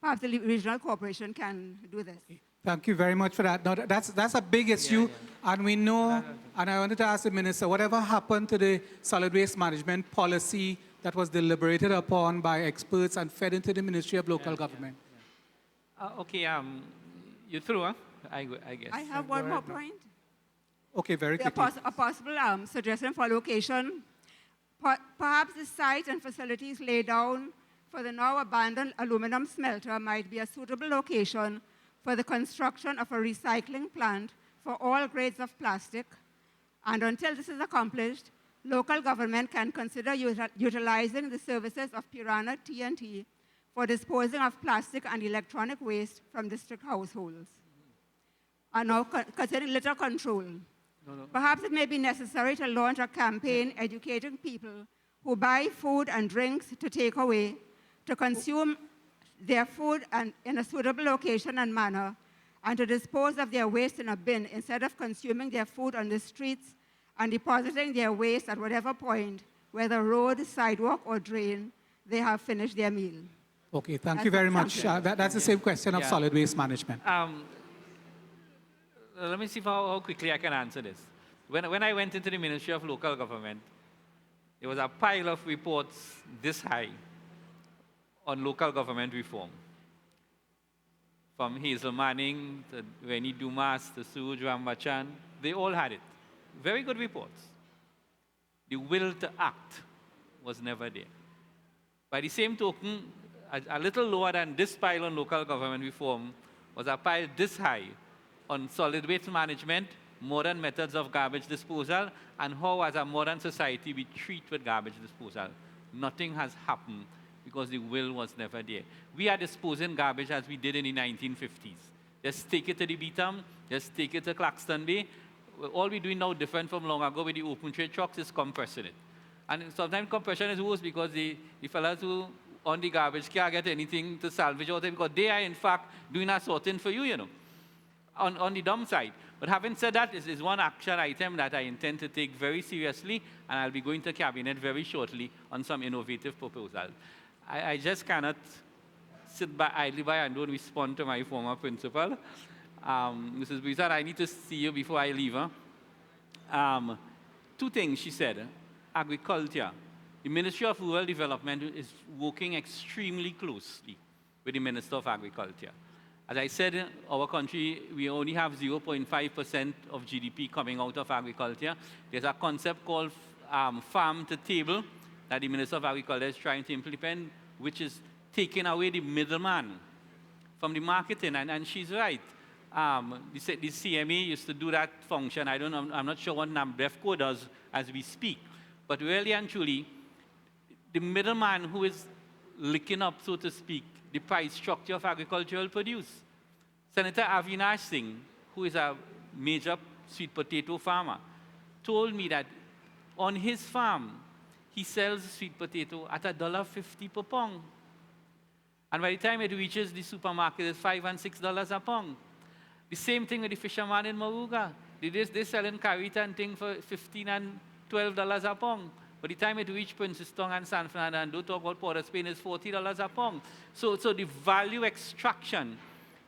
Perhaps the regional corporation can do this. Thank you very much for that. Now, that's a big issue, and we know, and I wanted to ask the minister, whatever happened to the solid waste management policy that was deliberated upon by experts and fed into the Ministry of Local Government? Okay, you through, huh? I guess. I have one more point. Okay, very quickly. A possible suggestion for location. Perhaps the site and facilities laid down for the now abandoned aluminum smelter might be a suitable location for the construction of a recycling plant for all grades of plastic. And until this is accomplished, local government can consider utilizing the services of Piranha T&T for disposing of plastic and electronic waste from district households. And now, concerning litter control. Perhaps it may be necessary to launch a campaign educating people who buy food and drinks to take away to consume their food in a suitable location and manner, and to dispose of their waste in a bin instead of consuming their food on the streets and depositing their waste at whatever point, whether road, sidewalk, or drain, they have finished their meal. Okay, thank you very much. That's the same question of solid waste management. Let me see how quickly I can answer this. When I went into the Ministry of Local Government, there was a pile of reports this high on local government reform. From Hazel Manning to Rennie Dumas to Suj Rambachan, they all had it. Very good reports. The will to act was never there. By the same token, a little lower than this pile on local government reform was a pile this high on solid waste management, modern methods of garbage disposal, and how as a modern society we treat with garbage disposal. Nothing has happened because the will was never there. We are disposing garbage as we did in the 1950s. Just take it to the Beetham, just take it to Claxton Bay. All we're doing now different from long ago with the open tray trucks is compressing it. And sometimes compression is worse because the fellas who on the garbage can't get anything to salvage out of it because they are in fact doing a sorting for you, you know, on the dump side. But having said that, this is one action item that I intend to take very seriously, and I'll be going to Cabinet very shortly on some innovative proposals. I just cannot sit by idly by and don't respond to my former principal. Mrs. Brizard, I need to see you before I leave. Huh? Two things she said. Agriculture. The Ministry of Rural Development is working extremely closely with the Minister of Agriculture. As I said, in our country, we only have 0.5% of GDP coming out of agriculture. There's a concept called farm to table that the Minister of Agriculture is trying to implement, which is taking away the middleman from the marketing. And she's right. The CME used to do that function. I'm not sure what NAMBREFCO does as we speak. But really and truly, the middleman who is licking up, so to speak, the price structure of agricultural produce. Senator Avinash Singh, who is a major sweet potato farmer, told me that on his farm, he sells sweet potato at $1.50 per pound. And by the time it reaches the supermarket, it's $5 and $6 a pound. The same thing with the fisherman in Moruga. They're selling carita and thing for $15 and $12 a pound. By the time it reaches Princeton and San Fernando, and don't talk about Port of Spain, it's $40 a pound. So the value extraction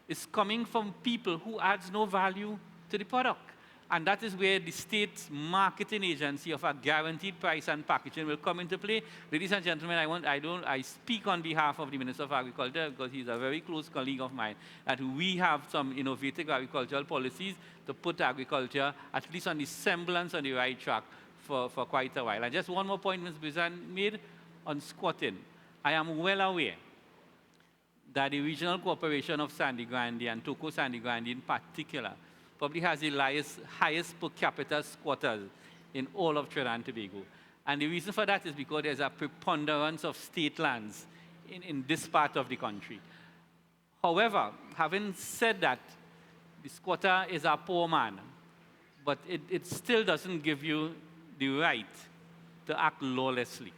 is coming from people who adds no value to the product. And that is where the state's marketing agency of a guaranteed price and packaging will come into play. Ladies and gentlemen, I speak on behalf of the Minister of Agriculture because he's a very close colleague of mine, that we have some innovative agricultural policies to put agriculture at least on the semblance on the right track for quite a while. And just one more point Ms. Bizan made on squatting. I am well aware that the regional cooperation of Sangre Grande and Toco Sangre Grande in particular probably has the highest per capita squatters in all of Trinidad and Tobago. And the reason for that is because there's a preponderance of state lands in this part of the country. However, having said that, the squatter is a poor man, but it still doesn't give you the right to act lawlessly.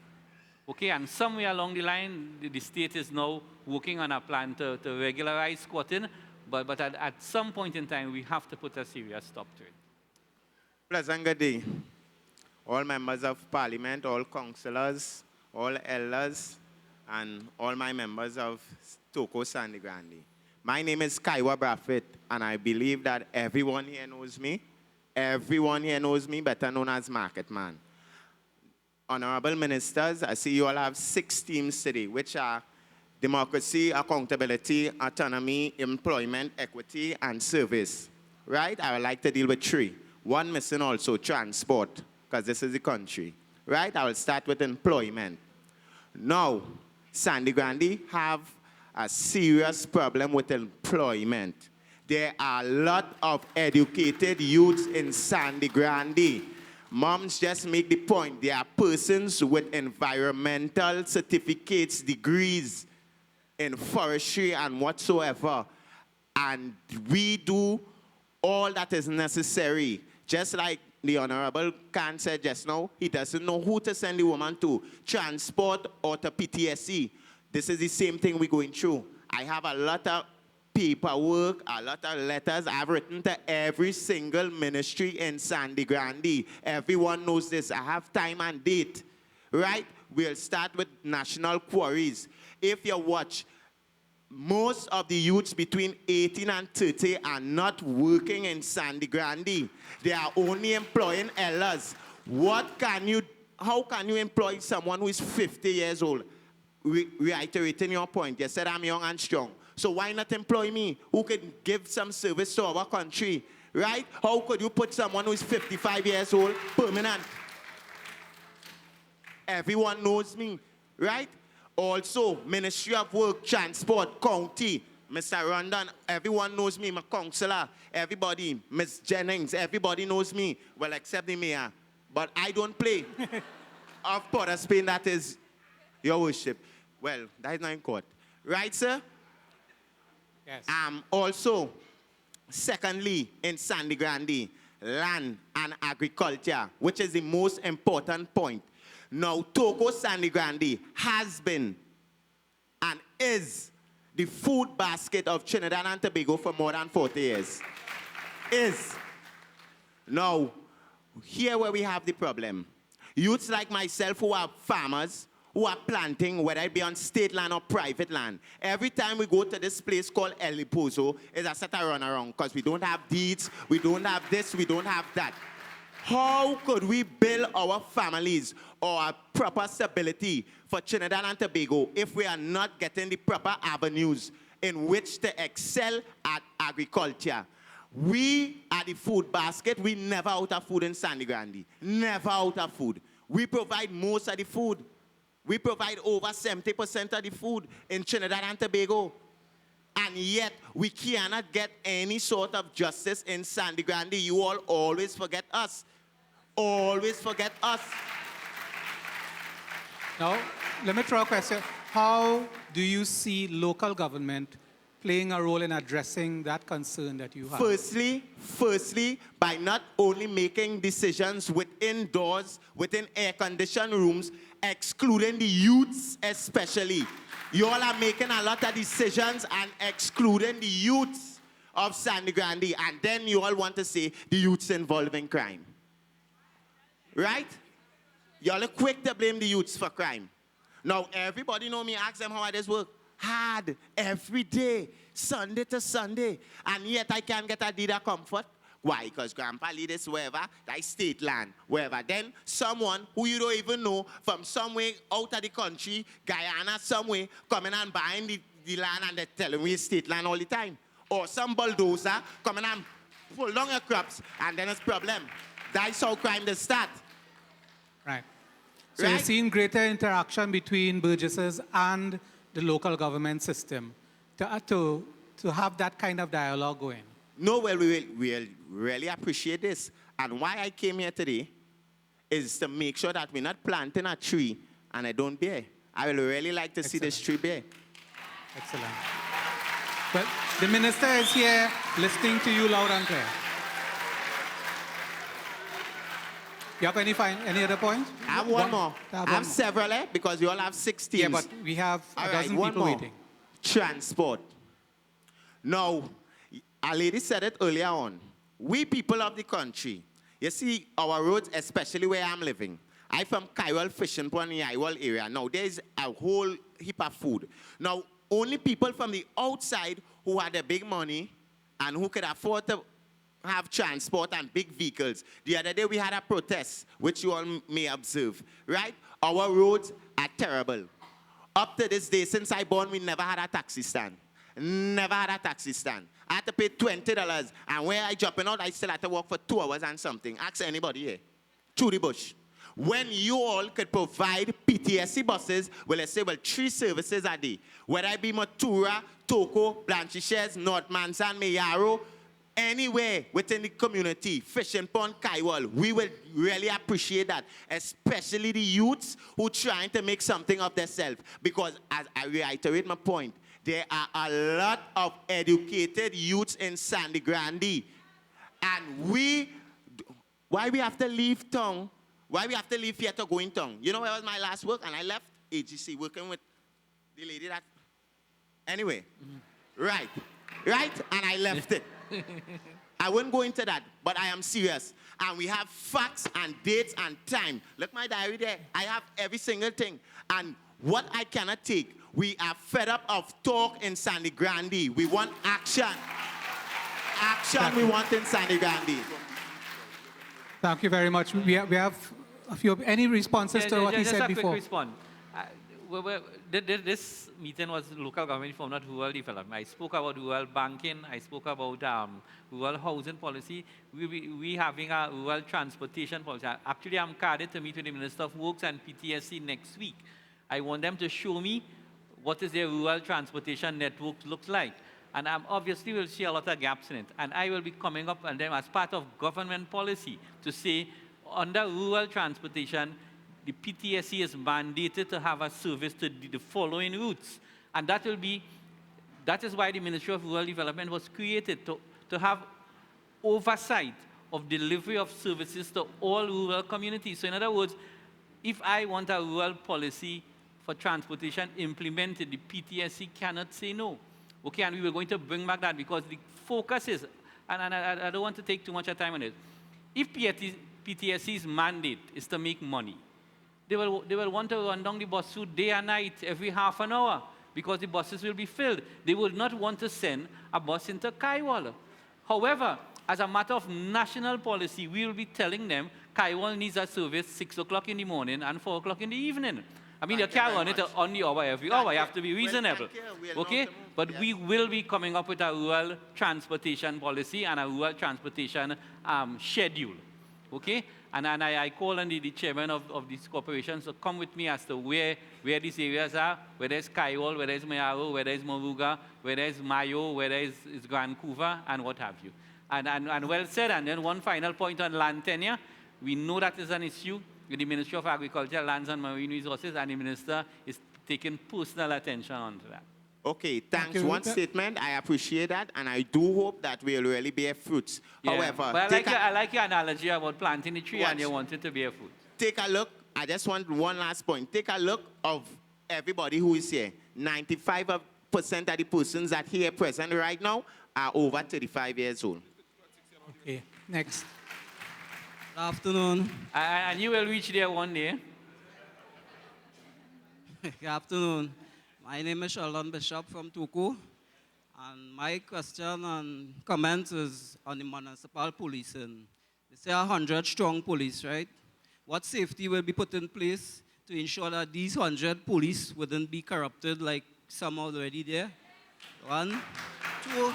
Okay, and somewhere along the line, the state is now working on a plan to regularize squatting, but at some point in time, we have to put a serious stop to it. Pleasant good day. All members of parliament, all councillors, all elders, and all my members of Toco Sangre Grande. My name is Kaiwa Braffett, and I believe that everyone here knows me. Everyone here knows me, better known as Market Man. Honorable ministers, I see you all have 6 teams today, which are democracy, accountability, autonomy, employment, equity, and service. Right? I would like to deal with 3. One missing also, transport, because this is the country. Right? I will start with employment. Now, Sangre Grande have a serious problem with employment. There are a lot of educated youths in Sangre Grande. Moms just make the point. There are persons with environmental certificates, degrees in forestry and whatsoever. And we do all that is necessary. Just like the Honorable Khan said just now, he doesn't know who to send the woman to, transport or to PTSC. This is the same thing we're going through. I have a lot of paperwork, a lot of letters I've written to every single ministry in Sangre Grande. Everyone knows this. I have time and date, right? We'll start with national quarries. If you watch, most of the youths between 18 and 30 are not working in Sangre Grande. They are only employing elders. How can you employ someone who is 50 years old? Reiterating your point, you said I'm young and strong. So why not employ me who can give some service to our country, right? How could you put someone who is 55 years old permanent? Everyone knows me, right? Also, Ministry of Work, Transport, County, Mr. Rondon, everyone knows me, my councillor, everybody, Ms. Jennings, everybody knows me, well, except the mayor. But I don't play. Of Port of Spain, that is your worship. Well, that is not in court. Right, sir? Yes. Also, secondly, in Sangre Grande, land and agriculture, which is the most important point. Now, Toco Sangre Grande has been and is the food basket of Trinidad and Tobago for more than 40 years. Now, here where we have the problem. Youths like myself who are farmers, who are planting, whether it be on state land or private land. Every time we go to this place called El Liposo, it's a set of run around because we don't have deeds, we don't have this, we don't have that. How could we build our families or a proper stability for Trinidad and Tobago if we are not getting the proper avenues in which to excel at agriculture? We are the food basket. We never out of food in Sangre Grande. Never out of food. We provide most of the food. We provide over 70% of the food in Trinidad and Tobago. And yet, we cannot get any sort of justice in Sangre Grande. You all always forget us. Always forget us. Now, let me throw a question. How do you see local government playing a role in addressing that concern that you have? Firstly, by not only making decisions within doors, within air-conditioned rooms, excluding the youths especially. You all are making a lot of decisions and excluding the youths of Sangre Grande, and then you all want to say the youths involved in crime. Right? You all are quick to blame the youths for crime. Now, everybody know me, ask them how this work. Hard, every day, Sunday to Sunday. And yet I can't get a deed of comfort. Why? Because grandpa lead this wherever, that's state land, wherever. Then someone who you don't even know from somewhere out of the country, Guyana, somewhere, coming and buying the land and they're telling me it's state land all the time. Or some bulldozer coming and pull down your crops and then it's problem. That's how crime does start. Right. So you're seeing greater interaction between Burgesses and the local government system to have that kind of dialogue going. No, well, we'll really appreciate this. And why I came here today is to make sure that we're not planting a tree and it don't bear. I will really like to see this tree bear. Excellent. But the minister is here listening to you loud and clear. You have any other points? I have one more. I have several, because you all have 6 teams. Yeah, but we have a dozen people waiting. Transport. Now, a lady said it earlier on. We people of the country, you see our roads, especially where I'm living. I'm from Kaiwal Fishing Pond, Yaiwal area. Now, there's a whole heap of food. Now, only people from the outside who had the big money and who could afford to have transport and big vehicles. The other day we had a protest, which you all may observe, right? Our roads are terrible. Up to this day, since I born, we never had a taxi stand. Never had a taxi stand. I had to pay $20, and where I dropping out, I still had to walk for 2 hours and something. Ask anybody here. Through the bush. When you all could provide PTSC buses, well, let's say, 3 services a day. Whether it be Matura, Toco, Blanchishes, North Mansan, Mayaro, anywhere within the community, Fishing Pond, Kaiwal, we will really appreciate that, especially the youths who are trying to make something of themselves. Because, as I reiterate my point, there are a lot of educated youths in Sangre Grande. And why we have to leave town? Why we have to leave here to go in town? You know where was my last work? And I left AGC, working with the lady that... Anyway, right, and I left it. I wouldn't go into that, but I am serious. And we have facts and dates and time. Look my diary there. I have every single thing. And what I cannot take, we are fed up of talk in Sangre Grande. We want action. Action we want in Sangre Grande. Thank you very much. We have a few, any responses to what he said before? Just a quick response. This meeting was local government reform, not rural development. I spoke about rural banking. I spoke about rural housing policy. We having a rural transportation policy. Actually, I'm carded to meet with the Minister of Works and PTSC next week. I want them to show me what is their rural transportation network looks like. And obviously we'll see a lot of gaps in it. And I will be coming up and then as part of government policy to say under rural transportation, the PTSC is mandated to have a service to the following routes. And that is why the Ministry of Rural Development was created, to have oversight of delivery of services to all rural communities. So in other words, if I want a rural policy for transportation implemented, the PTSC cannot say no. Okay, and we were going to bring back that because the focus is, and I don't want to take too much time on it. If PTSC's mandate is to make money, they will want to run down the bus route day and night, every half an hour, because the buses will be filled. They will not want to send a bus into Kaiwal. However, as a matter of national policy, we will be telling them Kaiwal needs a service 6 o'clock in the morning and 4 o'clock in the evening. I mean, you can't run it on the hour every hour. You have to be reasonable. Okay? But we will be coming up with a rural transportation policy and a rural transportation schedule. Okay? And I call on the chairman of this corporation to come with me as to where these areas are, whether it's Kaiwal, whether it's Mayaro, whether it's Moruga, whether it's Mayo, whether it's Vancouver, and what have you. And well said. And then one final point on land tenure. We know that is an issue with the Ministry of Agriculture, Lands and Marine Resources, and the Minister is taking personal attention on that. Okay, thanks. you. One statement, I appreciate that, and I do hope that we'll really bear fruits. Yeah. However, But I like your analogy about planting the tree and you want it to bear fruit. take a look. I just want one last point. Take a look of everybody who is here. 95% of the persons that here present right now are over 35 years old. Okay, next. Good afternoon. And you will reach there one day. Good afternoon. My name is Sheldon Bishop from Toco. And my question and comment is on the municipal policing. They say 100 strong police, right? What safety will be put in place to ensure that these 100 police wouldn't be corrupted like some already there? One, two.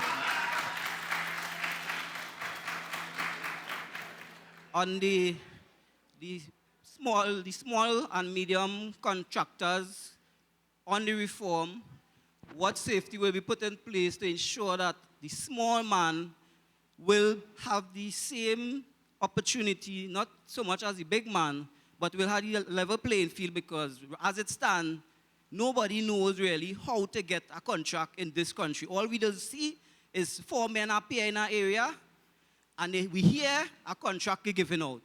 On the small and medium contractors, on the reform, what safety will be put in place to ensure that the small man will have the same opportunity, not so much as the big man, but will have the level playing field, because as it stands, nobody knows really how to get a contract in this country. All we just see is 4 men appear in an area, and we hear a contract given out.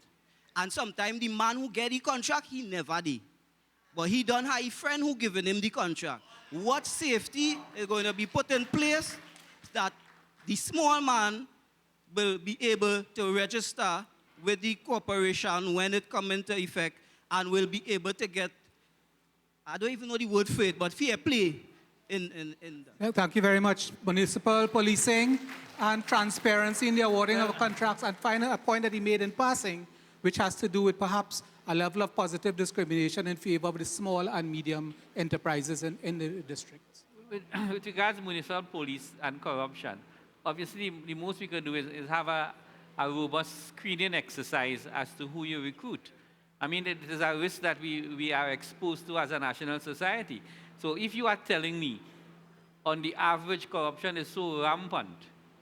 And sometimes the man who get the contract, he never did. But he don't have a friend who given him the contract. What safety is going to be put in place that the small man will be able to register with the corporation when it comes into effect and will be able to get, I don't even know the word for it, but fair play in Well, thank you very much. Municipal policing and transparency in the awarding of contracts, and finally a point that he made in passing, which has to do with perhaps a level of positive discrimination in favor of the small and medium enterprises in the districts. With regards to municipal police and corruption, obviously the most we can do is have a robust screening exercise as to who you recruit. I mean, it is a risk that we are exposed to as a national society. So if you are telling me on the average corruption is so rampant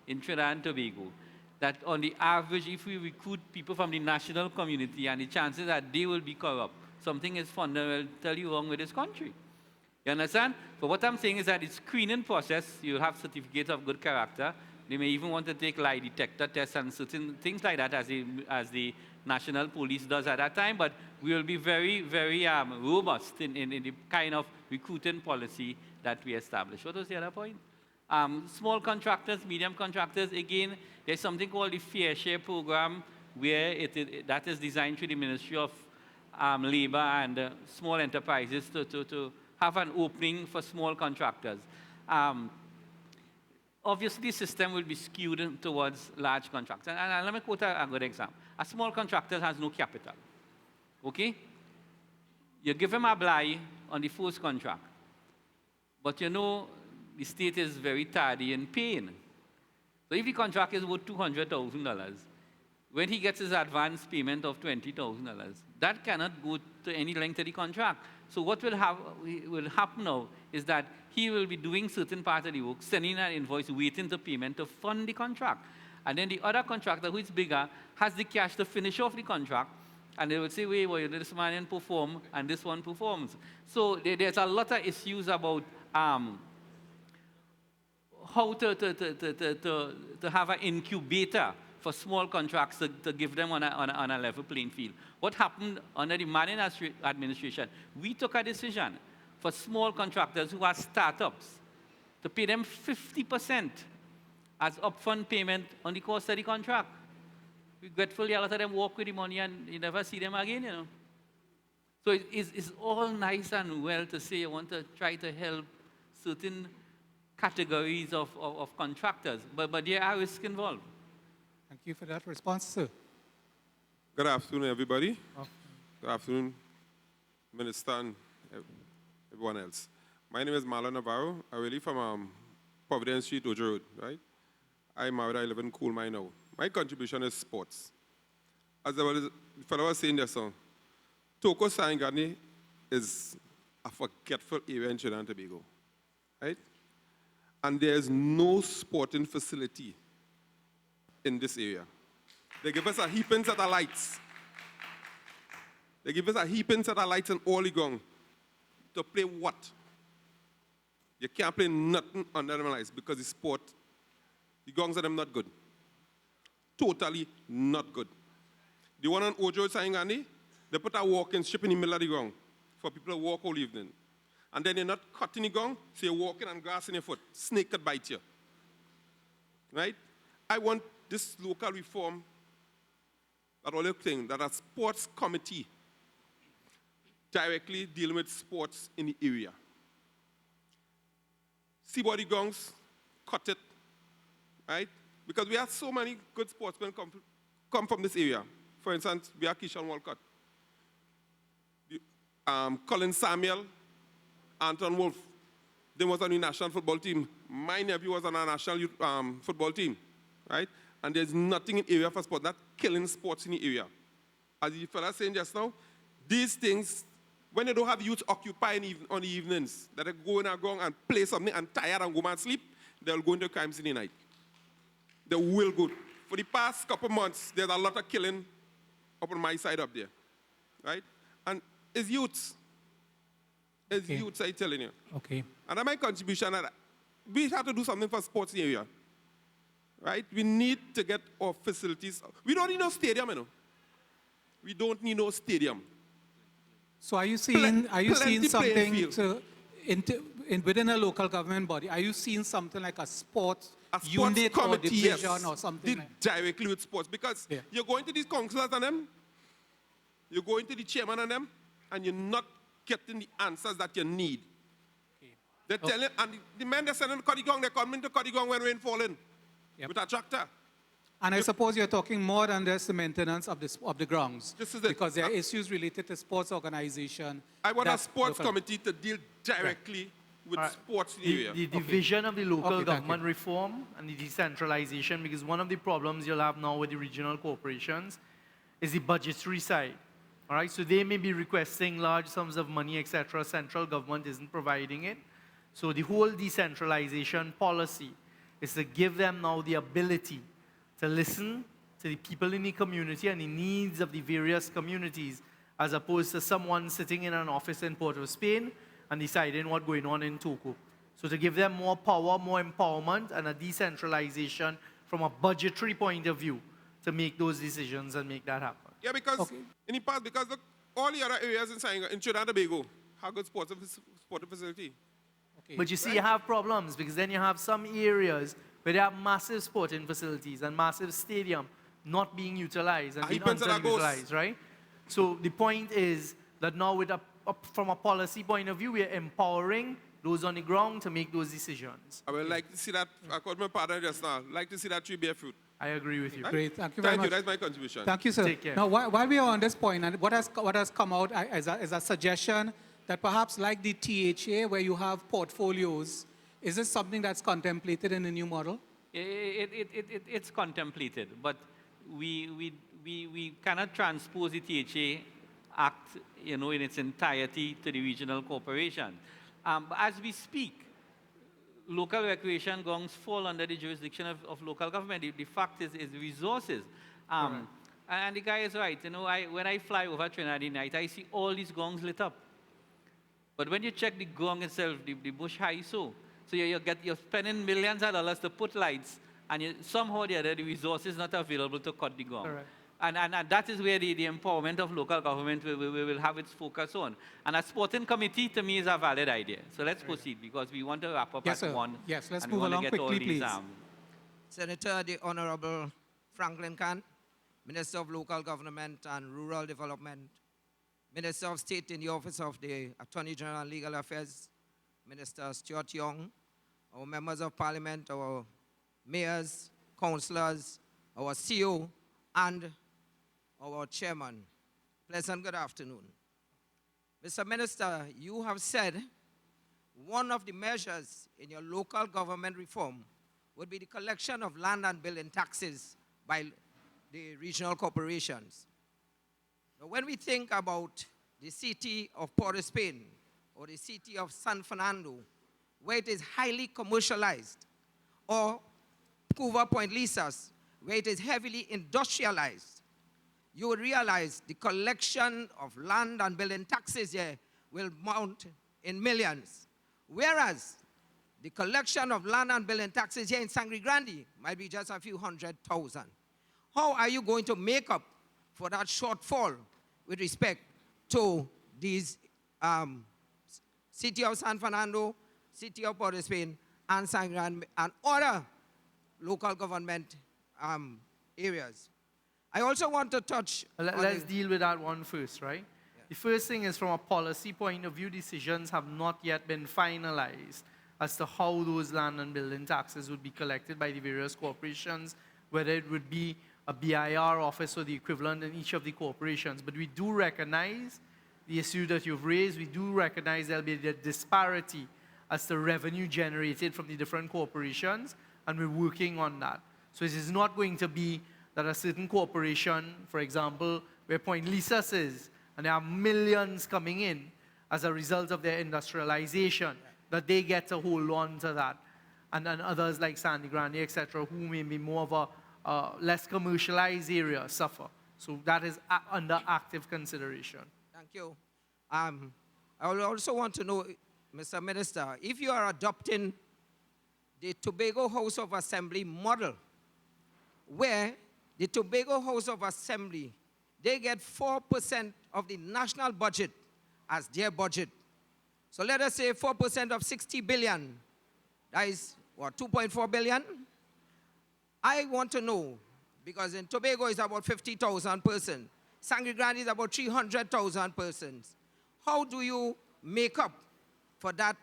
in Trinidad and Tobago, that on the average, if we recruit people from the national community and the chances that they will be corrupt, something is fundamentally wrong with this country. You understand? But what I'm saying is that the screening process, you'll have certificates of good character. They may even want to take lie detector tests and certain things like that as the national police does at that time. But we will be very, very robust in the kind of recruiting policy that we establish. What was the other point? Small contractors, medium contractors, again, there's something called the Fair Share Program, where that is designed through the Ministry of Labor and small enterprises to have an opening for small contractors. Obviously, the system will be skewed towards large contractors. And let me quote a good example. A small contractor has no capital, okay? You give him a blight on the first contract, but you know the state is very tardy in paying. So if the contract is worth $200,000, when he gets his advance payment of $20,000, that cannot go to any length of the contract. So what will happen now is that he will be doing certain part of the work, sending an invoice, waiting to payment to fund the contract. And then the other contractor, who is bigger, has the cash to finish off the contract, and they will say, wait, well, this man didn't perform, and this one performs. So there's a lot of issues about how to have an incubator for small contracts to give them on a level playing field. What happened under the Manning administration, we took a decision for small contractors who are startups to pay them 50% as upfront payment on the cost of the contract. Regretfully, a lot of them walk with the money and you never see them again, you know. So it's all nice and well to say you want to try to help certain categories of contractors, but there are risks involved. Thank you for that response, sir. Good afternoon, everybody. Good afternoon, Minister and everyone else. My name is Marlon Navarro. I really from Providence Street, Ojo Road, right? I'm married, I live in Coal Mine now. My contribution is sports. As the fellow was saying this song, Toco Sangre Grande is a forgetful area in Trinidad and Tobago, right? And there's no sporting facility in this area. They give us a heaping set of lights. They give us a heaping set of lights in all the ground. To play what? You can't play nothing under them lights because the sport, the gongs are them not good. Totally not good. The one on Ojo Sangre, they put a walking strip in the middle of the gong for people to walk all evening. And then you're not cutting the gong, so you're walking on grass in your foot. Snake could bite you. Right? I want this local reform, that all thing, that a sports committee directly dealing with sports in the area. See body gongs, cut it, right? Because we have so many good sportsmen come from this area. For instance, we have Keyshawn Walcott, Colin Samuel, Anton Wolf. They was on the national football team. My nephew was on a national youth, football team, right? And there's nothing in the area for sport. That's killing sports in the area. As the fella saying just now, these things, when they don't have youth occupying on the evenings, that they go in a gong and play something and tired and go and sleep, they'll go into crimes in the night. They will go. For the past couple months, there's a lot of killing up on my side up there, right? And it's youths. It's youths, I'm telling you. Okay. And that's my contribution. We have to do something for sports in the area, right? We need to get our facilities. We don't need no stadium, you know. We don't need no stadium. So are you seeing something within a local government body? Are you seeing something like a sports unit or division or something? Directly with sports, because you're going to these councillors and them, you're going to the chairman and them, and you're not getting the answers that you need. They're telling, and the men they're sending to Codigong, they're coming to Codigong when rain falling with a tractor. And I suppose you're talking more than just the maintenance of the grounds. This is it. Because there are issues related to sports organization. I want a sports committee to deal directly with sports in the area. The division of the local government reform and the decentralization, because one of the problems you'll have now with the regional corporations is the budgetary side. All right, so they may be requesting large sums of money, etc. Central government isn't providing it. So the whole decentralization policy is to give them now the ability to listen to the people in the community and the needs of the various communities, as opposed to someone sitting in an office in Port of Spain and deciding what's going on in Toco. So to give them more power, more empowerment, and a decentralization from a budgetary point of view to make those decisions and make that happen. Yeah, because in the past, because all the other areas in Trinidad and Tobago have good sports facility. But you see, you have problems, because then you have some areas where they have massive sporting facilities and massive stadium not being utilized and being underutilized, right? So the point is that now from a policy point of view, we are empowering those on the ground to make those decisions. I would like to see that, according to my partner just now, like to see that tree bear fruit. I agree with you. Right? Great, thank you very much. That's my contribution. Thank you, sir. Take care. Now, while we are on this point, and what has come out as a suggestion that perhaps like the THA, where you have portfolios, is this something that's contemplated in the new model? It's contemplated, but we cannot transpose the THA Act, in its entirety to the regional corporation. But as we speak, local recreation gongs fall under the jurisdiction of local government. The fact is resources. And the guy is right. When I fly over Trinidad at night, I see all these gongs lit up. But when you check the gong itself, the bush high so you're spending millions of dollars to put lights, and somehow or the other, the resources not available to cut the gong. And that is where the empowerment of local government will have its focus on. And a sporting committee, to me, is a valid idea. So let's proceed, because we want to wrap up at 1. Yes, let's and move we want along to get quickly, all these, please. Senator, the Honorable Franklin Khan, Minister of Local Government and Rural Development, Minister of State in the Office of the Attorney General and Legal Affairs, Minister Stuart Young, our members of Parliament, our mayors, councillors, our CEO, and our chairman. Pleasant good afternoon. Mr. Minister, you have said one of the measures in your local government reform would be the collection of land and building taxes by the regional corporations. Now, when we think about the city of Port of Spain or the city of San Fernando, where it is highly commercialized, or Cuba Point Lisas, where it is heavily industrialized, you will realize the collection of land and building taxes here will mount in millions. Whereas the collection of land and building taxes here in Sangre Grande might be just a few 100,000. How are you going to make up for that shortfall with respect to these city of San Fernando, city of Port of Spain, and Sangre Grande, and other local government areas? I also want to touch... Let's deal with that one first, right? Yeah. The first thing is, from a policy point of view, decisions have not yet been finalized as to how those land and building taxes would be collected by the various corporations, whether it would be a BIR office or the equivalent in each of the corporations. But we do recognize the issue that you've raised. We do recognize there'll be a disparity as the revenue generated from the different corporations, and we're working on that. So it is not going to be that a certain corporation, for example, where Point Lisas is, and there are millions coming in as a result of their industrialization, that they get to hold on to that. And then others like Sangre Grande, etc., who may be more of a less commercialized area suffer. So that is under active consideration. Thank you. I would also want to know, Mr. Minister, if you are adopting the Tobago House of Assembly model, where the Tobago House of Assembly, they get 4% of the national budget as their budget. So let us say 4% of 60 billion, that is, what, 2.4 billion? I want to know, because in Tobago it's about 50,000 persons. Sangre Grande is about 300,000 persons. How do you make up for that,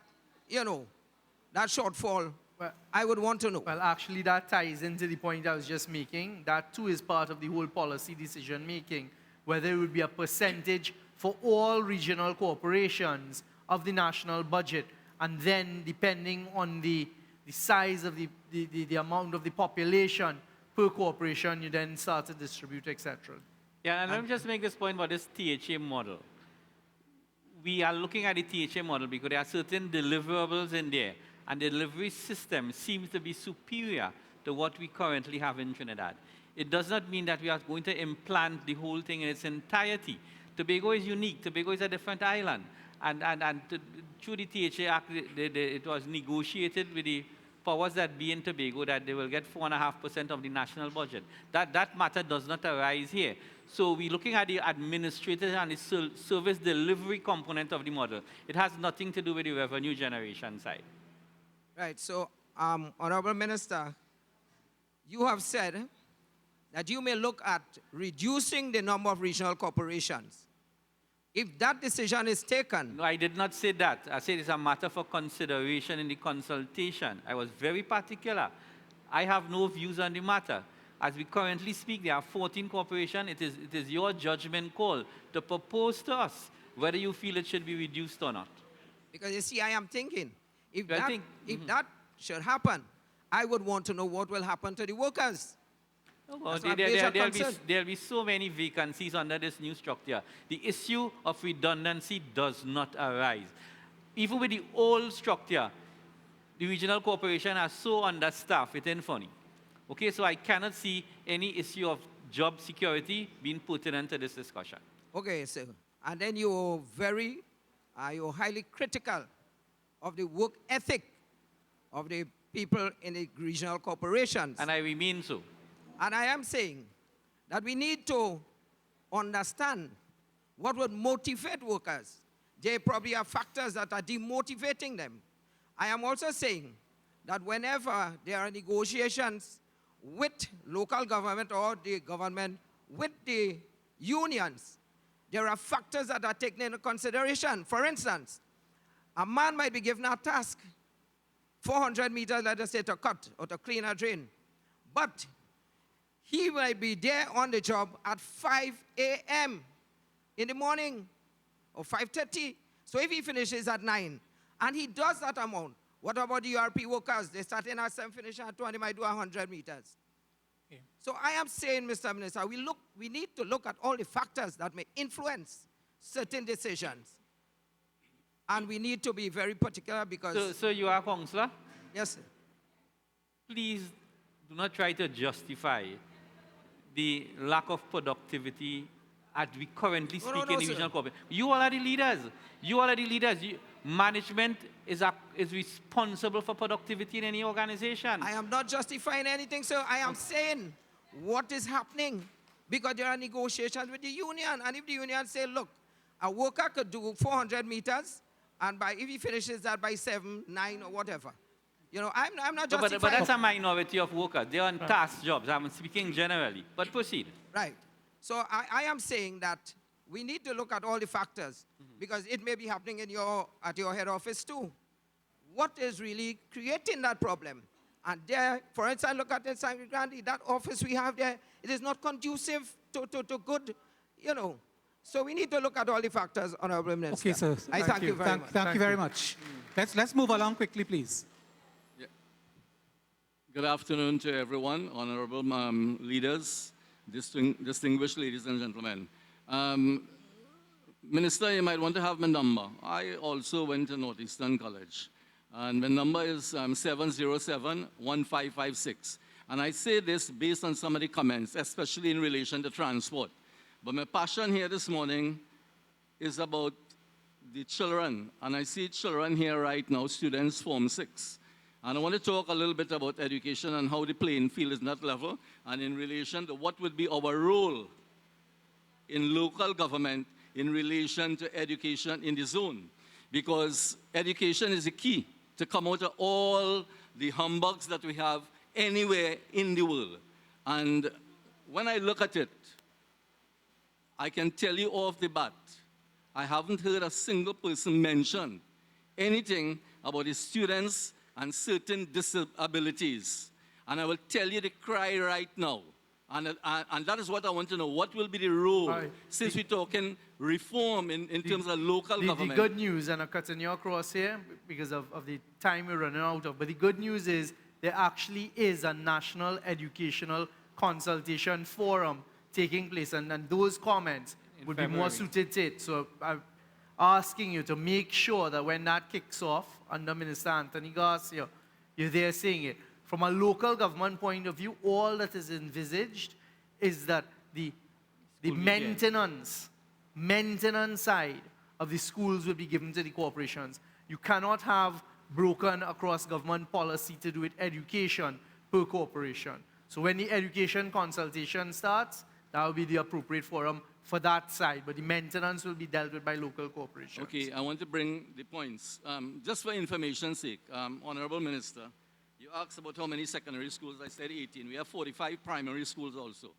that shortfall? Well, I would want to know. Well, actually, that ties into the point I was just making. That, too, is part of the whole policy decision-making, whether it would be a percentage for all regional corporations of the national budget, and then, depending on the size of the amount of the population per corporation, you then start to distribute, etc. Yeah, and let me just make this point about this THA model. We are looking at the THA model because there are certain deliverables in there, and the delivery system seems to be superior to what we currently have in Trinidad. It does not mean that we are going to implant the whole thing in its entirety. Tobago is unique. Tobago is a different island. And through the THA Act, it was negotiated with the powers that be in Tobago that they will get 4.5% of the national budget. That matter does not arise here. So we're looking at the administrative and the service delivery component of the model. It has nothing to do with the revenue generation side. Right, so Honorable Minister, you have said that you may look at reducing the number of regional corporations. If that decision is taken... No, I did not say that. I said it's a matter for consideration in the consultation. I was very particular. I have no views on the matter. As we currently speak, there are 14 corporations. It is your judgment call to propose to us whether you feel it should be reduced or not. Because you see, I am thinking, if that should happen, I would want to know what will happen to the workers. Well, there'll be so many vacancies under this new structure. The issue of redundancy does not arise. Even with the old structure, the regional corporation are so understaffed, it's ain't funny. Okay, so I cannot see any issue of job security being put into this discussion. Okay, sir. And then you're highly critical of the work ethic of the people in the regional corporations. And I remain so. And I am saying that we need to understand what would motivate workers. There probably are factors that are demotivating them. I am also saying that whenever there are negotiations with local government or the government with the unions, there are factors that are taken into consideration. For instance, a man might be given a task, 400 meters, let us say, to cut or to clean a drain. But he might be there on the job at 5 a.m. in the morning or 5:30. So if he finishes at 9 and he does that amount, what about the URP workers? They start in at 7, finish at 2, and they might do 100 meters. Yeah. So I am saying, Mr. Minister, we need to look at all the factors that may influence certain decisions. And we need to be very particular because... So you are councillor? Yes, sir. Please do not try to justify the lack of productivity as we currently No, speak no, in the sir. regional corporate. You all are the leaders. You all are the leaders. Management is responsible for productivity in any organization. I am not justifying anything, sir. I am saying what is happening because there are negotiations with the union. And if the union say, look, a worker could do 400 meters, and if he finishes that by 7, 9, or whatever. You know, I'm not justifying. But that's a minority of workers. They're on task jobs. I'm speaking generally. But proceed. Right. So I am saying that we need to look at all the factors because it may be happening at your head office too. What is really creating that problem? And there, for instance, look at the Sangre Grande, that office we have there, it is not conducive to good, you know. So we need to look at all the factors, Honorable Minister. Okay, sir. I thank you very much. Thank you very much. Let's move along quickly, please. Yeah. Good afternoon to everyone, honorable leaders, distinguished ladies and gentlemen. Minister, you might want to have my number. I also went to Northeastern College, and my number is 707-1556. And I say this based on some of the comments, especially in relation to transport. But my passion here this morning is about the children. And I see children here right now, students Form 6. And I want to talk a little bit about education and how the playing field is not level, and in relation to what would be our role in local government in relation to education in the zone. Because education is the key to come out of all the humbugs that we have anywhere in the world. And when I look at it, I can tell you off the bat, I haven't heard a single person mention anything about the students and certain disabilities. And I will tell you the cry right now. And that is what I want to know. What will be the role, since we're talking reform in terms of local government? The good news, and I'm cutting you across here because of the time we're running out of, but the good news is there actually is a national educational consultation forum taking place, and those comments would be more suited to it. So I'm asking you to make sure that when that kicks off under Minister Anthony Garcia, you're there saying it. From a local government point of view, all that is envisaged is that the maintenance side of the schools will be given to the corporations. You cannot have broken across government policy to do with education per corporation. So when the education consultation starts, that will be the appropriate forum for that side, but the maintenance will be dealt with by local corporations. Okay, I want to bring the points. Just for information's sake, Honorable Minister, you asked about how many secondary schools. I said 18. We have 45 primary schools also.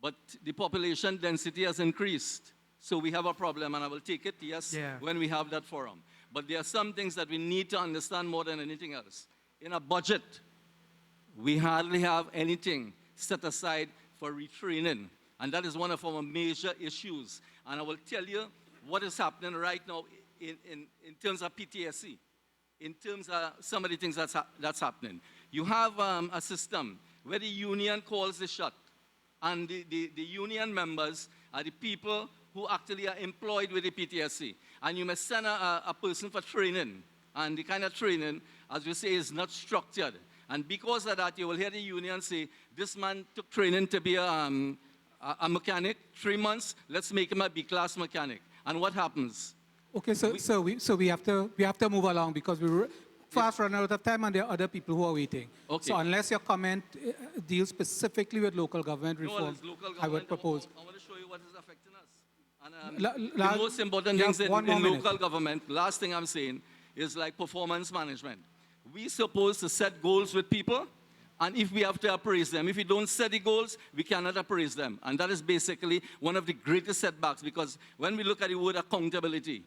But the population density has increased. So we have a problem, and I will take it, yes, when we have that forum. But there are some things that we need to understand more than anything else. In a budget, we hardly have anything set aside for retraining. And that is one of our major issues. And I will tell you what is happening right now in terms of PTSD, in terms of some of the things that's happening. You have a system where the union calls the shot. And the union members are the people who actually are employed with the PTSD. And you must send a person for training. And the kind of training, as we say, is not structured. And because of that, you will hear the union say, this man took training to be a mechanic, 3 months, let's make him a B-class mechanic. And what happens? Okay, so we have to move along because we're fast running out of time and there are other people who are waiting. Okay. So unless your comment deals specifically with local government reform, I would propose. I want to show you what is affecting us. And the most important things in local government, last thing I'm saying, is like performance management. We're supposed to set goals with people, and if we have to appraise them, if we don't set the goals, we cannot appraise them. And that is basically one of the greatest setbacks, because when we look at the word accountability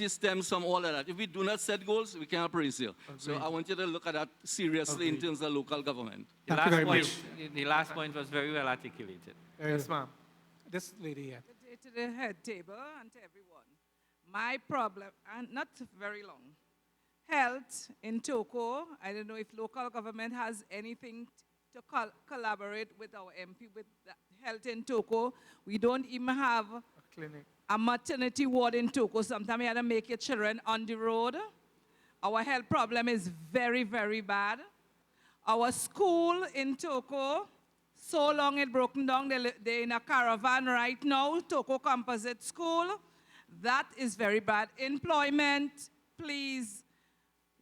stems from all of that. If we do not set goals, we cannot appraise you. So I want you to look at that seriously in terms of local government. The last point was very well articulated. Yes, ma'am. This lady here. To the head table and to everyone. My problem, and not very long. Health in Toco, I don't know if local government has anything to collaborate with our MP with health in Toco. We don't even have a maternity ward in Toco. Sometimes you have to make your children on the road. Our health problem is very, very bad. Our school in Toco, so long it broken down. They're in a caravan right now, Toco Composite School. That is very bad. Employment, please.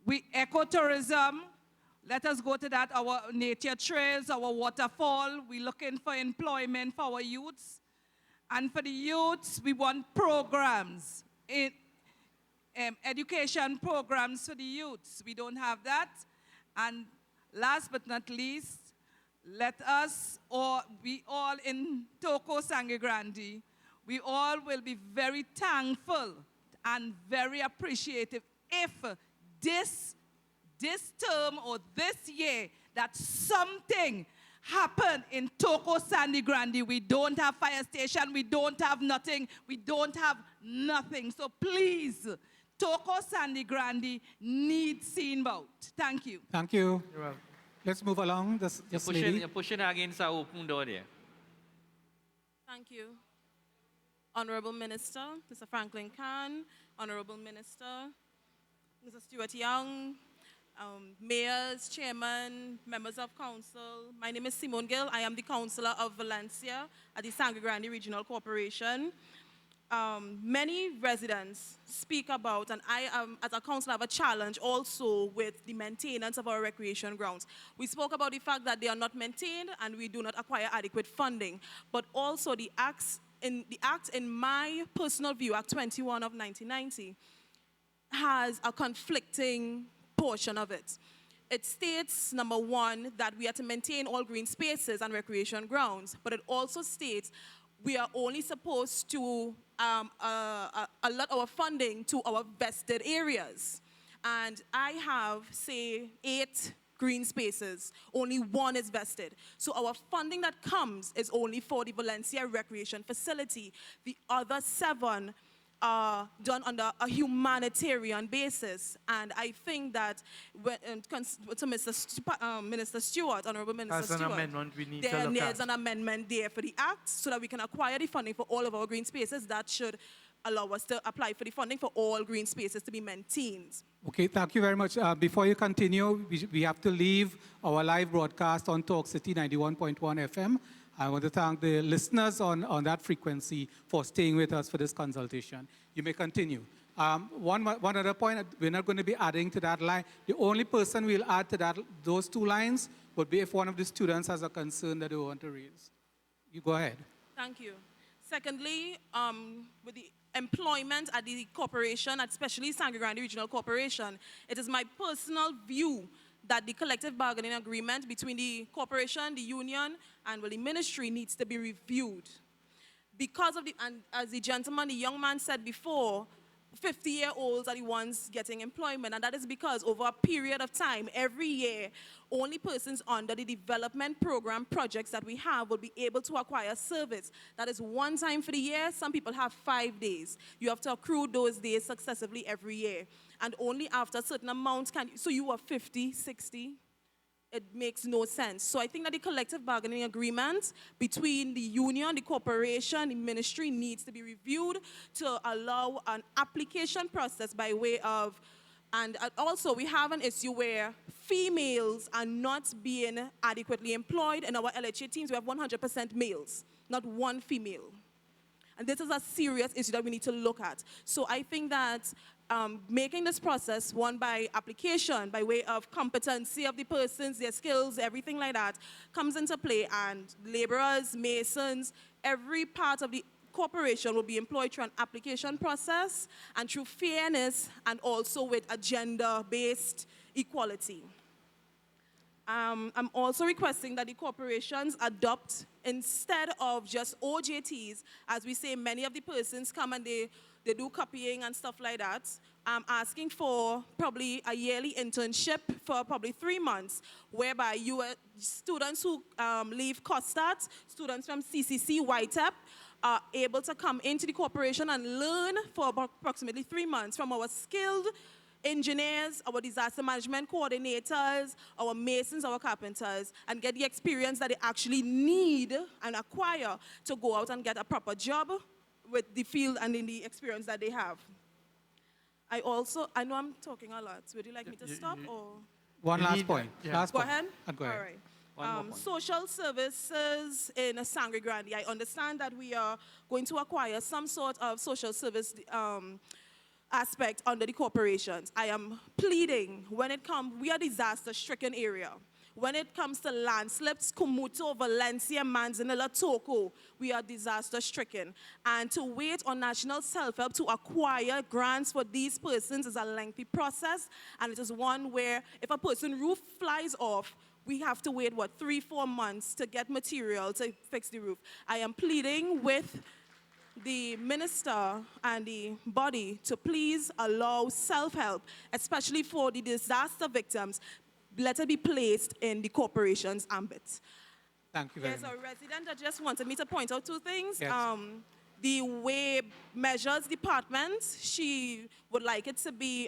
Ecotourism, let us go to that. Our nature trails, our waterfall. We're looking for employment for our youths. And for the youths, we want programs, education programs for the youths. We don't have that. And last but not least, let us, or we all in Toco Sangre Grande, we all will be very thankful and very appreciative if this term or this year that something happened in Toco Sangre Grande. We don't have fire station, we don't have nothing, we don't have nothing. So please, Toco Sangre Grande needs seen about. Thank you. Thank you. Let's move along. You're pushing against our open door there. Thank you. Honorable Minister, Mr. Franklin Khan, Honorable Minister, Mr. Stuart Young, mayors, chairman, members of council. My name is Simone Gill. I am the councillor of Valencia at the Sangre Grande Regional Corporation. Many residents speak about, and I, as a councillor, have a challenge also with the maintenance of our recreation grounds. We spoke about the fact that they are not maintained and we do not acquire adequate funding, but also the acts, in my personal view, Act 21 of 1990, has a conflicting portion of it. It states, number one, that we are to maintain all green spaces and recreation grounds, but it also states we are only supposed to allot our funding to our vested areas. And I have, say, 8 green spaces. Only 1 is vested. So our funding that comes is only for the Valencia Recreation Facility. The other 7 are done under a humanitarian basis. And I think that, to Minister Stewart, Honorable Minister Stewart, an amendment we need to there look needs at. an amendment there for the Act so that we can acquire the funding for all of our green spaces. That should allow us to apply for the funding for all green spaces to be maintained. Okay, thank you very much. Before you continue, we have to leave our live broadcast on Talk City 91.1 FM. I want to thank the listeners on that frequency for staying with us for this consultation. You may continue. One other point, we're not going to be adding to that line. The only person we'll add to those 2 lines would be if one of the students has a concern that they want to raise. You go ahead. Thank you. Secondly, with the employment at the corporation, especially Sangre Grande Regional Corporation, it is my personal view that the collective bargaining agreement between the corporation, the union, and the ministry needs to be reviewed. Because of and as the gentleman, the young man said before, 50-year-olds are the ones getting employment, and that is because over a period of time, every year, only persons under the development program projects that we have will be able to acquire service. That is 1 time for the year. Some people have 5 days. You have to accrue those days successively every year. And only after a certain amount can you, so you are 50, 60, it makes no sense. So I think that the collective bargaining agreement between the union, the corporation, the ministry needs to be reviewed to allow an application process by way of, and also we have an issue where females are not being adequately employed. In our LHA teams, we have 100% males, not 1 female. And this is a serious issue that we need to look at. So I think that making this process one by application, by way of competency of the persons, their skills, everything like that, comes into play, and laborers, masons, every part of the corporation will be employed through an application process and through fairness and also with a gender-based equality. I'm also requesting that the corporations adopt, instead of just OJTs, as we say, many of the persons come and they do copying and stuff like that. I'm asking for probably a yearly internship for probably 3 months, whereby students who leave COSTAT, students from CCC, YTEP, are able to come into the corporation and learn for approximately 3 months from our skilled engineers, our disaster management coordinators, our masons, our carpenters, and get the experience that they actually need and acquire to go out and get a proper job with the field and in the experience that they have. I know I'm talking a lot. Would you like me to stop or? One last point. Go ahead. Go ahead. All right. social services in Sangre Grande. I understand that we are going to acquire some sort of social service aspect under the corporations. I am pleading when it comes, we are a disaster-stricken area. When it comes to landslips, Cumuto, Valencia, Manzanilla, Toco, we are disaster-stricken. And to wait on national self-help to acquire grants for these persons is a lengthy process, and it is one where if a person's roof flies off, we have to wait, 3-4 months to get material to fix the roof. I am pleading with the minister and the body to please allow self-help, especially for the disaster victims. Let it be placed in the corporation's ambit. Thank you very much. There's a resident that just wanted me to point out 2 things. Yes. The way measures department, she would like it to be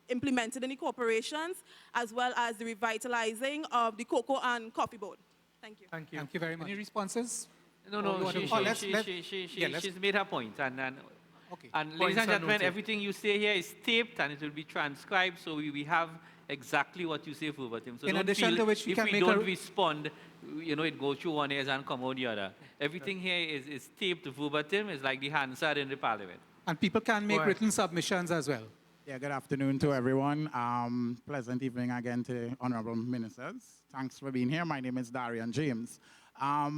implemented in the corporations, as well as the revitalizing of the cocoa and coffee board. Thank you. Thank you. Thank you very much. Any responses? No, she's made her point. And okay. And ladies and gentlemen, everything you say here is taped and it will be transcribed, so we have exactly what you say verbatim. So in don't addition feel to which we if can we make don't a respond, it goes through one ear and come out the other. Everything here is taped verbatim. It's like the Hansard in the parliament. And people can make written submissions as well. Yeah, good afternoon to everyone. Pleasant evening again to honorable ministers. Thanks for being here. My name is Darian James.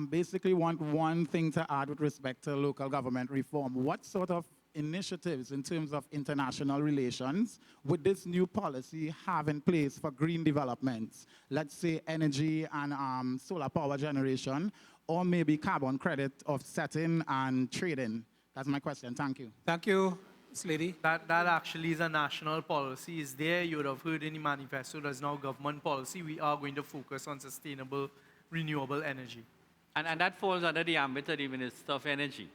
Basically want one thing to add with respect to local government reform. What sort of initiatives in terms of international relations would this new policy have in place for green developments? Let's say energy and solar power generation, or maybe carbon credit offsetting and trading. That's my question. Thank you. Thank you, Ms. Lady. That actually is a national policy. Is there? You would have heard in the manifesto. There's now government policy. We are going to focus on sustainable, renewable energy. And that falls under the ambit of the Minister of Energy.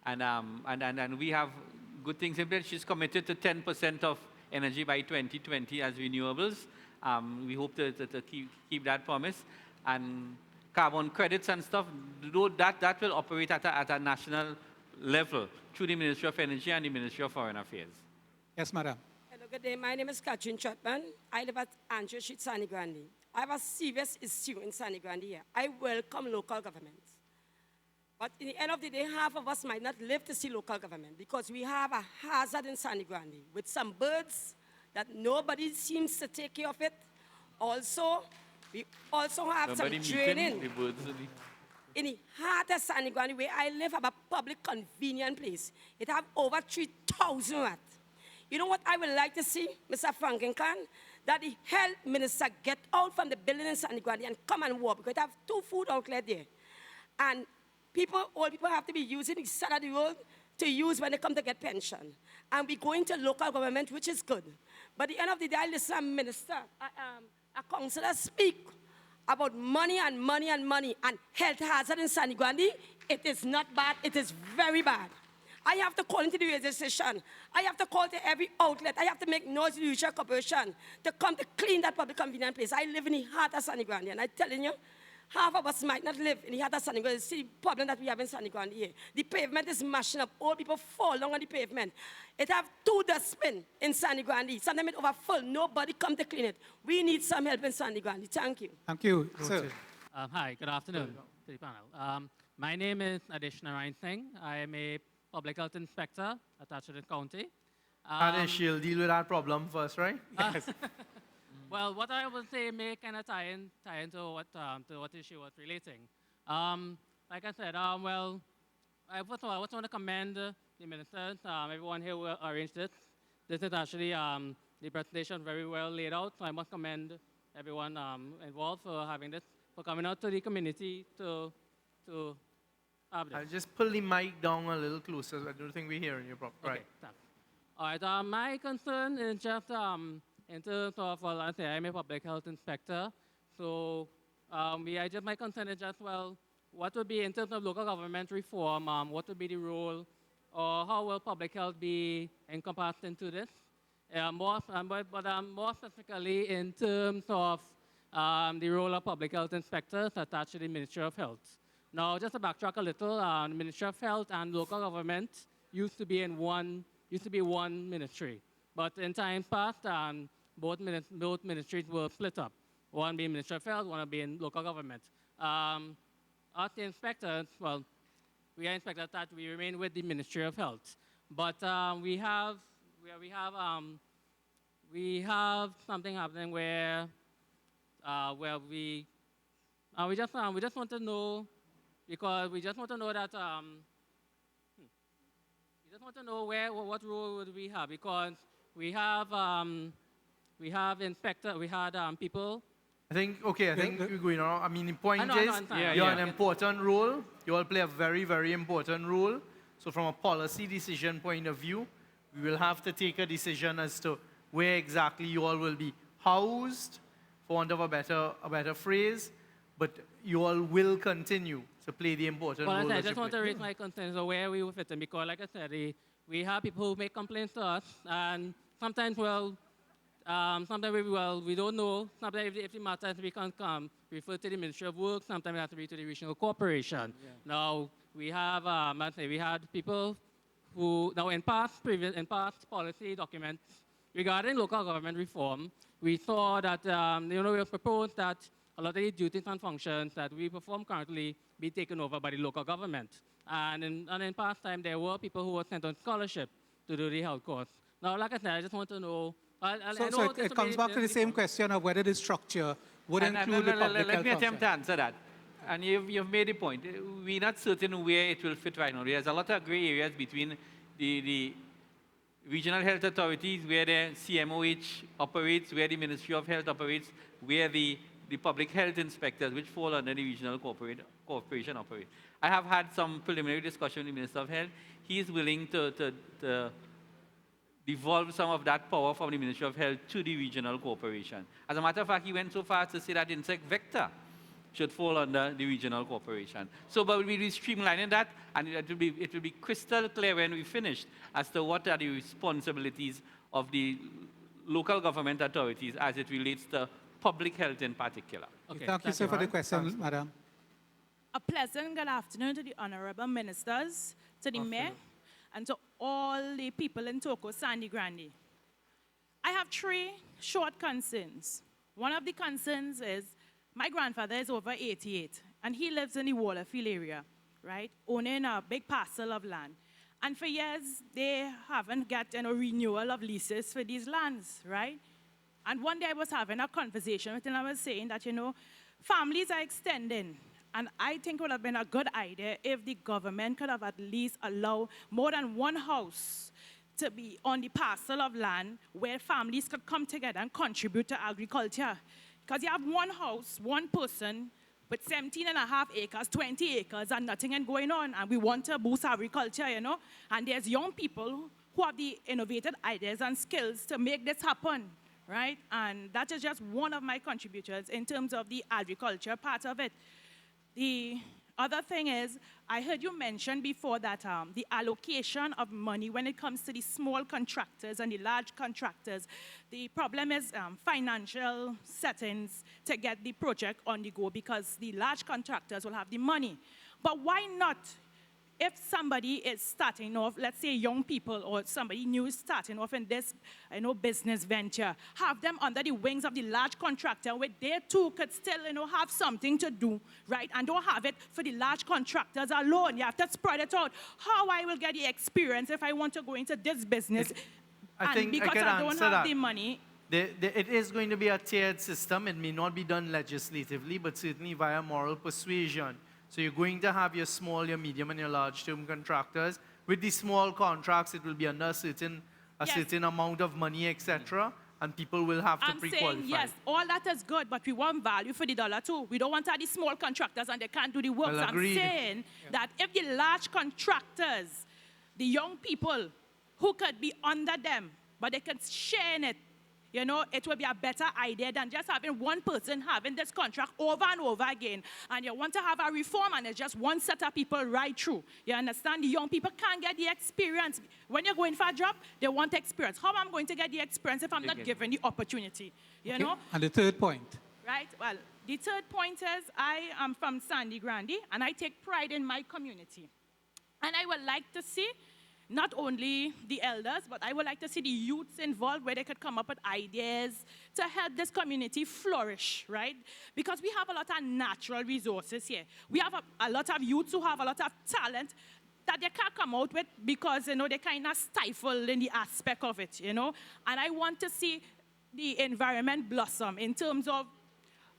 And we have good things in place. She's committed to 10% of energy by 2020 as renewables. We hope to keep that promise. And carbon credits and stuff, that will operate at a national level through the Ministry of Energy and the Ministry of Foreign Affairs. Yes, madam. Hello, good day. My name is Katrin Chotman. I live at Andrew Street, Sangre Grande. I have a serious issue in Sangre Grande here. I welcome local governments. But in the end of the day, half of us might not live to see local government because we have a hazard in Sangre Grande with some birds that nobody seems to take care of it. Also, we also have some draining. In the heart of Sangre Grande, where I live, have a public convenient place. It have over 3,000 rats. You know what I would like to see, Mr. Frankenkan? That the health minister get out from the building in Sangre Grande and come and walk, because they have 2 food outlets there. And all people have to be using the side of the road to use when they come to get pension. And we go into local government, which is good. But at the end of the day, I listen to a minister, a councillor speak about money and money and money and health hazard in Sangre Grande. It is not bad, it is very bad. I have to call into the radio station. I have to call to every outlet. I have to make noise to the Lucia Corporation to come to clean that public convenient place. I live in the heart of Sangre Grande, and I'm telling you, half of us might not live in the heart of Sangre Grande. See the problem that we have in Sangre Grande here. The pavement is mashing up. Old people fall down on the pavement. It have 2 dustbins in Sangre Grande. Sometimes it's over full. Nobody come to clean it. We need some help in Sangre Grande. Thank you. Thank you, sir. Hi, good afternoon to the panel. My name is Adish Narayan Singh. I am a public health inspector at Atchison County. Adish, she'll deal with that problem first, right? Yes. Well, what I would say may kind of tie into what issue was relating. Like I said, well, first of all, I just want to commend the ministers, everyone here who arranged this. This is actually the presentation very well laid out, so I must commend everyone involved for having this, for coming out to the community to have this. I'll just pull the mic down a little closer. I don't think we're hearing you properly. Okay, thanks. All right, my concern is just in terms of, well, I say I'm a public health inspector, so my concern is just, well, what would be, in terms of local government reform, what would be the role, or how will public health be encompassed into this? More specifically in terms of the role of public health inspectors attached to the Ministry of Health. Now, just to backtrack a little, the Ministry of Health and local government used to be one ministry. But in times past, both ministries were split up. one being Ministry of Health, one being local government. As the inspector, well, we are inspectors that we remain with the Ministry of Health. But we have something happening where we just want to know, because we just want to know that we just want to know what role would we have, because we have inspector, we had people. I think we're going on. I mean, the point is, Yeah, you're an important role. You all play a very, very important role. So from a policy decision point of view, we will have to take a decision as to where exactly you all will be housed, for want of a better phrase, but you all will continue to play the important role. I just want to raise my concerns of where we will fit in, because like I said, we have people who make complaints to us, and sometimes, sometimes we don't know. Sometimes if the matter we can come, refer to the Ministry of Work. Sometimes we have to refer to the regional corporation. Yeah. Now we have, we had people who now in past policy documents regarding local government reform, we saw that we proposed that a lot of the duties and functions that we perform currently be taken over by the local government. And in past time, there were people who were sent on scholarship to do the health course. Now, like I said, I just want to know. So it comes back to the same question of whether the structure would include the public health. Let me attempt to answer that. And you've made a point. We're not certain where it will fit right now. There's a lot of gray areas between the regional health authorities, where the CMOH operates, where the Ministry of Health operates, where the public health inspectors, which fall under the regional corporation, operate. I have had some preliminary discussion with the Minister of Health. He is willing to devolve some of that power from the Ministry of Health to the regional corporation. As a matter of fact, he went so far as to say that insect vector should fall under the regional corporation. So, but we'll be streamlining that, and it will be crystal clear when we finish as to what are the responsibilities of the local government authorities as it relates to public health in particular. Okay. Thank you, sir, for the question, madam. A pleasant good afternoon to the honorable ministers, to the mayor, and to all the people in Toco, Sangre Grande. I have 3 short concerns. One of the concerns is my grandfather is over 88, and he lives in the Waterfield area, right, owning a big parcel of land. And for years, they haven't got any renewal of leases for these lands, right? And one day I was having a conversation with him, and I was saying that, families are extending. And I think it would have been a good idea if the government could have at least allowed more than one house to be on the parcel of land where families could come together and contribute to agriculture. Because you have one house, one person, with 17.5 acres, 20 acres, and nothing going on. And we want to boost agriculture, And there's young people who have the innovative ideas and skills to make this happen, right? And that is just one of my contributors in terms of the agriculture part of it. The other thing is, I heard you mention before that the allocation of money when it comes to the small contractors and the large contractors, the problem is financial settings to get the project on the go, because the large contractors will have the money. But why not, if somebody is starting off, let's say young people or somebody new is starting off in this business venture, have them under the wings of the large contractor where they too could still have something to do, right? And don't have it for the large contractors alone. You have to spread it out. How I will get the experience if I want to go into this business because I don't have the money. It is going to be a tiered system. It may not be done legislatively, but certainly via moral persuasion. So you're going to have your small, your medium, and your large-term contractors. With the small contracts, it will be under a certain amount of money, etc., and people will have to pre-qualify. I'm saying, yes, all that is good, but we want value for the dollar too. We don't want all these small contractors and they can't do the work. Well, so I'm saying that if the large contractors, the young people who could be under them, but they can share in it, it will be a better idea than just having one person having this contract over and over again. And you want to have a reform and it's just one set of people right through. You understand? The young people can't get the experience. When you're going for a job, they want experience. How am I going to get the experience if I'm not given the opportunity? You know? And the third point? Right. Well, the third point is I am from Sangre Grande and I take pride in my community. And I would like to see not only the elders, but I would like to see the youths involved where they could come up with ideas to help this community flourish, right? Because we have a lot of natural resources here. We have a lot of youths who have a lot of talent that they can't come out with because, you know, they kind of stifle in the aspect of it, you know? And I want to see the environment blossom in terms of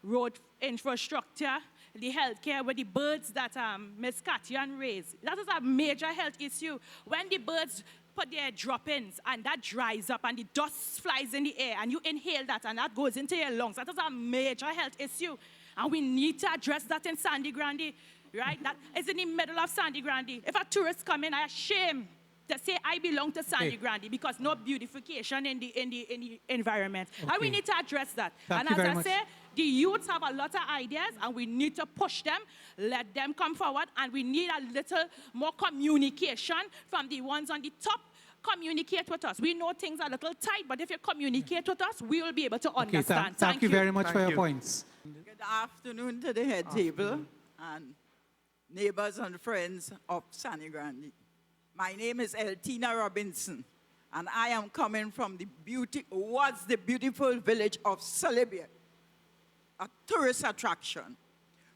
road infrastructure, the healthcare with the birds that Ms. Katian raised. That is a major health issue. When the birds put their drop-ins and that dries up and the dust flies in the air and you inhale that and that goes into your lungs, that is a major health issue. And we need to address that in Sangre Grande, right? That is in the middle of Sangre Grande. If a tourist come in, I am ashamed to say I belong to Sangre Grande because no beautification in the environment. Okay. And we need to address that. Thank and you as very I much. say, the youths have a lot of ideas and we need to push them, let them come forward, and we need a little more communication from the ones on the top. Communicate with us. We know things are a little tight, but if you communicate with us, we will be able to understand. Thank you very much for your points. Good afternoon to the head table and neighbors and friends of Sangre Grande. My name is Eltina Robinson, and I am coming from the beautiful village of Salibia, a tourist attraction.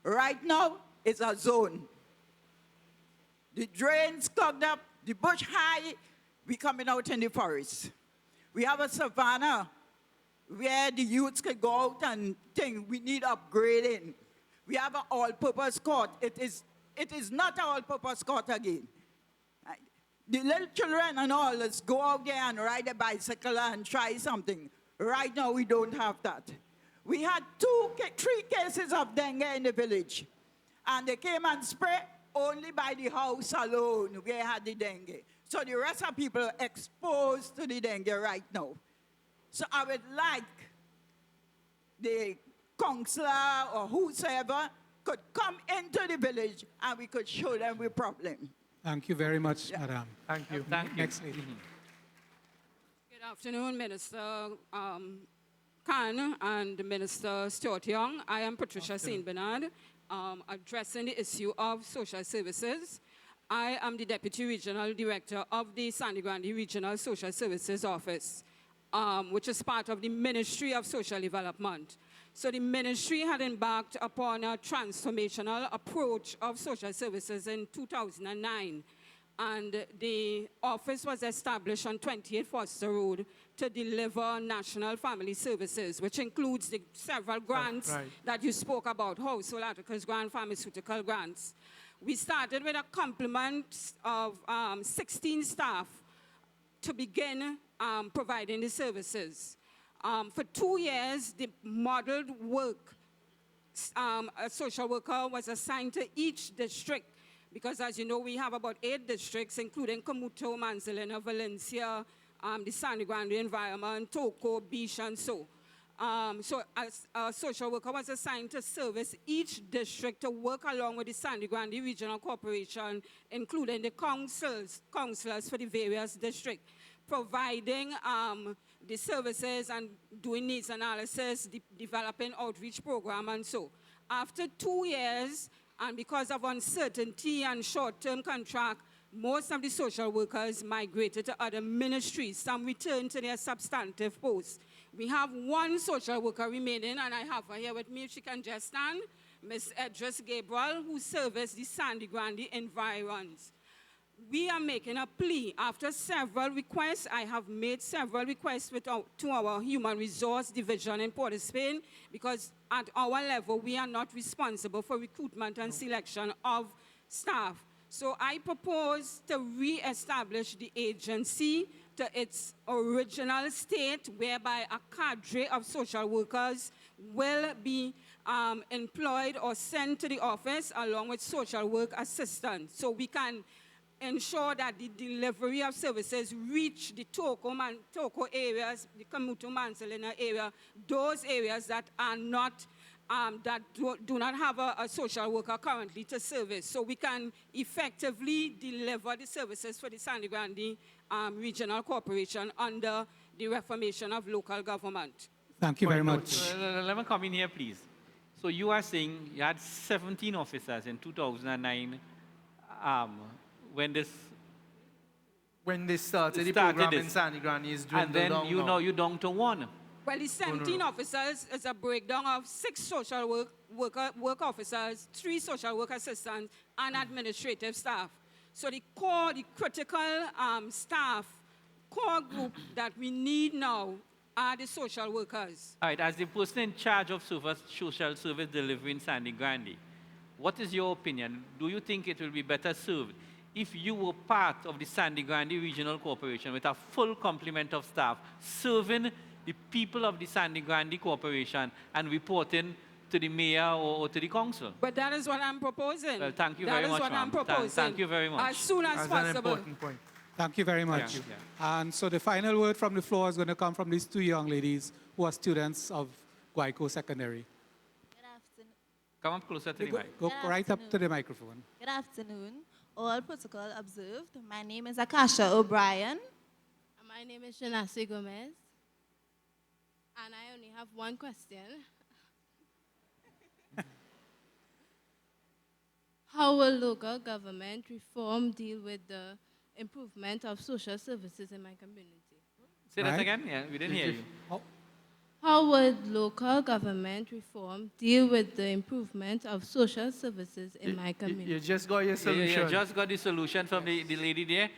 Right now, it's a zone. The drains clogged up, the bush high, we coming out in the forest. We have a savanna where the youths can go out and think we need upgrading. We have an all-purpose court. It is not an all-purpose court again. The little children and all, let's go out there and ride a bicycle and try something. Right now, we don't have that. We had 3 cases of dengue in the village. And they came and sprayed only by the house alone. We had the dengue. So the rest of people are exposed to the dengue right now. So I would like the counselor or whosoever could come into the village and we could show them the problem. Thank you very much, Madam. Thank you. Next lady. Good afternoon, Minister Khan and Minister Stuart Young. I am Patricia St. Bernard, addressing the issue of social services. I am the Deputy Regional Director of the Sangre Grande Regional Social Services Office, which is part of the Ministry of Social Development. So the ministry had embarked upon a transformational approach of social services in 2009. And the office was established on 28 Foster Road to deliver national family services, which includes the several grants that you spoke about, household articles grant, pharmaceutical grants. We started with a complement of 16 staff to begin providing the services. For 2 years, the modeled work, a social worker was assigned to each district because, as you know, we have about 8 districts, including Cumuto, Manzanilla, Valencia, the Sangre Grande environment, Toco, Beach, and so. So a social worker was assigned to service each district to work along with the Sangre Grande Regional Corporation, including the counselors for the various districts, providing the services and doing needs analysis, developing outreach program, and so. After 2 years, and because of uncertainty and short-term contract, most of the social workers migrated to other ministries. Some returned to their substantive posts. We have 1 social worker remaining, and I have her here with me, if she can just stand, Ms. Edris Gabriel, who services the Sangre Grande environs. We are making a plea. After several requests, I have made several requests to our Human Resource Division in Port of Spain, because at our level, we are not responsible for recruitment and selection of staff. So I propose to re-establish the agency to its original state, whereby a cadre of social workers will be employed or sent to the office along with social work assistants. So we can ensure that the delivery of services reach the Toco areas, the Cumuto and Manzanilla area, those areas that are not, that do not have a social worker currently to service. So we can effectively deliver the services for the Sangre Grande Regional Corporation under the reformation of local government. Thank you very much. Let me come in here, please. So you are saying you had 17 officers in 2009 when this When they started the Started program this. in Sangre Grande, is And dwindled then down you now. know you're down to one. Well, the 17 officers is a breakdown of 6 social work officers, 3 social work assistants, and administrative staff. So the critical staff, core group that we need now are the social workers. All right, as the person in charge of social service delivery in Sangre Grande, what is your opinion? Do you think it will be better served if you were part of the Sangre Grande Regional Corporation with a full complement of staff serving the people of the Sangre Grande Corporation and reporting to the mayor or to the council? But that is what I'm proposing. Well, thank you very much, That is what I'm ma'am. proposing. Thank you very much. As soon as That's possible. an important point. Thank you very much. And so the final word from the floor is going to come from these 2 young ladies who are students of Guaico Secondary. Come up closer to the mic. Go right up to the microphone. Good afternoon. All protocol observed. My name is Akasha O'Brien. And my name is Shanasi Gomez. And I only have one question. How will local government reform deal with the improvement of social services in my community? Say that again? Yeah, we didn't hear you. How would local government reform deal with the improvement of social services in my community? You just got your solution. You just got the solution from the lady there.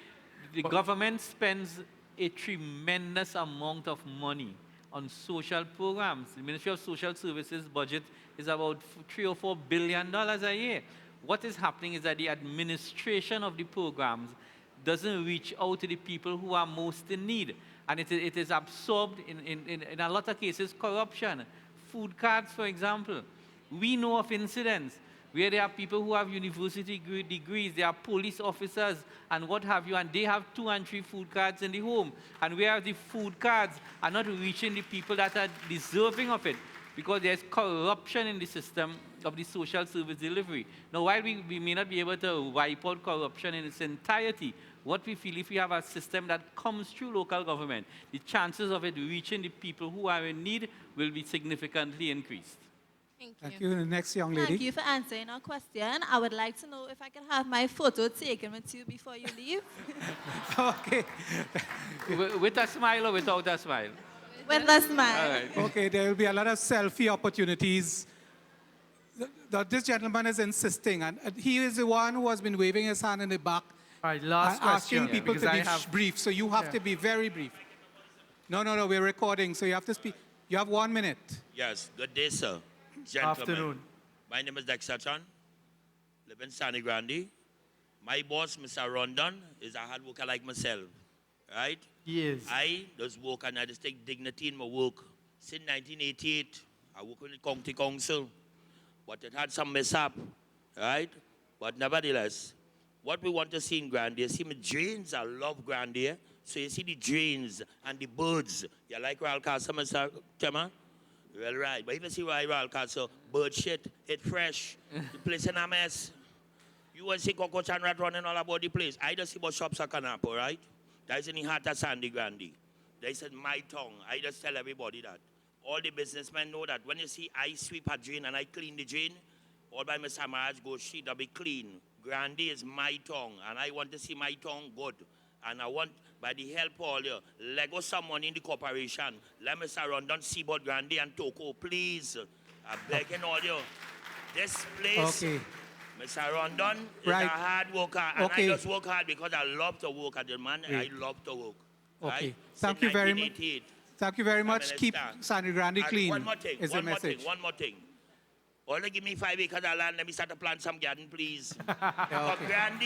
The government spends a tremendous amount of money on social programs. The Ministry of Social Services budget is about $3 or $4 billion a year. What is happening is that the administration of the programs doesn't reach out to the people who are most in need. And it is absorbed in a lot of cases, corruption. Food cards, for example. We know of incidents where there are people who have university degrees, they are police officers and what have you, and they have 2 and 3 food cards in the home. And where the food cards are not reaching the people that are deserving of it, because there's corruption in the system of the social service delivery. Now, while we may not be able to wipe out corruption in its entirety, what we feel, if we have a system that comes through local government, the chances of it reaching the people who are in need will be significantly increased. Thank you. The next young lady. Thank you for answering our question. I would like to know if I can have my photo taken with you before you leave. Okay. With a smile or without a smile? With a smile. All right. Okay, there will be a lot of selfie opportunities. This gentleman is insisting, and he is the one who has been waving his hand in the back. All right, last asking question. people to be brief, so you have to be very brief. No, we're recording, so you have to speak. You have 1 minute. Yes, good day, sir. Gentlemen. Afternoon. My name is Dexter Chan, live in Sangre Grande. My boss, Mr. Rondon, is a hard worker like myself, right? Yes. I just work and I just take dignity in my work. Since 1988, I work with the county council, but it had some mishap, right? But nevertheless, what we want to see in Grande, you see my drains, I love Grande. So you see the drains and the birds. You like Royal Castle, Mr. Tema? Well, right. But if you see Royal Castle, bird shit, it fresh. The place in a mess. You will see cockroach and rat running all about the place. I just see about shops at Canapo, right? That is in the heart of Sangre Grande. That is in my tongue. I just tell everybody that. All the businessmen know that. When you see I sweep a drain and I clean the drain, all by Mr. Maraj go sheet, that'll be clean. Grande is my tongue, and I want to see my tongue good. And I want, by the help of all you, Lego someone in the corporation. Let Mr. Rondon see about Grande and Toco, please. I'm begging all you. This place, Okay. Mr. Rondon is Right. a hard worker. And Okay. I just work hard because I love to work at the man. Great. I love to work. Okay. Right? Thank Since you very much. 1988. Thank you very Mr. much. Keep Minister. Sangre Grande And clean. One more thing. Is the message. One more thing. Only give me 5 acres of land. Let me start to plant some garden, please. Yeah, okay. But Grande,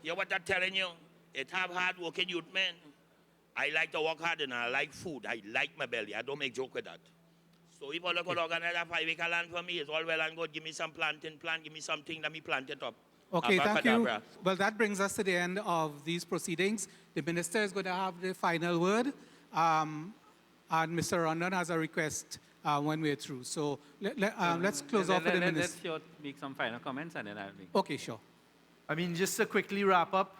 you know what I'm telling you? It have hard-working youth men. I like to work hard and I like food. I like my belly. I don't make joke with that. So if you look at organize a 5 acre land for me, it's all well and good. Give me some planting plant. Give me something. Let me plant it up. Okay, thank you. Abracadabra. Well, that brings us to the end of these proceedings. The minister is going to have the final word. And Mr. Rondon has a request when we're through. So let's close off with the minister. Let's Stuart make some final comments and then I'll make. Okay, sure. I mean, just to quickly wrap up,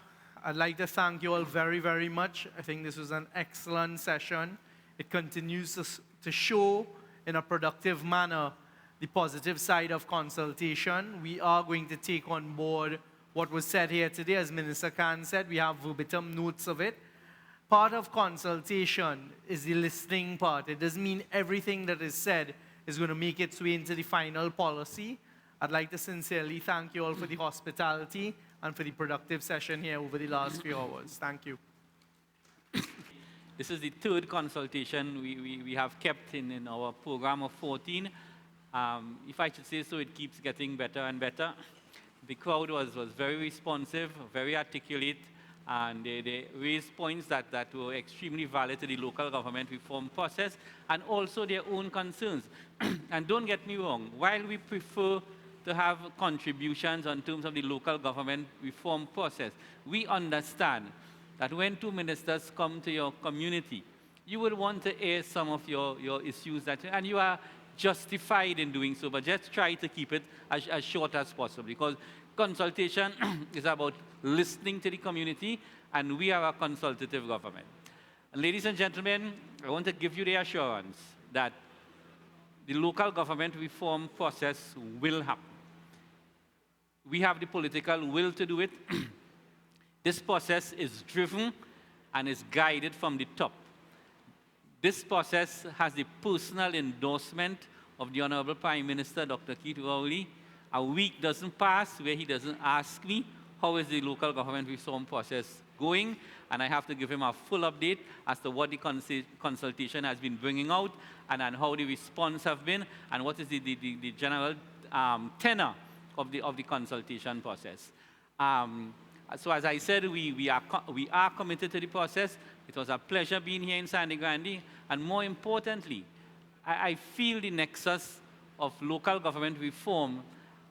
I'd like to thank you all very, very much. I think this was an excellent session. It continues to show in a productive manner the positive side of consultation. We are going to take on board what was said here today. As Minister Khan said, we have verbatim notes of it. Part of consultation is the listening part. It doesn't mean everything that is said is going to make its way into the final policy. I'd like to sincerely thank you all for the hospitality and for the productive session here over the last few hours. Thank you. This is the third consultation we have kept in our program of 14. If I should say so, it keeps getting better and better. The crowd was very responsive, very articulate, and they raised points that were extremely valid to the local government reform process and also their own concerns. And don't get me wrong, while we prefer to have contributions in terms of the local government reform process, we understand that when two ministers come to your community, you would want to air some of your issues, and you are justified in doing so, but just try to keep it as short as possible, because consultation is about listening to the community, and we are a consultative government. And ladies and gentlemen, I want to give you the assurance that the local government reform process will happen. We have the political will to do it. This process is driven and is guided from the top. This process has the personal endorsement of the Honorable Prime Minister, Dr. Keith Rowley. A week doesn't pass where he doesn't ask me, how is the local government reform process going? And I have to give him a full update as to what the consultation has been bringing out and how the response have been and what is the general tenor of the consultation process. So as I said, we are committed to the process. It was a pleasure being here in Sangre Grande, and more importantly, I feel the nexus of local government reform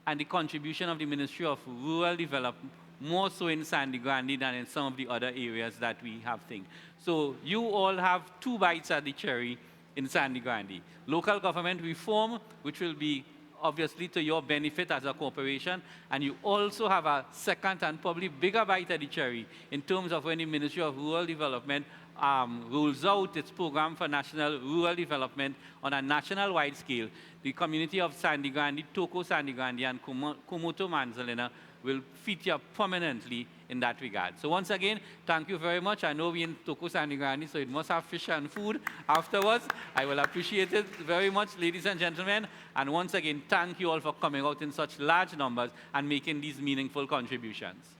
and the contribution of the Ministry of Rural Development more so in Sangre Grande than in some of the other areas that we have things. So you all have two bites at the cherry in Sangre Grande. Local government reform, which will be obviously to your benefit as a corporation, and you also have a second and probably bigger bite at the cherry in terms of when the Ministry of Rural Development rolls out its program for national rural development on a national-wide scale. The community of Sangre Grande, Toco, Sangre Grande, and Cumuto and Manzanilla will feature prominently in that regard. So once again, thank you very much. I know we're in Toco, Sangre Grande, so it must have fish and food afterwards. I will appreciate it very much, ladies and gentlemen. And once again, thank you all for coming out in such large numbers and making these meaningful contributions.